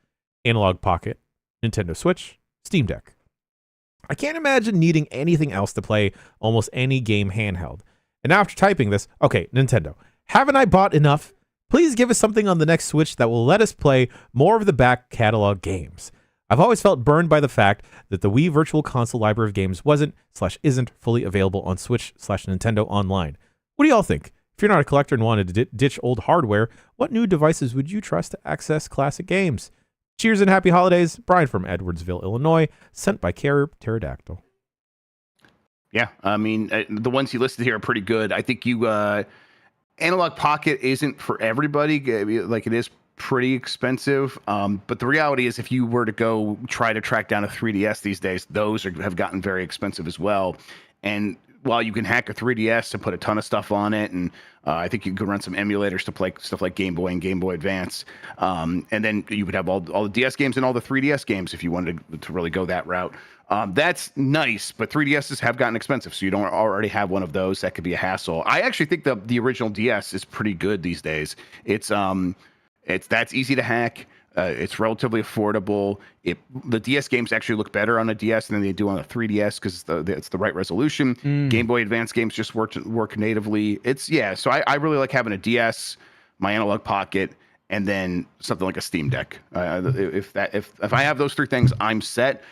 Analog Pocket, Nintendo Switch, Steam Deck. I can't imagine needing anything else to play almost any game handheld. And after typing this, okay, Nintendo, haven't I bought enough? Please give us something on the next Switch that will let us play more of the back catalog games. I've always felt burned by the fact that the Wii Virtual Console library of games wasn't/isn't fully available on Switch/Nintendo Online. What do y'all think? If you're not a collector and wanted to ditch old hardware, what new devices would you trust to access classic games? Cheers and happy holidays. Brian from Edwardsville, Illinois, sent by Carrier Pterodactyl. Yeah, I mean, the ones you listed here are pretty good. I think Analog Pocket isn't for everybody. Like, it is pretty expensive. But the reality is, if you were to go try to track down a 3DS these days, those have gotten very expensive as well. And while you can hack a 3DS and put a ton of stuff on it, and I think you could run some emulators to play stuff like Game Boy and Game Boy Advance, and then you would have all the DS games and all the 3DS games if you wanted to really go that route. That's nice, but 3DSs have gotten expensive, so you don't already have one of those. That could be a hassle. I actually think the original DS is pretty good these days. That's easy to hack. It's relatively affordable. The DS games actually look better on a DS than they do on a 3DS because it's the right resolution. Game Boy Advance games just work natively. So I really like having a DS, my Analog Pocket, and then something like a Steam Deck. If I have those three things, I'm set.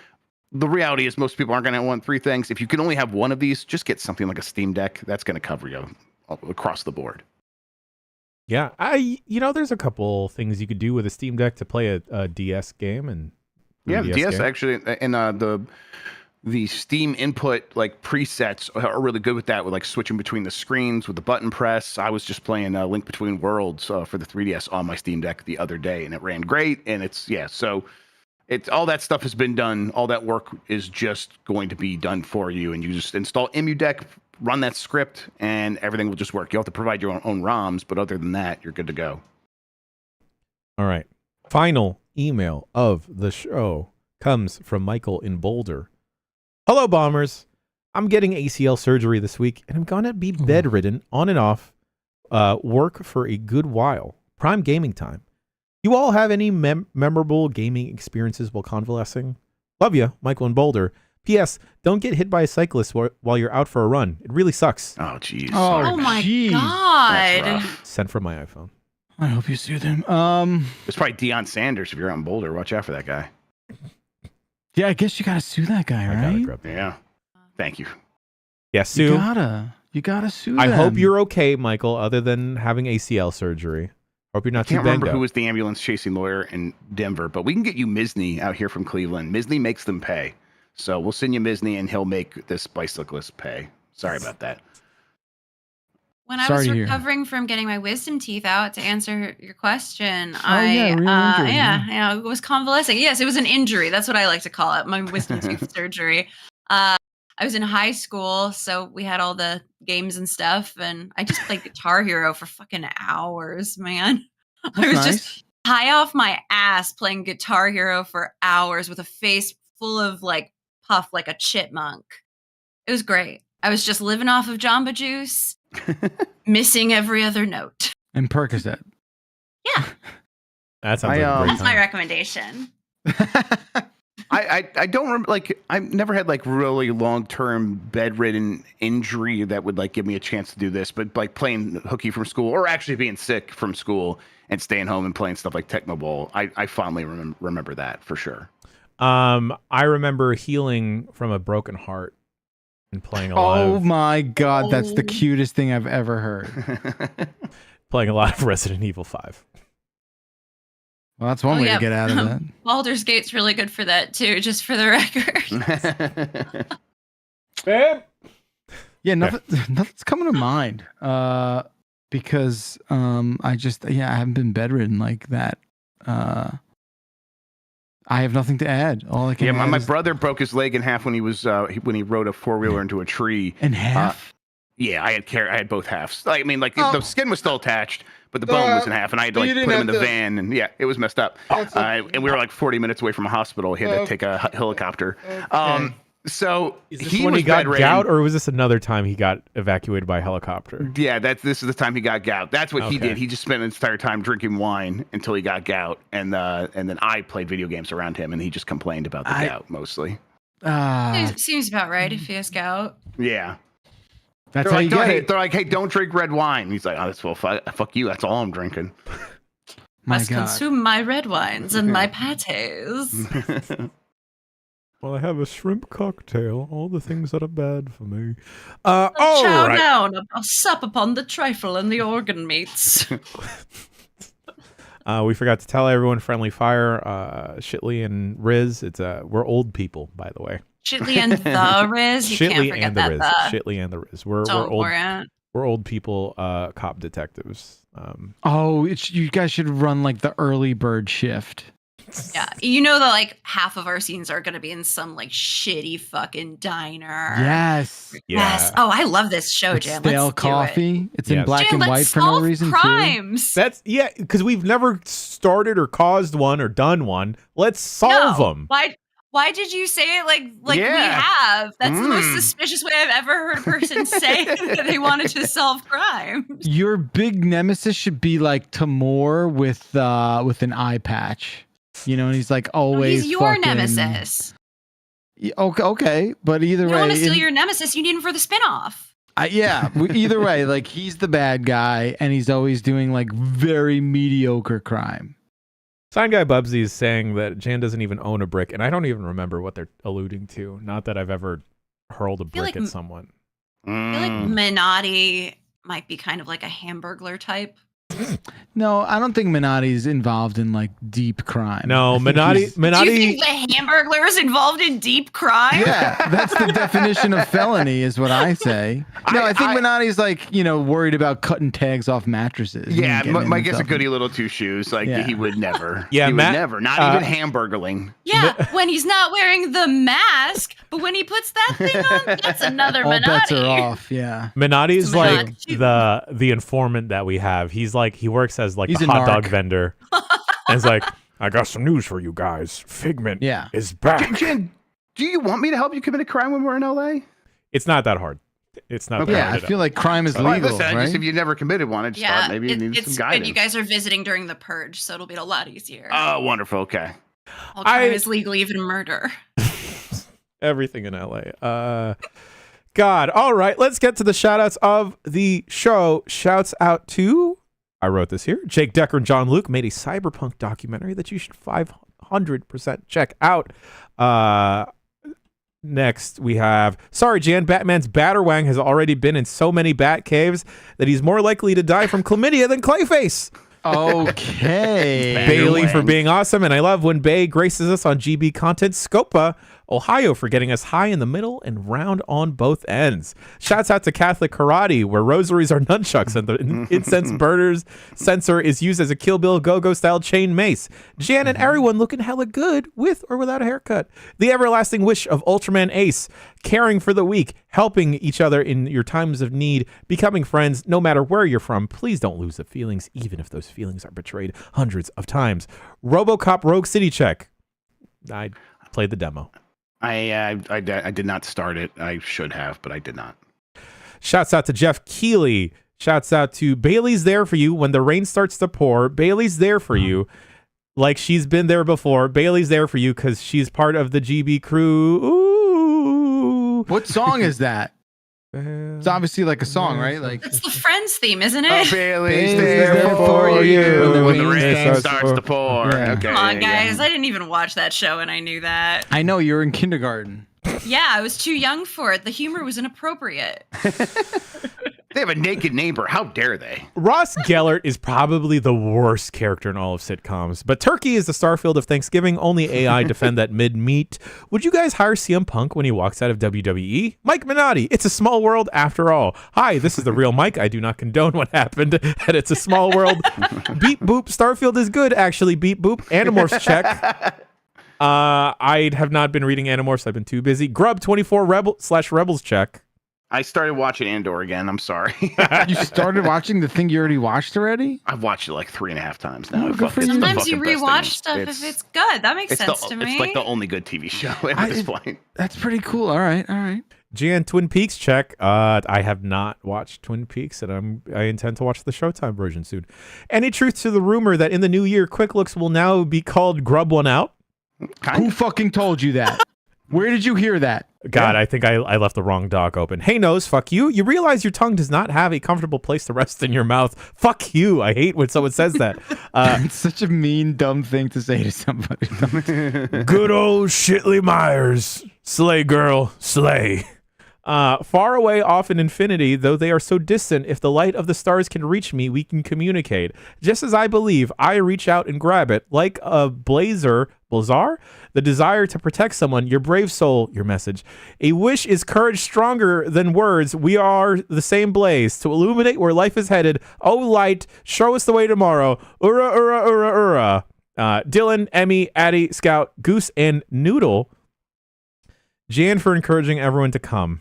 The reality is most people aren't going to want three things. If you can only have one of these, just get something like a Steam Deck. That's going to cover you across the board. Yeah, there's a couple things you could do with a Steam Deck to play a DS game, and the DS actually, and the Steam input like presets are really good with that, with like switching between the screens with the button press. I was just playing Link Between Worlds for the 3DS on my Steam Deck the other day, and it ran great. And so all that stuff has been done. All that work is just going to be done for you, and you just install EmuDeck, run that script, and everything will just work. You'll have to provide your own ROMs, but other than that, you're good to go. All right. Final email of the show comes from Michael in Boulder. Hello, Bombers. I'm getting ACL surgery this week, and I'm going to be bedridden on and off work for a good while. Prime gaming time. You all have any memorable gaming experiences while convalescing? Love you, Michael in Boulder. P.S. Don't get hit by a cyclist while you're out for a run. It really sucks. Oh, jeez. Oh, my God. Sent from my iPhone. I hope you sue them. It's probably Deion Sanders if you're out in Boulder. Watch out for that guy. Yeah, I guess you gotta sue that guy, right? Yeah. Thank you. Yeah, sue. You gotta sue I them. hope you're okay, Michael, other than having ACL surgery. Hope you're not too banged up. I can't remember who was the ambulance chasing lawyer in Denver, but we can get you Misney out here from Cleveland. Misney makes them pay. So we'll send you Misney, and he'll make this bicyclist pay. Sorry about that. When I was recovering from getting my wisdom teeth out, to answer your question, I was convalescing. Yes, it was an injury. That's what I like to call it, my wisdom tooth surgery. I was in high school, so we had all the games and stuff, and I just played Guitar Hero for fucking hours, man. I was just high off my ass playing Guitar Hero for hours with a face full of like puff like a chipmunk. It was great. I was just living off of Jamba Juice, missing every other note. And Percocet. Yeah. That sounds like a great That's my recommendation. I don't remember, like, I've never had like really long-term bedridden injury that would like give me a chance to do this, but like playing hooky from school or actually being sick from school and staying home and playing stuff like Tecmo Bowl, I fondly remember that for sure. I remember healing from a broken heart and playing a lot of... Oh my God, that's the cutest thing I've ever heard. Playing a lot of Resident Evil 5. Well, that's one way to get out of that. Baldur's Gate's really good for that too, just for the record. Babe? Yeah, nothing's coming to mind. Because I haven't been bedridden like that. I have nothing to add. All I can add my brother broke his leg in half when he was when he rode a 4-wheeler into a tree. In half? Yeah, I had both halves. I mean, like the skin was still attached, but the bone was in half, and I had to like put him in the van, and yeah, it was messed up. And we were like 40 minutes away from a hospital. He had to take a helicopter. Okay. So Is this he when was he got bedridden. gout, or was this another time he got evacuated by helicopter? Yeah, this is the time he got gout. That's what he Okay. did. He just spent his entire time drinking wine until he got gout, and then I played video games around him, and he just complained about the gout mostly. Seems about right if he has gout. Yeah, That's they're how like, you "Don't- get hey, it. they're like, hey, don't drink red wine. He's like, oh, that's well, fuck you. That's all I'm drinking. My Must God. consume my red wines and my pates. Well, I have a shrimp cocktail. All the things that are bad for me. Chow All right. down, I'll sup upon the trifle and the organ meats. We forgot to tell everyone, Friendly Fire, Shitley and Riz. We're old people, by the way. Shitley and the Riz. You can't Shitley forget and the that. Riz. Shitley and the Riz. We're Don't old. worry. We're old people, cop detectives. Oh, you guys should run like the early bird shift. Yeah, you know that like half of our scenes are going to be in some like shitty fucking diner. Yes. Yes. Oh, I love this show, It's Jan. stale Let's do coffee. it. It's in Yes. black Jan, and let's white for no solve reason crimes. That's because we've never started or caused one or done one. Let's solve them. Why did you say it like we Yeah. have? That's the most suspicious way I've ever heard a person say that they wanted to solve crimes. Your big nemesis should be like Tamor with an eye patch. You know, and he's like always. He's your fucking- nemesis. Okay, but either You way, don't want to steal your nemesis. You need him for the spinoff. Either way, like he's the bad guy, and he's always doing like very mediocre crime. Sign Guy Bubsy is saying that Jan doesn't even own a brick, and I don't even remember what they're alluding to. Not that I've ever hurled a brick like at someone. I feel like Minotti might be kind of like a Hamburglar type. No, I don't think Minotti's involved in like deep crime. No, I think Minotti. he's- Do you Minotti. think the Hamburglar is involved in deep crime? Yeah, that's the definition of felony, is what I say. No, I think Minotti's like worried about cutting tags off mattresses. He Yeah, ain't getting Mike into gets a something. goody little two shoes. Like Yeah. he would never. Yeah, he Matt- would never. Not even hamburgerling. Yeah, when he's not wearing the mask, but when he puts that thing on, that's another All bets Minotti. are off. Yeah. Minotti's like Minotti. the informant that we have. He's like he works as like He's a a hot dog narc. vendor. And it's like, I got some news for you guys. Figment Yeah. is back. Jen, do you want me to help you commit a crime when we're in LA? It's not that hard. It's not Okay. that Yeah, hard I at feel all. like crime is All right, legal, listen, right? just if you never committed one, I just Yeah, thought maybe you needed it's some good. guidance. You guys are visiting during the purge, so it'll be a lot easier. Oh, wonderful. Okay. All crime is legal, even murder. Everything in LA. God. All right, let's get to the shout outs of the show. Shouts out to, I wrote this here, Jake Decker and John Luke made a cyberpunk documentary that you should 500% check out. Next, we have, sorry, Jan, Batman's Batterwang has already been in so many bat caves that he's more likely to die from chlamydia than Clayface. Okay. Bailey for being awesome, and I love when Bay graces us on GB content. Scopa, Ohio for getting us high in the middle and round on both ends. Shouts out to Catholic Karate, where rosaries are nunchucks and the incense burner's sensor is used as a Kill Bill Go-Go style chain mace. Jan and everyone looking hella good with or without a haircut. The everlasting wish of Ultraman Ace, caring for the weak, helping each other in your times of need, becoming friends no matter where you're from. Please don't lose the feelings, even if those feelings are betrayed hundreds of times. RoboCop Rogue City Check. I played the demo. I did not start it. I should have, but I did not. Shouts out to Jeff Keeley. Shouts out to Bailey's there for you when the rain starts to pour. Bailey's there for you like she's been there before. Bailey's there for you because she's part of the GB crew. Ooh. What song is that? It's obviously like a song, right? Like It's the Friends theme, isn't Oh, it? Bailey's there there for for you you when when the rain starts to pour. Yeah. Okay, Come on, yeah, guys. I didn't even watch that show, and I knew that. I know you're in kindergarten. Yeah, I was too young for it. The humor was inappropriate. They have a naked neighbor. How dare they? Ross Gellert is probably the worst character in all of sitcoms, but Turkey is the Starfield of Thanksgiving. Only AI defend that mid-meat. Would you guys hire CM Punk when he walks out of WWE? Mike Minotti, it's a small world after all. Hi, this is the real Mike. I do not condone what happened, and it's a small world. Beep boop, Starfield is good, actually. Beep boop, Animorphs check. I have not been reading Animorphs. I've been too busy. Grub 24 Rebels check. I started watching Andor again. I'm sorry. You started watching the thing you already watched already? I've watched it like 3.5 times now. Oh, good for It's the you. Sometimes you fucking best thing. rewatch stuff if it's good. That makes sense to me. It's like the only good TV show at this point. That's pretty cool. All right. Jan, Twin Peaks check. I have not watched Twin Peaks, and I intend to watch the Showtime version soon. Any truth to the rumor that in the new year, Quick Looks will now be called Grub One Out? Who fucking told you that? Where did you hear that? God, I think I left the wrong doc open. Hey, nose, fuck you. You realize your tongue does not have a comfortable place to rest in your mouth. Fuck you. I hate when someone says that. It's such a mean, dumb thing to say to somebody. Good old Shitley Myers. Slay, girl. Slay. Far away off in infinity, though they are so distant, if the light of the stars can reach me, we can communicate. Just as I believe, I reach out and grab it, like a blazar, the desire to protect someone, your brave soul, your message. A wish is courage stronger than words. We are the same blaze to illuminate where life is headed. Oh, light, show us the way tomorrow. Ura, ura, ura, ura. Dylan, Emmy, Addie, Scout, Goose, and Noodle. Jan for encouraging everyone to come.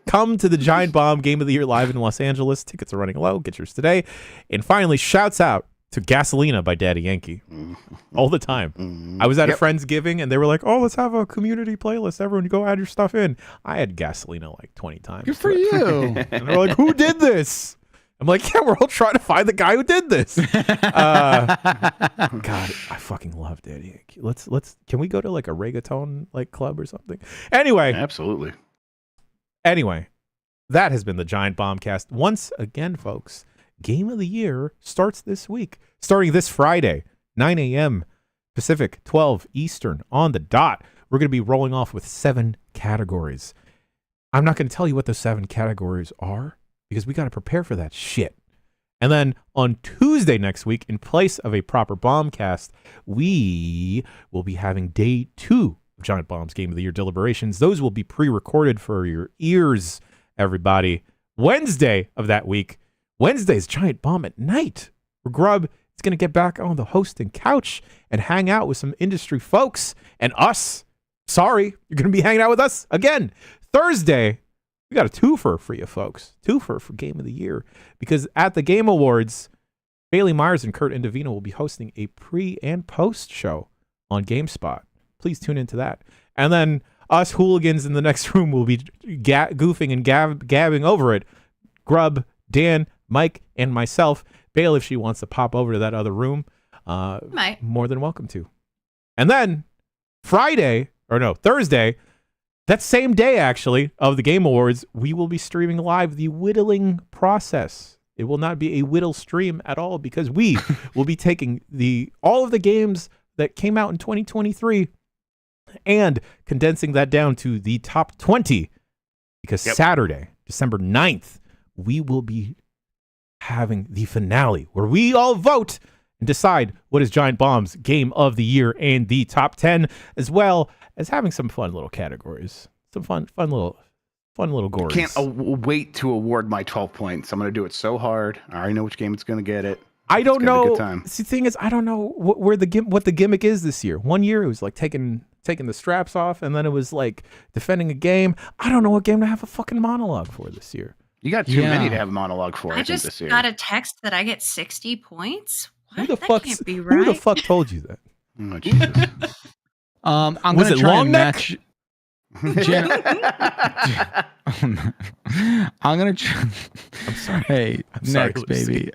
Come to the Giant Bomb Game of the Year live in Los Angeles. Tickets are running low. Get yours today. And finally, shouts out to Gasolina by Daddy Yankee. All the time. I was at a Friendsgiving and they were like, oh, let's have a community playlist. Everyone go add your stuff in. I had Gasolina like 20 times. Good for you. And they're like, who did this? I'm like, yeah, we're all trying to find the guy who did this. God, I fucking love Daddy Yankee. Can we go to like a reggaeton like club or something? Anyway. Absolutely. Anyway, that has been the Giant Bombcast. Once again, folks, Game of the Year starts this week, starting this Friday, 9 a.m. Pacific, 12 Eastern on the dot. We're going to be rolling off with 7 categories. I'm not going to tell you what those 7 categories are because we got to prepare for that shit. And then on Tuesday next week, in place of a proper Bombcast, we will be having day 2 Giant Bomb's Game of the Year deliberations. Those will be pre-recorded for your ears, everybody. Wednesday of that week, Wednesday's Giant Bomb at night, where Grub is going to get back on the hosting couch and hang out with some industry folks and us. Sorry, you're going to be hanging out with us again. Thursday, we got a twofer for you folks. Twofer for Game of the Year. Because at the Game Awards, Bailey Myers and Kurt Indovino will be hosting a pre and post show on GameSpot. Please tune into that. And then us hooligans in the next room will be goofing and gabbing over it. Grub, Dan, Mike, and myself. Bail, if she wants to pop over to that other room, more than welcome to. And then Thursday, that same day actually of the Game Awards, we will be streaming live the whittling process. It will not be a whittle stream at all because we will be taking all of the games that came out in 2023 and condensing that down to the top 20 because Saturday, December 9th, we will be having the finale where we all vote and decide what is Giant Bomb's Game of the Year and the top 10, as well as having some fun little categories, some fun little gories. Can't wait to award my 12 points. I'm going to do it so hard. I already know which game it's going to get it. I don't know. See, the thing is, I don't know what the gimmick is this year. One year it was like taking the straps off, and then it was like defending a game. I don't know what game to have a fucking monologue for this year. You got too many to have a monologue for. I this just year. got a text that I get 60 points. What? That can't be right. Who the fuck told you that? Oh, Jesus. I'm going to try and match. I'm gonna try. I'm sorry. Hey, next baby.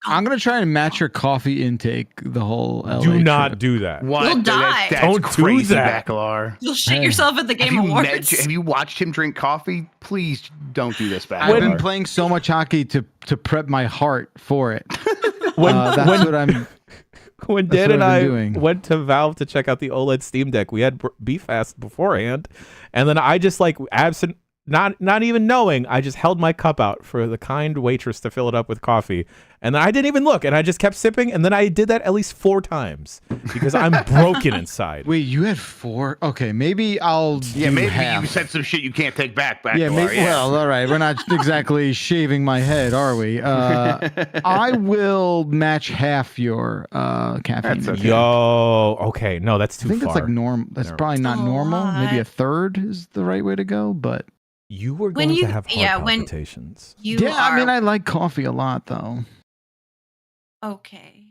I'm gonna try and match your coffee intake the whole LA Do not trip. do that. What? You'll die. That's Don't crazy, do that. Bacalar. You'll shit yourself at the Game Awards. Have you watched him drink coffee? Please don't do this, Bacalar. I've been playing so much hockey to prep my heart for it. That's what I'm. When Dan and I went to Valve to check out the OLED Steam Deck, we had B-Fast beforehand, and then I just not even knowing, I just held my cup out for the kind waitress to fill it up with coffee, and then I didn't even look, and I just kept sipping, and then I did that at least 4 times because I'm broken inside. Wait, you had 4? Okay, maybe I'll maybe half. you said some shit you can't take back. Yeah, maybe, well, all right. We're not exactly shaving my head, are we? I will match half your caffeine. Okay. Yo, okay, no, that's too far. I think that's like normal. That's probably not normal. Maybe a third is the right way to go, but You were When going you- to have heart yeah, when- palpitations. I mean, I like coffee a lot, though. Okay.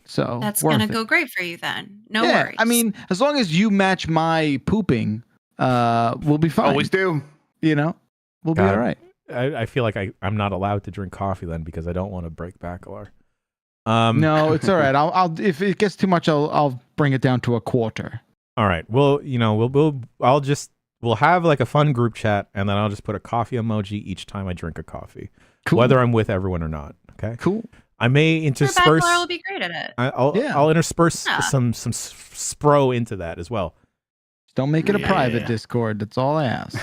So That's worth gonna it. go great for you then. No Yeah, worries. I mean, as long as you match my pooping, we'll be fine. Always do. You know, we'll be God. all right. I feel like I'm not allowed to drink coffee then because I don't want to break backlar. No, it's all right. I'll if it gets too much, I'll bring it down to a quarter. All right. Well, we'll have like a fun group chat, and then I'll just put a coffee emoji each time I drink a coffee, Cool. whether I'm with everyone or not. Okay. Cool. I may Your intersperse. backlar will be great at it. I'll intersperse Yeah. some spro into that as well. Don't make it a private Yeah. Discord. That's all I ask.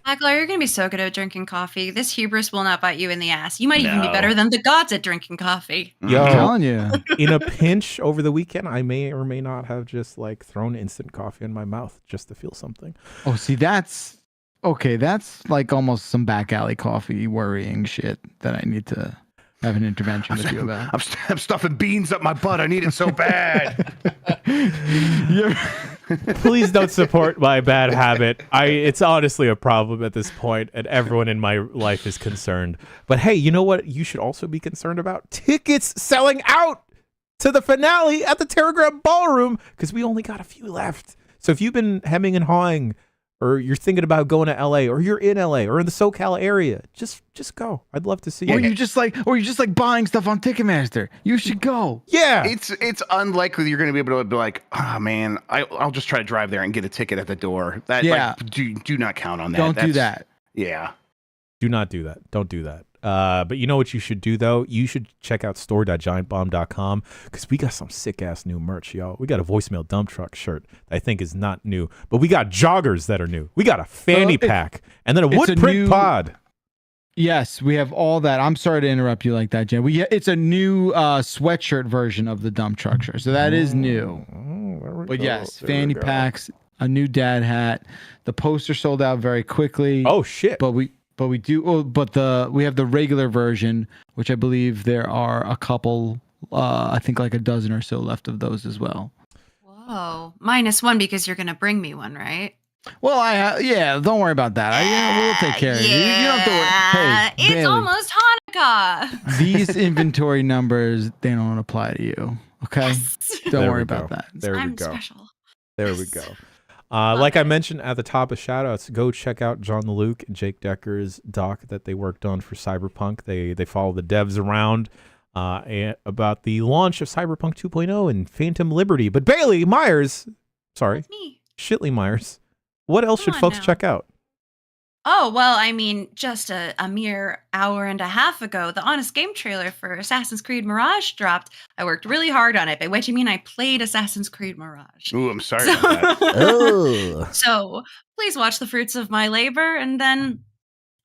Backlar, you're gonna be so good at drinking coffee. This hubris will not bite you in the ass. You might even be No. better than the gods at drinking coffee. Yo. I'm telling you. In a pinch over the weekend, I may or may not have just like thrown instant coffee in my mouth just to feel something. Oh, see, that's okay. That's like almost some back alley coffee worrying shit that I need to have an intervention with you about. I'm stuffing beans up my butt. I need it so bad. Please don't support my bad habit. It's honestly a problem at this point, and everyone in my life is concerned. But hey, you know what you should also be concerned about? Tickets selling out to the finale at the Terragram Ballroom, because we only got a few left. So if you've been hemming and hawing, or you're thinking about going to LA, or you're in LA, or in the SoCal area, just go. I'd love to see you. Or you just like buying stuff on Ticketmaster. You should go. Yeah. It's unlikely you're going to be able to be like, oh man, I'll just try to drive there and get a ticket at the door. That do not count on that. Don't do that. Yeah. Do not do that. Don't do that. But you know what you should do, though? You should check out store.giantbomb.com, because we got some sick-ass new merch, y'all. We got a voicemail dump truck shirt that I think is not new, but we got joggers that are new. We got a fanny pack, and then a wood print pod. Yes, we have all that. I'm sorry to interrupt you like that, Jen. It's a new sweatshirt version of the dump truck shirt, so that is new. But yes, fanny packs, a new dad hat. The poster sold out very quickly. Oh shit! But we do. Oh, but we have the regular version, which I believe there are a couple. I think like a dozen or so left of those as well. Whoa. -1 because you're gonna bring me one, right? Well, don't worry about that. We'll take care of you. You don't have to worry. Hey, it's Bailey, almost Hanukkah. these inventory numbers, they don't apply to you. Okay? Yes. Don't There worry we go. about that. There we I'm go. special. There we go. Like I mentioned at the top of shoutouts, go check out John Luke and Jake Decker's doc that they worked on for Cyberpunk. They follow the devs around about the launch of Cyberpunk 2.0 and Phantom Liberty. But Bailey Myers, sorry, That's me. Shitley Myers, what else should Come on folks now. check out? Oh, well, I mean, just a mere hour and a half ago, the Honest Game trailer for Assassin's Creed Mirage dropped. I worked really hard on it, by which you mean I played Assassin's Creed Mirage. Ooh, I'm sorry about that. Oh. So please watch the fruits of my labor, and then,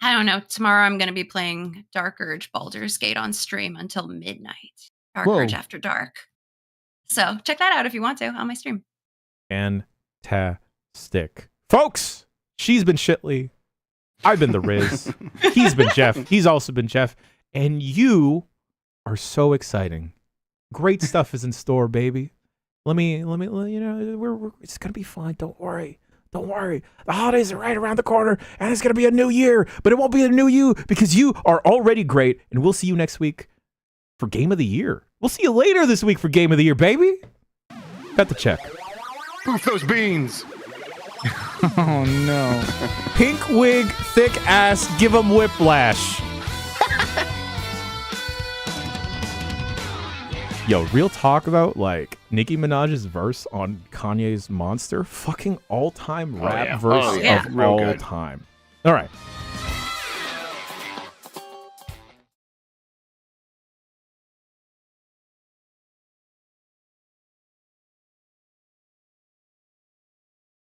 I don't know, tomorrow I'm going to be playing Dark Urge Baldur's Gate on stream until midnight. Dark Whoa. Urge After Dark. So check that out if you want to on my stream. Fantastic. Folks, she's been Shitley. I've been the Riz. He's been Jeff. He's also been Jeff. And you are so exciting. Great stuff is in store, baby. Let me you know, it's going to be fine. Don't worry. Don't worry. The holidays are right around the corner, and it's going to be a new year, but it won't be a new you because you are already great. And we'll see you next week for Game of the Year. We'll see you later this week for Game of the Year, baby. Cut the check. Poof those beans. Oh, no. Pink wig, thick ass, give him whiplash. Yo, real talk though, like Nicki Minaj's verse on Kanye's Monster, fucking all-time rap verse Oh, yeah. of Real all good. time. All right.